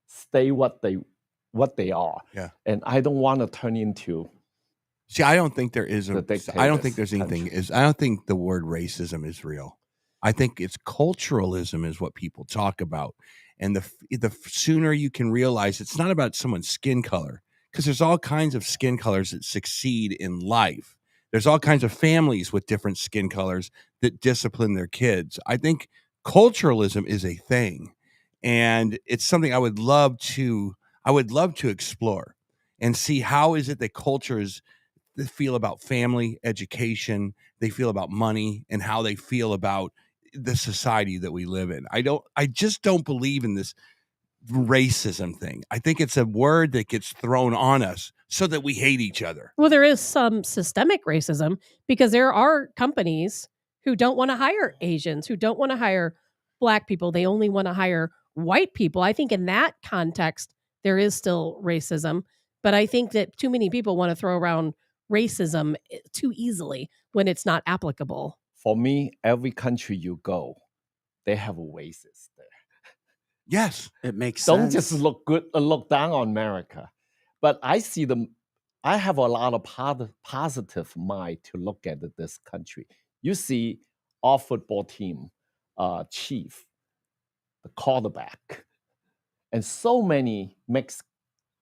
stay what they are. Yeah. And I don't want to turn into See, I don't think there is the I don't think there's dictator's anything country. I don't think the word racism is real. I think it's culturalism is what people talk about. And the sooner you can realize it's not about someone's skin color, because there's all kinds of skin colors that succeed in life. There's all kinds of families with different skin colors that discipline their kids. I think culturalism is a thing, and it's something I would love to explore and see how is it that cultures they feel about family, education, they feel about money, and how they feel about the society that we live in. I just don't believe in this racism thing. I think it's a word that gets thrown on us so that we hate each other. Well, there is some systemic racism because there are companies who don't want to hire Asians, who don't want to hire Black people. They only want to hire white people. I think in that context, there is still racism. But I think that too many people want to throw around racism too easily when it's not applicable. For me, every country you go, they have a racist there. Yes. It makes Don't sense. just look down on America. But I see them. I have a lot of positive mind to look at this country. You see our football team, chief, the quarterback, and so many makes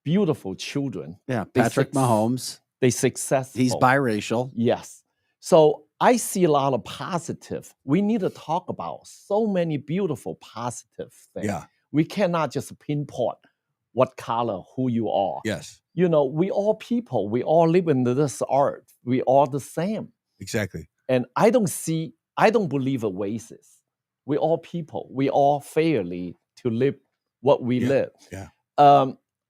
beautiful children. Yeah, Patrick Mahomes. They successful. He's biracial. Yes. So I see a lot of positive. We need to talk about so many beautiful positive things. Yeah. We cannot just pinpoint what color, who you are. Yes. You know, we all people. We all live in this earth. We all the same. Exactly. And I don't believe a racist. We all people. We all fairly to live what we live. Yeah.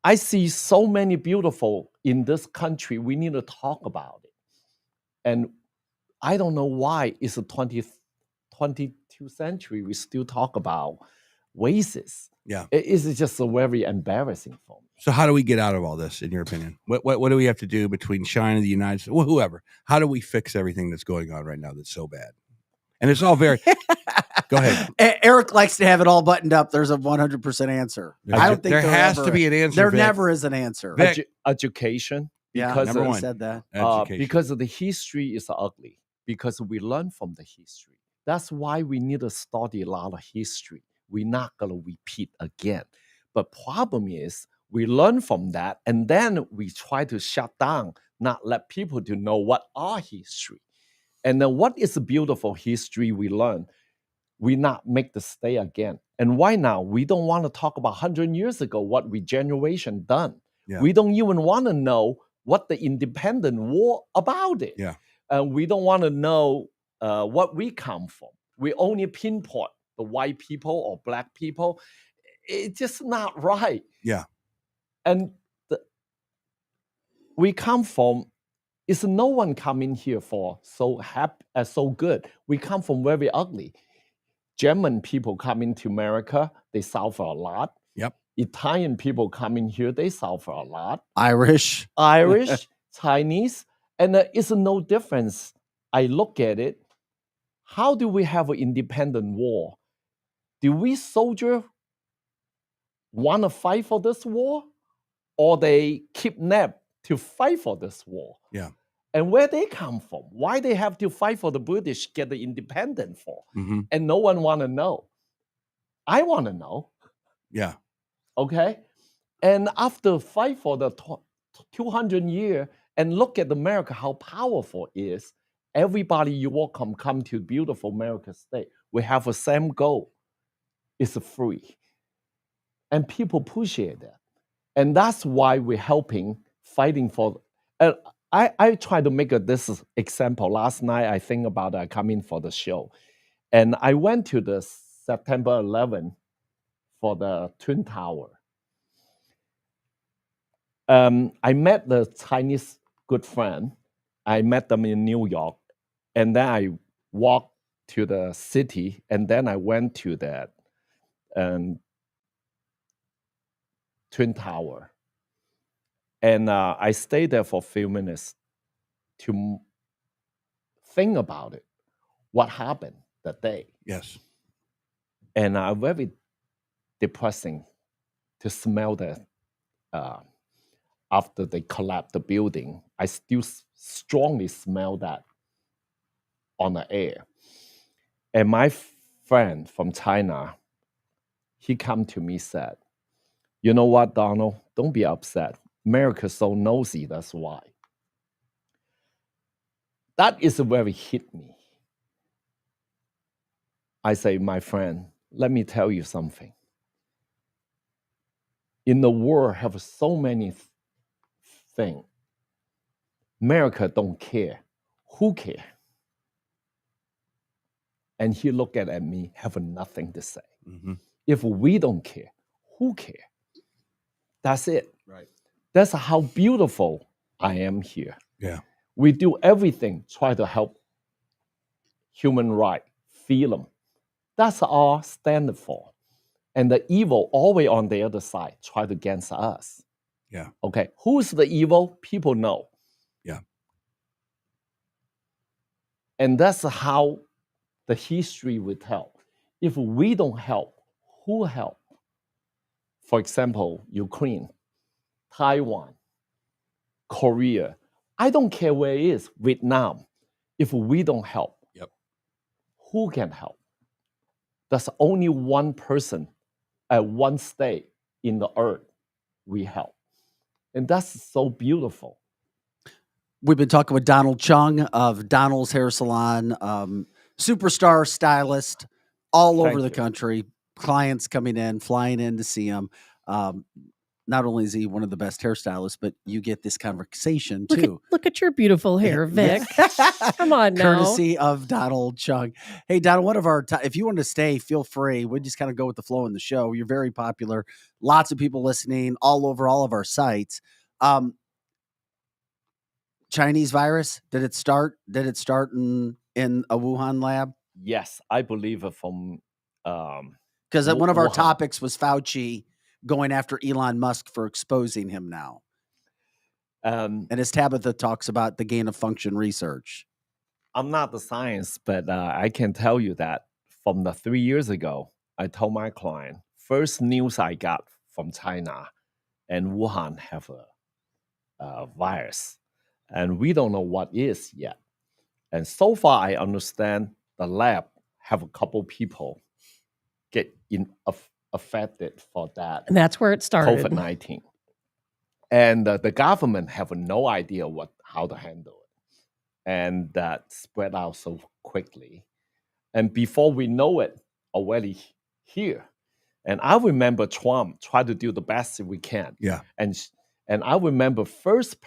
I see so many beautiful in this country. We need to talk about it. And I don't know why it's the 22nd century. We still talk about racist. Yeah. It's just a very embarrassing for me. So how do we get out of all this, in your opinion? What do we have to do between China, the United States, whoever? How do we fix everything that's going on right now that's so bad? And it's all very... Go ahead. Eric likes to have it all buttoned up. There's a 100% answer. I don't think there has ever, to be an answer. There Vic. never is an answer. Education. Yeah, Because number of, one said that. because of the history is ugly. Because we learn from the history. That's why we need to study a lot of history. We're not going to repeat again. But problem is, we learn from that, and then we try to shut down, not let people to know what our history. And then what is the beautiful history we learn? We not make the stay again. And why now? We don't want to talk about 100 years ago what we generation done. Yeah. We don't even want to know what the independent war about it. Yeah. And we don't want to know what we come from. We only pinpoint the white people or Black people. It's just not right. Yeah. And we come from, is no one coming here for so happy, so good. We come from very ugly. German people coming to America, they suffer a lot. Yep. Italian people coming here, they suffer a lot. Irish, Chinese, and it's no difference. I look at it. How do we have an independent war? Do we soldier want to fight for this war, or they kidnap to fight for this war? Yeah. And where they come from? Why they have to fight for the British, get the independence for? Mm-hmm. And no one want to know. I want to know. Yeah. Okay? And after fight for the 200 years, and look at America, how powerful it is. Everybody you welcome come to beautiful America state. We have the same goal. It's free. And people appreciate that. And that's why we're helping, fighting for... I try to make this example. Last night, I think about I come in for the show. And I went to the September 11 for the Twin Tower. I met the Chinese good friend. I met them in New York. And then I walked to the city. And then I went to that Twin Tower. And I stayed there for a few minutes to think about it. What happened that day? Yes. and very depressing to smell that after they collapsed the building. I still strongly smell that on the air. And my friend from China, he come to me said, you know what, Donald, don't be upset. America's so nosy, that's why. That is where it hit me. I say, my friend, let me tell you something. In the world have so many things. America don't care. Who care? And he looked at me, have nothing to say. Mm-hmm. If we don't care, who care? That's it. Right. That's how beautiful I am here. Yeah. We do everything, try to help human rights, freedom. That's our stand for. And the evil always on the other side, try to against us. Yeah. Okay, who's the evil? People know. Yeah. And that's how the history will tell. If we don't help, who help? For example, Ukraine, Taiwan, Korea. I don't care where it is, Vietnam. If we don't help, who can help? There's only one person at one state in the earth we help. And that's so beautiful. We've been talking with Donnal Chung of Donnal's Hair Salon, superstar stylist all over the country. Clients coming in, flying in to see him. Not only is he one of the best hairstylists, but you get this conversation too. Look at your beautiful hair, Vic. Come on now. Courtesy of Donnal Chung. Hey, Donnal, one of our if you want to stay, feel free. We just kind of go with the flow in the show. You're very popular. Lots of people listening all over all of our sites. Chinese virus, did it start in a Wuhan lab? Yes, I believe it from because one of our Wuhan. topics was Fauci going after Elon Musk for exposing him now. And as Tabitha talks about the gain of function research. I'm not the science, but I can tell you that from the 3 years ago, I told my client, first news I got from China and Wuhan have a virus. And we don't know what is yet. And so far, I understand the lab have a couple people get affected for that. And that's where it started. COVID-19. And the government have no idea how to handle it. And that spread out so quickly. And before we know it, already here. And I remember Trump tried to do the best we can. Yeah. And I remember first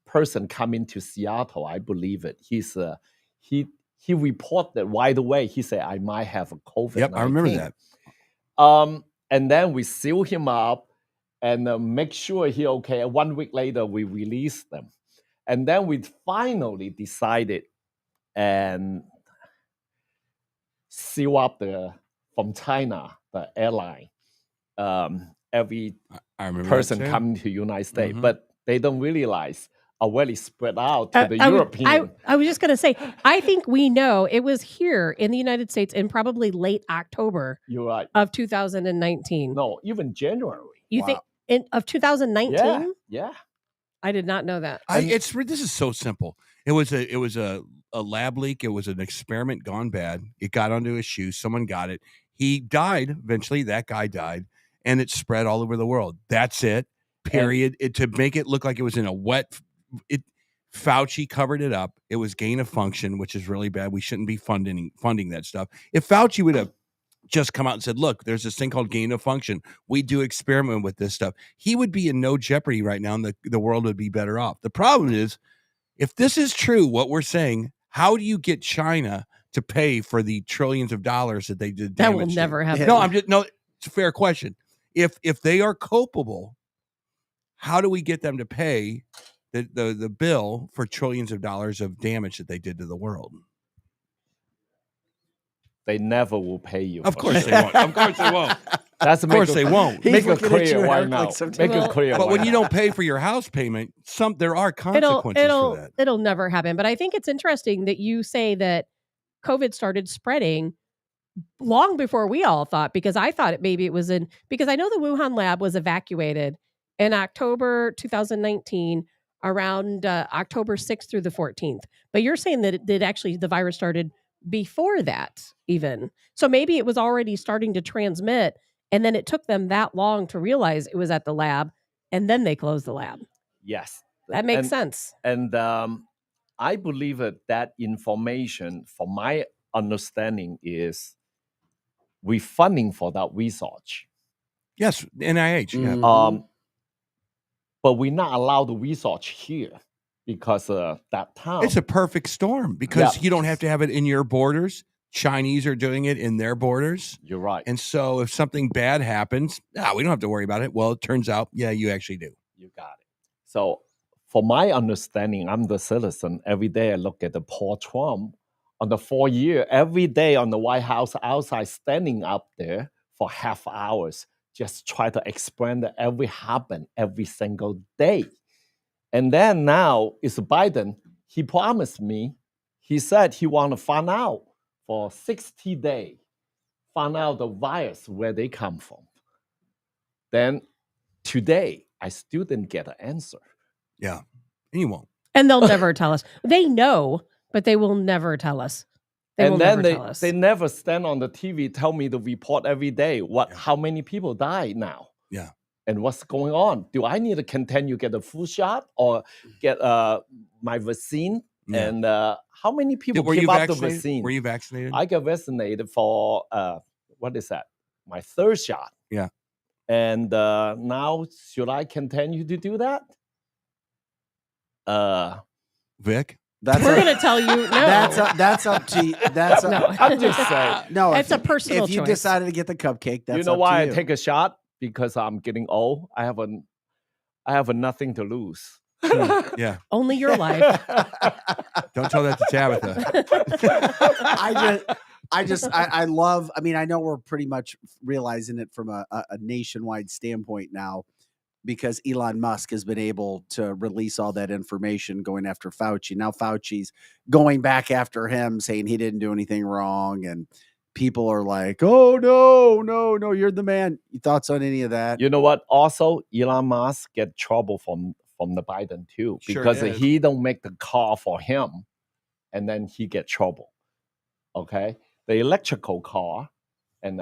person coming to Seattle, I believe it. He reported right away. He said, I might have a COVID-19. Yep, I remember that. And then we seal him up and make sure he okay. 1 week later, we release them. And then we finally decided and seal up from China, the airline. Every person coming to the United States. Mm-hmm. But they don't realize already spread out to the European. I was just going to say, I think we know it was here in the United States in probably late October You're right. of 2019. No, even January. You think of 2019? Yeah. I did not know that. This is so simple. It was a lab leak. It was an experiment gone bad. It got onto his shoes. Someone got it. He died. Eventually, that guy died, and it spread all over the world. That's it. Period. To make it look like it was in a wet. Fauci covered it up. It was gain of function, which is really bad. We shouldn't be funding that stuff. If Fauci would have just come out and said, look, there's this thing called gain of function. We do experiment with this stuff. He would be in no jeopardy right now, and the world would be better off. The problem is, if this is true, what we're saying, how do you get China to pay for the trillions of dollars that they did damage? That will never happen. No, it's a fair question. If they are culpable, how do we get them to pay the bill for trillions of dollars of damage that they did to the world? They never will pay you. Of course they won't. Of course they won't. Of course they won't. Make it clear right now. Make it clear. But when you don't pay for your house payment, there are consequences for that. It'll never happen. But I think it's interesting that you say that COVID started spreading long before we all thought, because I thought maybe it was because I know the Wuhan lab was evacuated in October 2019, around October 6th through the 14th. But you're saying that actually the virus started before that even. So maybe it was already starting to transmit, and then it took them that long to realize it was at the lab, and then they closed the lab. Yes. That makes sense. And I believe that information, from my understanding, is we funding for that research. Yes, NIH. Yeah. Mhm. But we're not allowed to research here because that time. It's a perfect storm because you don't have to have it in your borders. Chinese are doing it in their borders. You're right. And so if something bad happens, we don't have to worry about it. Well, it turns out, you actually do. You got it. So for my understanding, I'm the citizen. Every day I look at the Paul Trump on the 4 year, every day on the White House outside, standing up there for half hours, just try to explain that happened every single day. And then now it's Biden. He promised me, he said he want to find out for 60 days, find out the virus, where they come from. Then today, I still didn't get an answer. Yeah, and you won't. And they'll never tell us. They know, but they will never tell us. They never stand on the TV, tell me the report every day, how many people died now. Yeah. And what's going on? Do I need to continue get a flu shot or get my vaccine? Yeah. And how many people give up the vaccine? Were you vaccinated? I got vaccinated for, what is that? My third shot. Yeah. And now, should I continue to do that? Vic? We're going to tell you no. That's up to you. I'm just saying. No, it's a personal choice. If you decided to get the cupcake, that's you know up why to I you. take a shot? Because I'm getting old. I have nothing to lose. Yeah. Only your life. Don't tell that to Tabitha. I love, I know we're pretty much realizing it from a nationwide standpoint now, because Elon Musk has been able to release all that information going after Fauci. Now Fauci's going back after him, saying he didn't do anything wrong. And people are like, oh, no, you're the man. Your thoughts on any of that? You know what? Also, Elon Musk get trouble from the Biden too, because he don't make the car for him, and then he get trouble. Okay? The electrical car and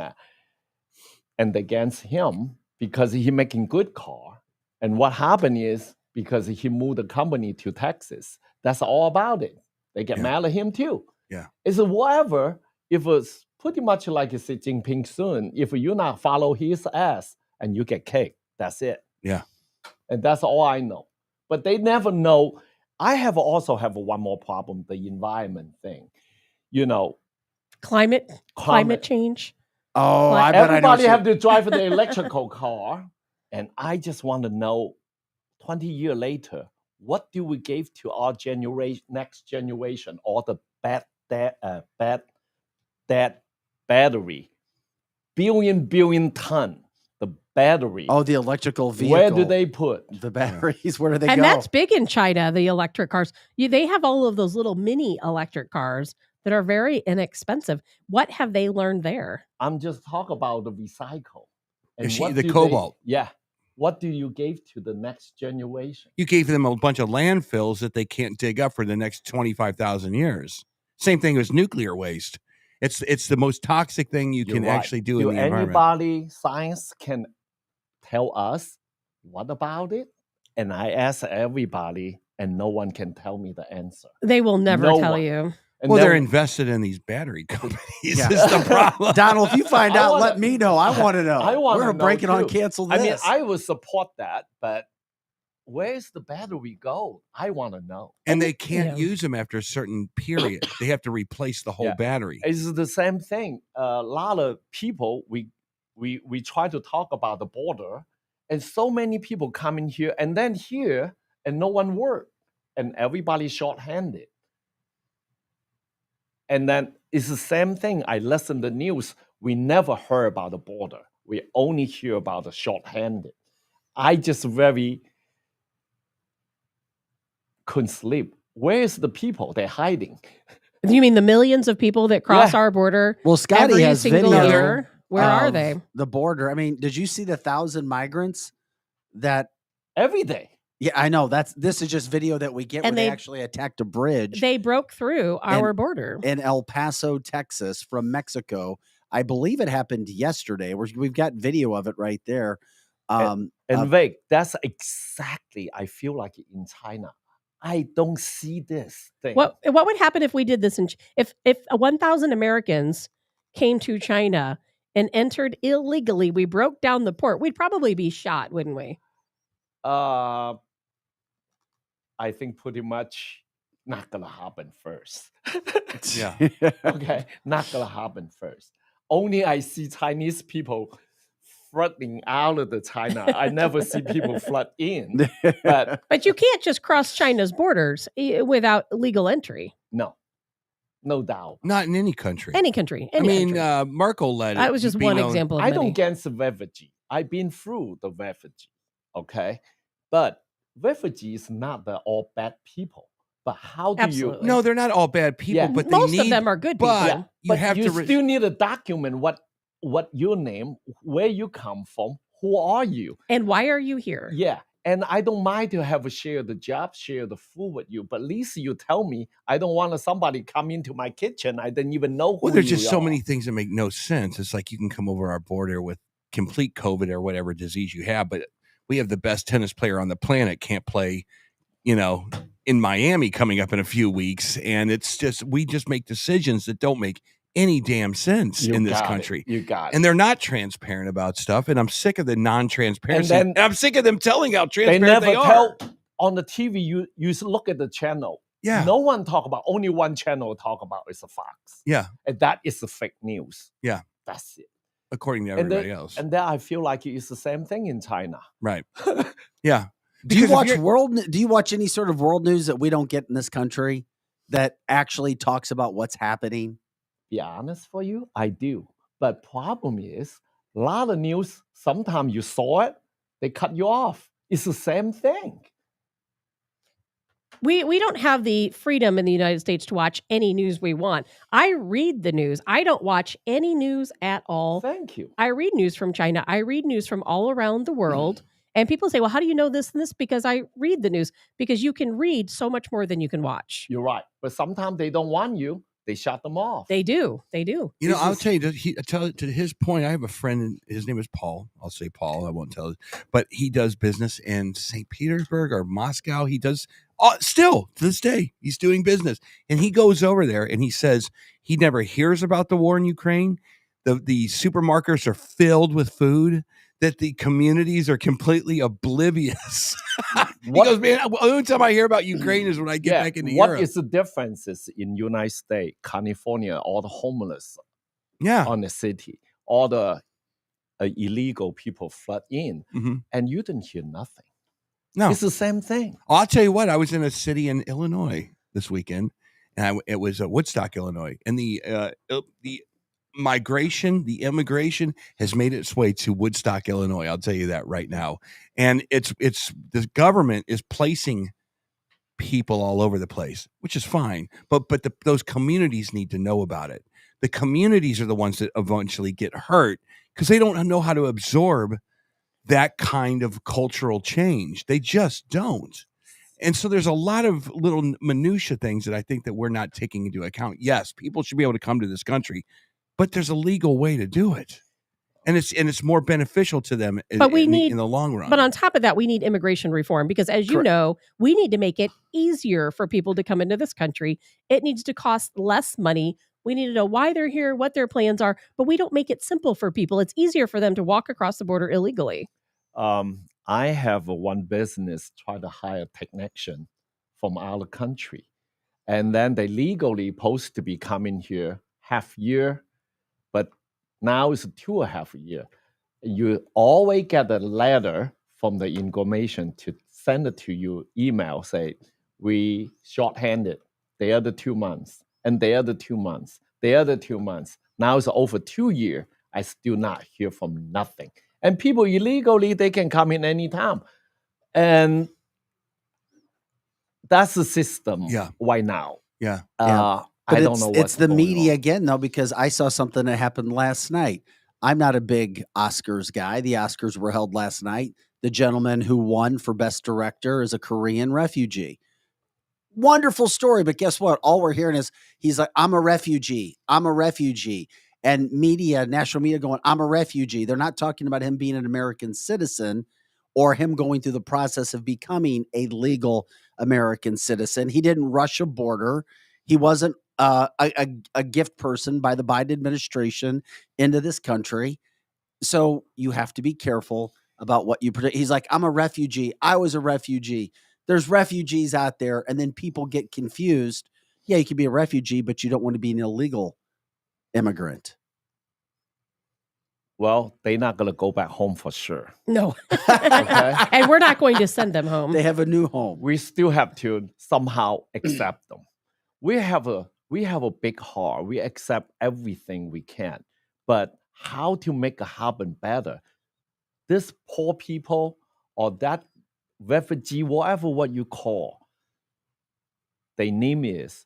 against him because he making good car. And what happened is because he moved the company to Texas. That's all about it. They get mad at him too. Yeah. It's whatever. If it's pretty much like Xi Jinping soon, if you not follow his ass and you get kicked, that's it. Yeah. And that's all I know. But they never know. I also have one more problem, the environment thing. Climate change. Oh, I bet everybody I know have to drive the electrical car. And I just want to know, 20 years later, what do we give to our next generation? All the bad battery, billion ton, the battery. Oh, the electrical vehicle. Where do they put the batteries? Where do they go? And that's big in China, the electric cars. They have all of those little mini electric cars that are very inexpensive. What have they learned there? I'm just talking about the recycle. And the cobalt. What do you give to the next generation? You gave them a bunch of landfills that they can't dig up for the next 25,000 years. Same thing as nuclear waste. It's the most toxic thing you can actually do in the environment. Anybody, science can tell us what about it? And I ask everybody, and no one can tell me the answer. They will never tell you. And they're invested in these battery companies. Is the problem. Donald, if you find out, let me know. I want to know. We're going to break it on Cancel This. I would support that, but where's the battery go? I want to know. And they can't use them after a certain period. They have to replace the whole battery. It's the same thing. A lot of people, we try to talk about the border, and so many people come in here and then here, and no one work, and everybody short-handed. And then it's the same thing. I listen to the news. We never heard about the border. We only hear about the short-handed. I just couldn't sleep. Where is the people? They're hiding. You mean the millions of people that cross Yeah. our border Well, Scotty every has single video year? Where are of they? the border. I mean, did you see the 1,000 migrants that? Every day. Yeah, I know. This is just video that we get And where they they- actually attacked a bridge They broke through our border. in El Paso, Texas, from Mexico. I believe it happened yesterday. We've got video of it right there. And Vic, that's exactly, I feel like in China. I don't see this thing. What would happen if we did this? If 1,000 Americans came to China and entered illegally, we broke down the port, we'd probably be shot, wouldn't we? I think pretty much not gonna happen first. Yeah. Okay, not gonna happen first. Only I see Chinese people flooding out of the China. I never see people flood in. But you can't just cross China's borders without legal entry. no doubt. Not in any country. Any country. I Any mean, country. Merkel let it. That was just be one known- example of I many. don't get the refugee. I've been through the refugee. Okay, but refugees is not the all bad people. But how do Absolutely. No, they're not all bad people, Yeah. but they Most need, of them are good people. But Yeah, you but have you to. still need to document what your name, where you come from, who are you? And why are you here? Yeah. And I don't mind to have a share the job, share the food with you, but at least you tell me. I don't want somebody come into my kitchen. I didn't even know who Well, there's you just so are. many things that make no sense. It's like you can come over our border with complete COVID or whatever disease you have, but we have the best tennis player on the planet can't play, in Miami coming up in a few weeks. And it's just, we just make decisions that don't make any damn sense You in this got it. country. You got it. And they're not transparent about stuff. And I'm sick of the non-transparency. And And, then- I'm sick of them telling how They transparent never they are. tell on the TV. You look at the channel. Yeah. No one talk about. Only one channel talk about is a Fox. Yeah. And that is the fake news. Yeah. That's it. According to And everybody then, else. And then I feel like it's the same thing in China. Right. Yeah. Do you Because if watch Do you watch any sort of world news that we don't get in this country that actually talks about what's happening? Be honest for you, I do. But problem is, a lot of news, sometimes you saw it, they cut you off. It's the same thing. We don't have the freedom in the United States to watch any news we want. I read the news. I don't watch any news at all. Thank you. I read news from China. I read news from all around the world. And people say, well, how do you know this and this? Because I read the news. Because you can read so much more than you can watch. You're right. But sometimes they don't want you. They shut them off. They do. They do. I'll tell you, to his point, I have a friend, his name is Paul. I'll say Paul, I won't tell, but he does business in St. Petersburg or Moscow. He does, still to this day, he's doing business. And he goes over there and he says he never hears about the war in Ukraine. The supermarkets are filled with food, that the communities are completely oblivious. He goes, man, the only time I hear about Ukraine is when I get back into What Europe. is the differences in United States, California, all the homeless Yeah. on the city, all the illegal people flood in, Mhm. and you didn't hear nothing. No. It's the same thing. I'll tell you what, I was in a city in Illinois this weekend, and it was Woodstock, Illinois, and the immigration has made its way to Woodstock, Illinois. I'll tell you that right now. And it's the government is placing people all over the place, which is fine. But those communities need to know about it. The communities are the ones that eventually get hurt because they don't know how to absorb that kind of cultural change. They just don't. And so there's a lot of little minutia things that I think that we're not taking into account. Yes, people should be able to come to this country, but there's a legal way to do it. And it's more beneficial to them in the long run. But on top of that, we need immigration reform because, as you Correct. know, we need to make it easier for people to come into this country. It needs to cost less money. We need to know why they're here, what their plans are, but we don't make it simple for people. It's easier for them to walk across the border illegally. I have one business try to hire a technician from our country. And then they legally supposed to be coming here half year, but now it's 2.5 years. You always get a letter from the information to send it to you, email, say, we shorthanded the other 2 months, and the other 2 months, the other 2 months. Now it's over 2 years. I still not hear from nothing. And people illegally, they can come in anytime. And that's the system Yeah. right now. yeah. But I don't know what's it's the going media on. again, though, because I saw something that happened last night. I'm not a big Oscars guy. The Oscars were held last night. The gentleman who won for Best Director is a Korean refugee. Wonderful story, but guess what? All we're hearing is he's like, I'm a refugee. I'm a refugee. And media, national media going, I'm a refugee. They're not talking about him being an American citizen or him going through the process of becoming a legal American citizen. He didn't rush a border. He wasn't a gift person by the Biden administration into this country. So you have to be careful about what you predict. He's like, I'm a refugee. I was a refugee. There's refugees out there, and then people get confused. Yeah, you can be a refugee, but you don't want to be an illegal immigrant. Well, they're not going to go back home for sure. No. Okay. And we're not going to send them home. They have a new home. We still have to somehow accept them. We have a big heart. We accept everything we can. But how to make it happen better? This poor people or that refugee, whatever what you call, their name is,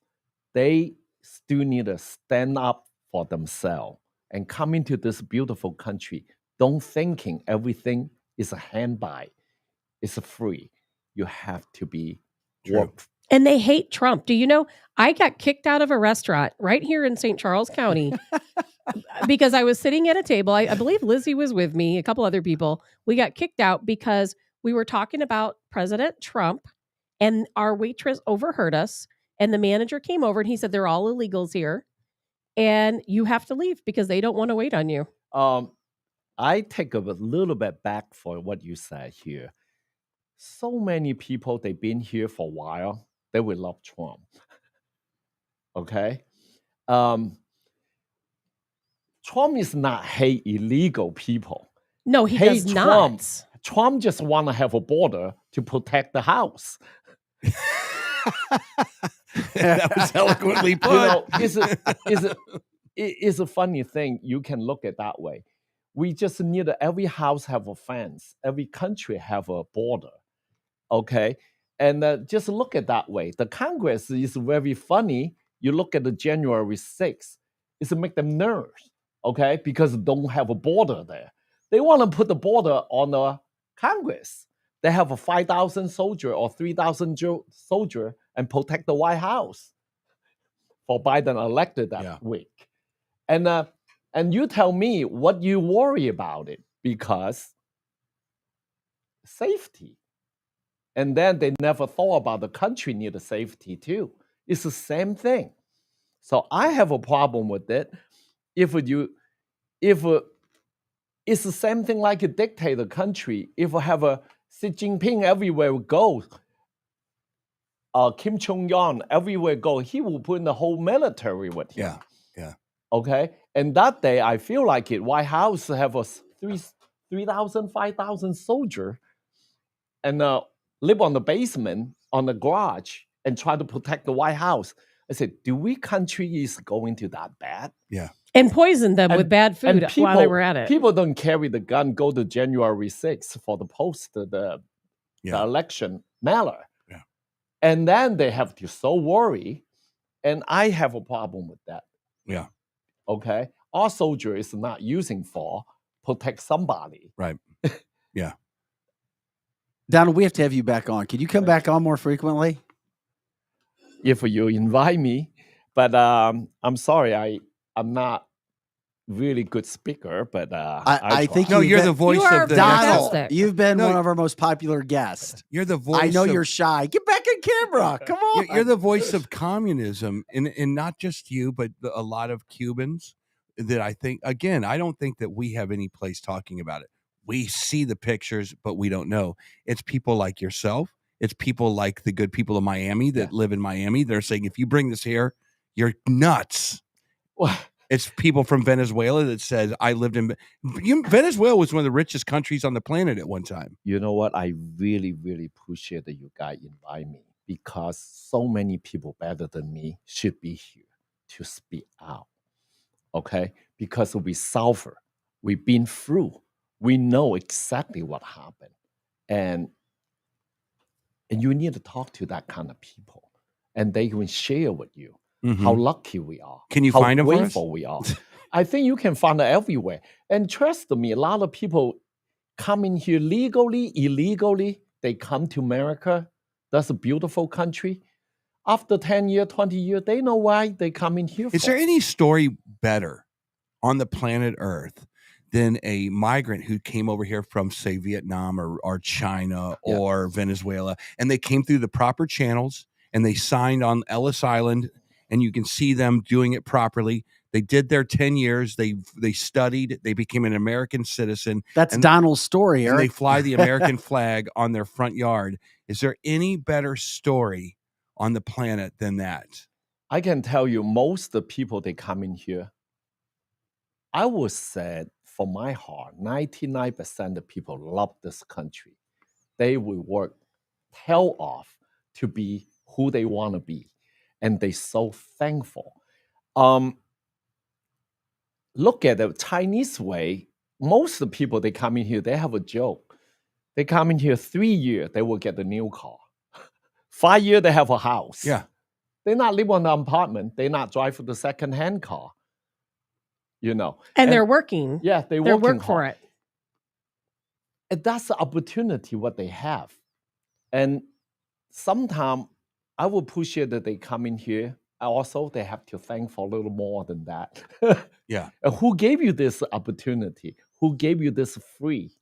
they still need to stand up for themselves and come into this beautiful country. Don't thinking everything is a hand buy. It's a free. You have to be work. And they hate Trump. Do you know, I got kicked out of a restaurant right here in St. Charles County because I was sitting at a table. I believe Lizzie was with me, a couple other people. We got kicked out because we were talking about President Trump, and our waitress overheard us. And the manager came over and he said, they're all illegals here. And you have to leave because they don't want to wait on you. I take a little bit back for what you said here. So many people, they've been here for a while. They will love Trump. Okay? Trump is not hate illegal people. No, he Hate does Trump. not. Trump just want to have a border to protect the house. That was eloquently put. You know, it's a funny thing. You can look at that way. We just need every house have a fence. Every country have a border. Okay? And just look at that way. The Congress is very funny. You look at the January 6th. It's to make them nervous. Okay? Because they don't have a border there. They want to put the border on the Congress. They have a 5,000 soldier or 3,000 soldier and protect the White House for Biden elected that week. And you tell me what you worry about it because safety. And then they never thought about the country need a safety too. It's the same thing. So I have a problem with it. If it's the same thing like a dictator country. If we have a Xi Jinping everywhere we go, Kim Jong-un everywhere go, he will put in the whole military with him. Yeah. Okay? And that day, I feel like it. White House have a 3,000, 5,000 soldier and live on the basement, on the garage, and try to protect the White House. I said, do we country is going to that bad? Yeah. And poisoned them with bad food while they were at it. People don't carry the gun, go to January 6th for the post, the election matter. Yeah. And then they have to so worry. And I have a problem with that. Yeah. Okay? Our soldier is not using for protect somebody. Right. Yeah. Donald, we have to have you back on. Can you come back on more frequently? If you invite me. But I'm sorry, I'm not really good speaker, but I think no, you're the voice of the Donald. You've been one of our most popular guests. You're the voice. I know of, you're shy. Get back in camera. Come on. You're the voice of communism, and not just you, but a lot of Cubans. That I think again, I don't think that we have any place talking about it. We see the pictures, but we don't know. It's people like yourself. It's people like the good people of Miami that live in Miami. They're saying, if you bring this here, you're nuts. It's people from Venezuela that says, I lived in Venezuela was one of the richest countries on the planet at one time. You know what? I really, really appreciate that you guys invite me because so many people better than me should be here to speak out. Okay? Because we suffer. We've been through. We know exactly what happened. And you need to talk to that kind of people. And they can share with you. how lucky we are. Can you how find 'em for us? grateful we are. I think you can find it everywhere. And trust me, a lot of people come in here legally, illegally. They come to America. That's a beautiful country. After 10 years, 20 years, they know why they come in here Is for. there any story better on the planet Earth than a migrant who came over here from, say, Vietnam or China Yeah. or Venezuela, and they came through the proper channels and they signed on Ellis Island, and you can see them doing it properly. They did their 10 years. They studied. They became an American citizen. That's and, Donnal's story, and they Eric. fly the American flag on their front yard. Is there any better story on the planet than that? I can tell you, most of the people they come in here, I would say, from my heart, 99% of people love this country. They will work tail off to be who they want to be, and they're so thankful. Look at the Chinese way. Most of the people they come in here, they have a joke. They come in here 3 years, they will get a new car. 5 years, they have a house. Yeah. They not live on the apartment. They not drive the second-hand car. You know. And they're working. Yeah, They working work for hard. it. And that's the opportunity what they have. And sometimes I will appreciate that they come in here. Also, they have to thank for a little more than that. Yeah. And who gave you this opportunity? Who gave you this free?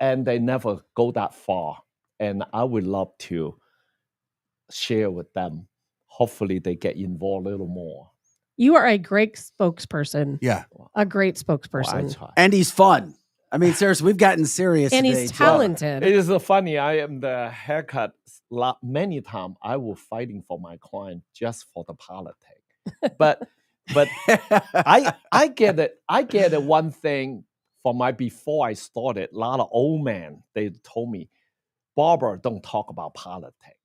And they never go that far. And I would love to share with them. Hopefully, they get involved a little more. You are a great spokesperson. Yeah. A great Well, I spokesperson. try. And he's fun. I mean, seriously, we've gotten serious And today. he's too. talented. It is funny. I am the haircut. Many times I will fighting for my client just for the politics. But I get it. I get it. One thing for my before I started, a lot of old men they told me, Barbara, don't talk about politics.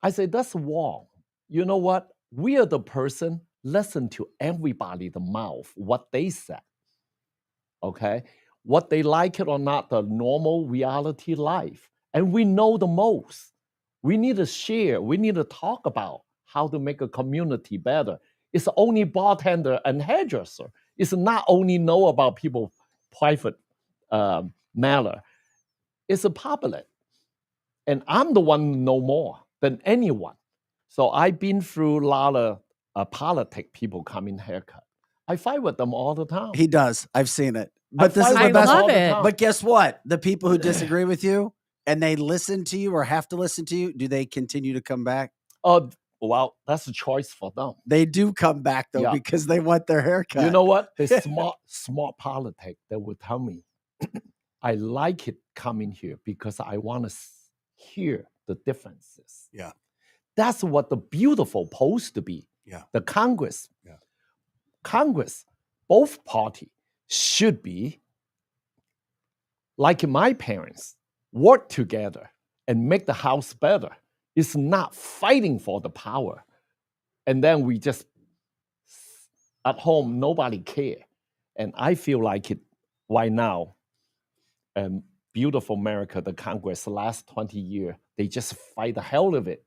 I said that's wrong. You know what? We are the person. Listen to everybody, the mouth, what they said. Okay, what they like it or not, the normal reality life, and we know the most. We need to share. We need to talk about how to make a community better. It's only bartender and hairdresser. It's not only know about people private matter. It's a public, and I'm the one who know more than anyone. So I've been through a lot of politic people coming haircut. I fight with them all the time. He does. I've seen it. But this is fight the with best. them all love the it. time. But guess what? The people who disagree with you and they listen to you or have to listen to you, do they continue to come back? Well, that's a choice for them. They do come back though Yeah. because they want their haircut. You know what? The smart politic that will tell me, I like it coming here because I want to hear the differences. Yeah. That's what the beautiful supposed to be. Yeah. The Congress. Yeah. Congress, both parties should be like my parents, work together and make the house better. It's not fighting for the power. And then we just at home, nobody care. And I feel like it right now, beautiful America, the Congress, the last 20 years, they just fight the hell of it.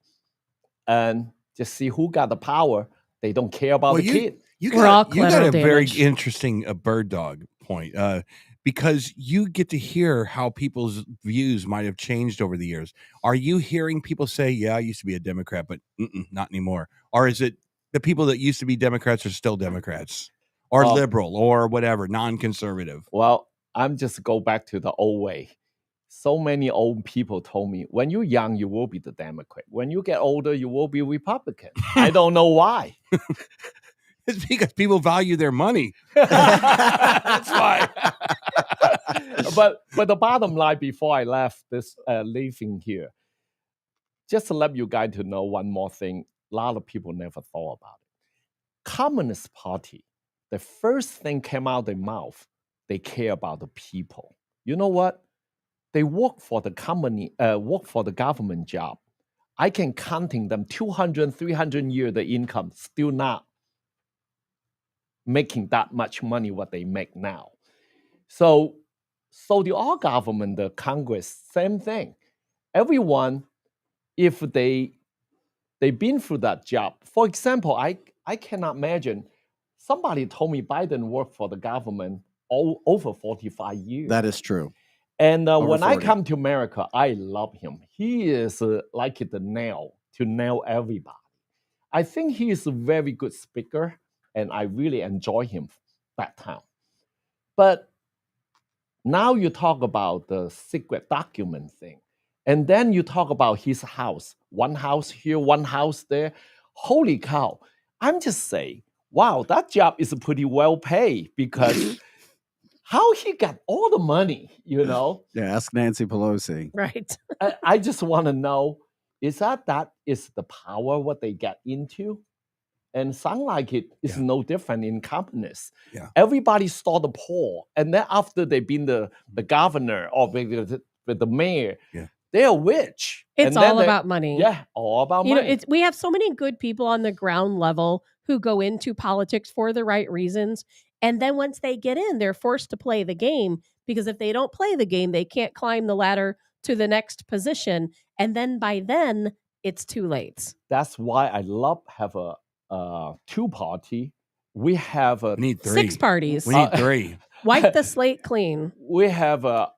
And just see who got the power. They don't care about the kid. We're all You got a collateral very damage. interesting bird dog point because you get to hear how people's views might have changed over the years. Are you hearing people say, yeah, I used to be a Democrat, but not anymore? Or is it the people that used to be Democrats are still Democrats or liberal or whatever, non-conservative? Well, I'm just go back to the old way. So many old people told me, when you're young, you will be the Democrat. When you get older, you will be Republican. I don't know why. It's because people value their money. That's why. but the bottom line, before I left this leaving here, just to let you guys to know one more thing, a lot of people never thought about it. Communist Party, the first thing came out of their mouth, they care about the people. You know what? They work for the company, work for the government job. I can counting them 200, 300 years the income, still not making that much money what they make now. So the all government, the Congress, same thing. Everyone, if they they've been through that job. For example, I cannot imagine somebody told me Biden worked for the government over 45 years. That is true. And when I 40. come to America, I love him. He is like the nail to nail everybody. I think he is a very good speaker, and I really enjoy him that time. But now you talk about the secret document thing, and then you talk about his house. One house here, one house there. Holy cow. I'm just saying, wow, that job is pretty well paid because how he got all the money, you know? Yeah, ask Nancy Pelosi. Right. I just want to know, is that is the power what they get into? And sound like it is no different in companies. Yeah. Everybody started poor. And then after they've been the governor or the mayor, they're rich. It's all about money. Yeah, all about you money. know, we have so many good people on the ground level who go into politics for the right reasons. And then once they get in, they're forced to play the game, because if they don't play the game, they can't climb the ladder to the next position. And then by then, it's too late. That's why I love have a two-party. We have We need 3. 6 parties. We need 3. Wipe the slate clean. We have a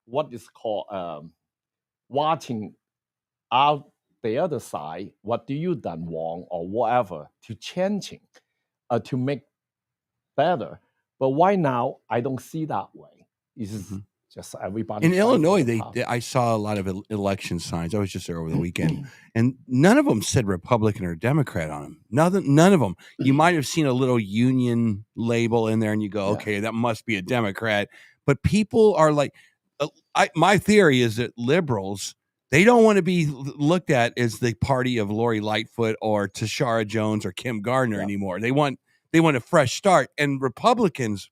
what is called watching out the other side. What do you done wrong or whatever to changing, to make better. But why now? I don't see that way. It's just everybody. In Illinois, I saw a lot of election signs. I was just there over the weekend, and none of them said Republican or Democrat on them. None of them. You might have seen a little union label in there, and you go, okay, that must be a Democrat. But people are like, my theory is that liberals, they don't want to be looked at as the party of Lori Lightfoot or Tashara Jones or Kim Gardner anymore. They want a fresh start, and Republicans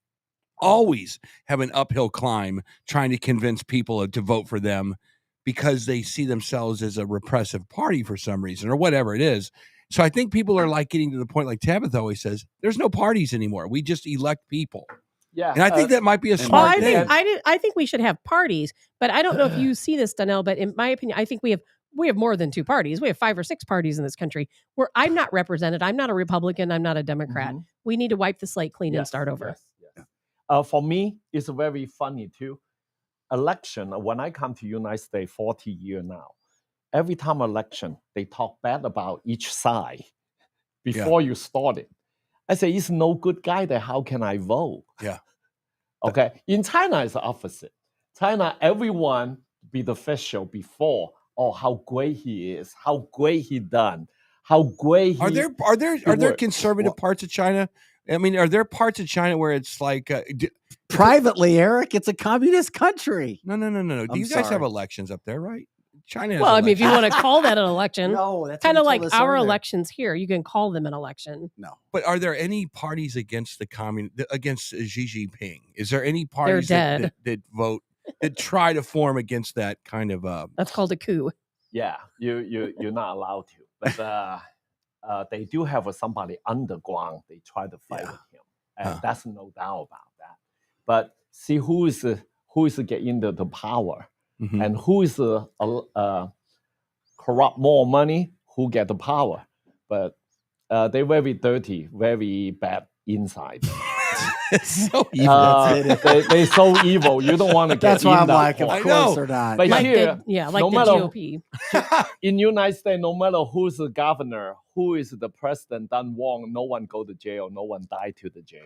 always have an uphill climb trying to convince people to vote for them because they see themselves as a repressive party for some reason or whatever it is. So I think people are like getting to the point, like Tabitha always says, there's no parties anymore. We just elect people. Yeah. And I think that might be a smart thing. I think we should have parties, but I don't know if you see this, Donnal, but in my opinion, I think we have more than 2 parties. We have 5 or 6 parties in this country where I'm not represented. I'm not a Republican. I'm not a Democrat. We need to wipe the slate clean and start over. Yes. For me, it's very funny too. Election, when I come to United States 40 years now, every time election, they talk bad about each side before you start it. I say, it's no good guy there. How can I vote? Yeah. Okay. In China, it's the opposite. China, everyone be the official before. Oh, how great he is! How great he done! How great he are there conservative parts of China? I mean, are there parts of China where it's like privately, Eric? It's a communist country. No. Do you guys have elections up there, right? China has well, I mean, elections. if you want to call that an election, No, that's kind of like until our this other. elections here. You can call them an election. No. But are there any parties against against Xi Jinping? Is there any parties dead. that vote that try to form against that kind of That's called a coup. Yeah, you're not allowed to. But they do have somebody underground. They try to fight with him, and that's no doubt about that. But see who is getting the power, and who is corrupt more money, who get the power. But they're very dirty, very bad inside. It's so evil. They're so evil. You don't want to get That's why in I'm that like, of point. course they're not. But Like here, like no the matter GOP. in United States, no matter who's the governor, who is the president done wrong, no one go to jail, no one die to the jail.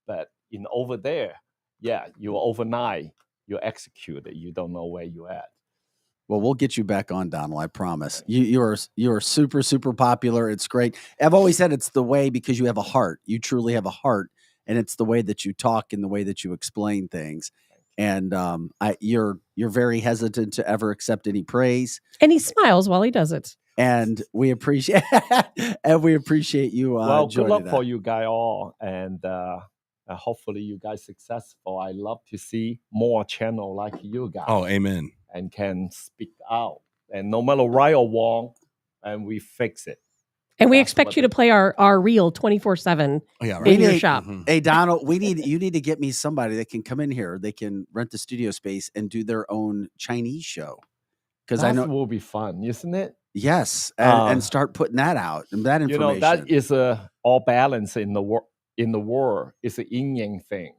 But in over there, you overnight, you're executed. You don't know where you're at. Well, we'll get you back on, Donnal. I promise. You are super, super popular. It's great. I've always said it's the way because you have a heart. You truly have a heart, and it's the way that you talk and the way that you explain things. And you're very hesitant to ever accept any praise. And he smiles while he does it. And we appreciate you. Well, good luck that. for you guys all, and hopefully you guys successful. I love to see more channel like you guys. Oh, amen. And can speak out, and no matter right or wrong, and we fix it. And we expect you to play our reel 24/7 in your shop. Hey, Donnal, you need to get me somebody that can come in here. They can rent the studio space and do their own Chinese show. Because I know will be fun, isn't it? Yes, and start putting that out and that information. That is all balance in the world. It's a yin yang thing.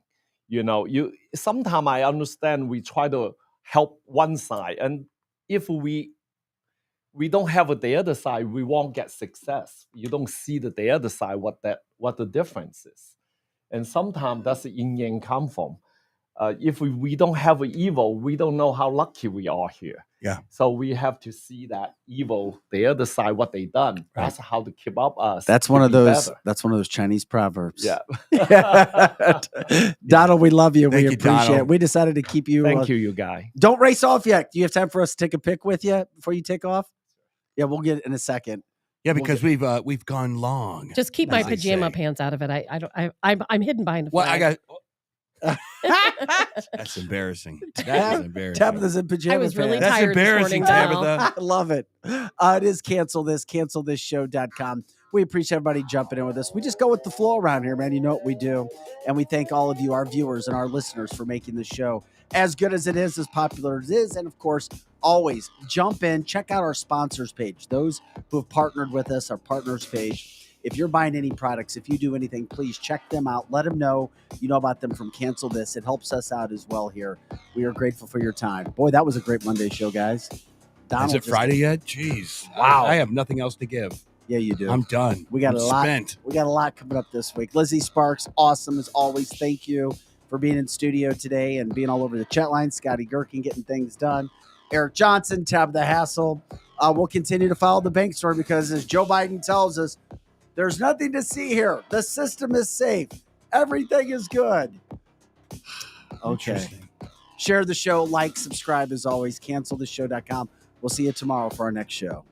You sometimes I understand we try to help one side, and if we don't have the other side, we won't get success. You don't see the other side, what the difference is. And sometimes that's the yin yang come from. If we don't have evil, we don't know how lucky we are here. Yeah. So we have to see that evil, the other side, what they done. Right. That's how to keep up us. That's one of those. That's one of those Chinese proverbs. Yeah. Donald, we love you. Thank We you, appreciate it. Donald. We decided to keep you. Thank you, you guy. Don't race off yet. Do you have time for us to take a pic with you before you take off? Yeah, we'll get it in a second. Yeah, because we've gone long. Just keep my as they pajama say. pants out of it. I'm hidden behind a Well, flag. I got. That's embarrassing. That is embarrassing. Tabitha's in pajama I was really pants. That's tired this embarrassing, morning, Donald. Tabitha. I love it. It is cancelthisshow.com. We appreciate everybody jumping in with us. We just go with the flow around here, man. You know what we do. And we thank all of you, our viewers and our listeners, for making this show as good as it is, as popular as it is. And of course, always jump in, check out our sponsors page. Those who have partnered with us, our partners page. If you're buying any products, if you do anything, please check them out. Let them know you know about them from Cancel This. It helps us out as well here. We are grateful for your time. Boy, that was a great Monday show, guys. Donald, Is it Friday yet? Jeez. Wow. I have nothing else to give. Yeah, you do. I'm done. We got I'm a lot. spent. We got a lot coming up this week. Lizzie Sparks, awesome as always. Thank you for being in studio today and being all over the chat line. Scotty Gherkin getting things done. Eric Johnson, Tabitha Hassel. We'll continue to follow the bank story because, as Joe Biden tells us, there's nothing to see here. The system is safe. Everything is good. Okay. Interesting. Share the show, like, subscribe as always. CancelTheShow.com. We'll see you tomorrow for our next show.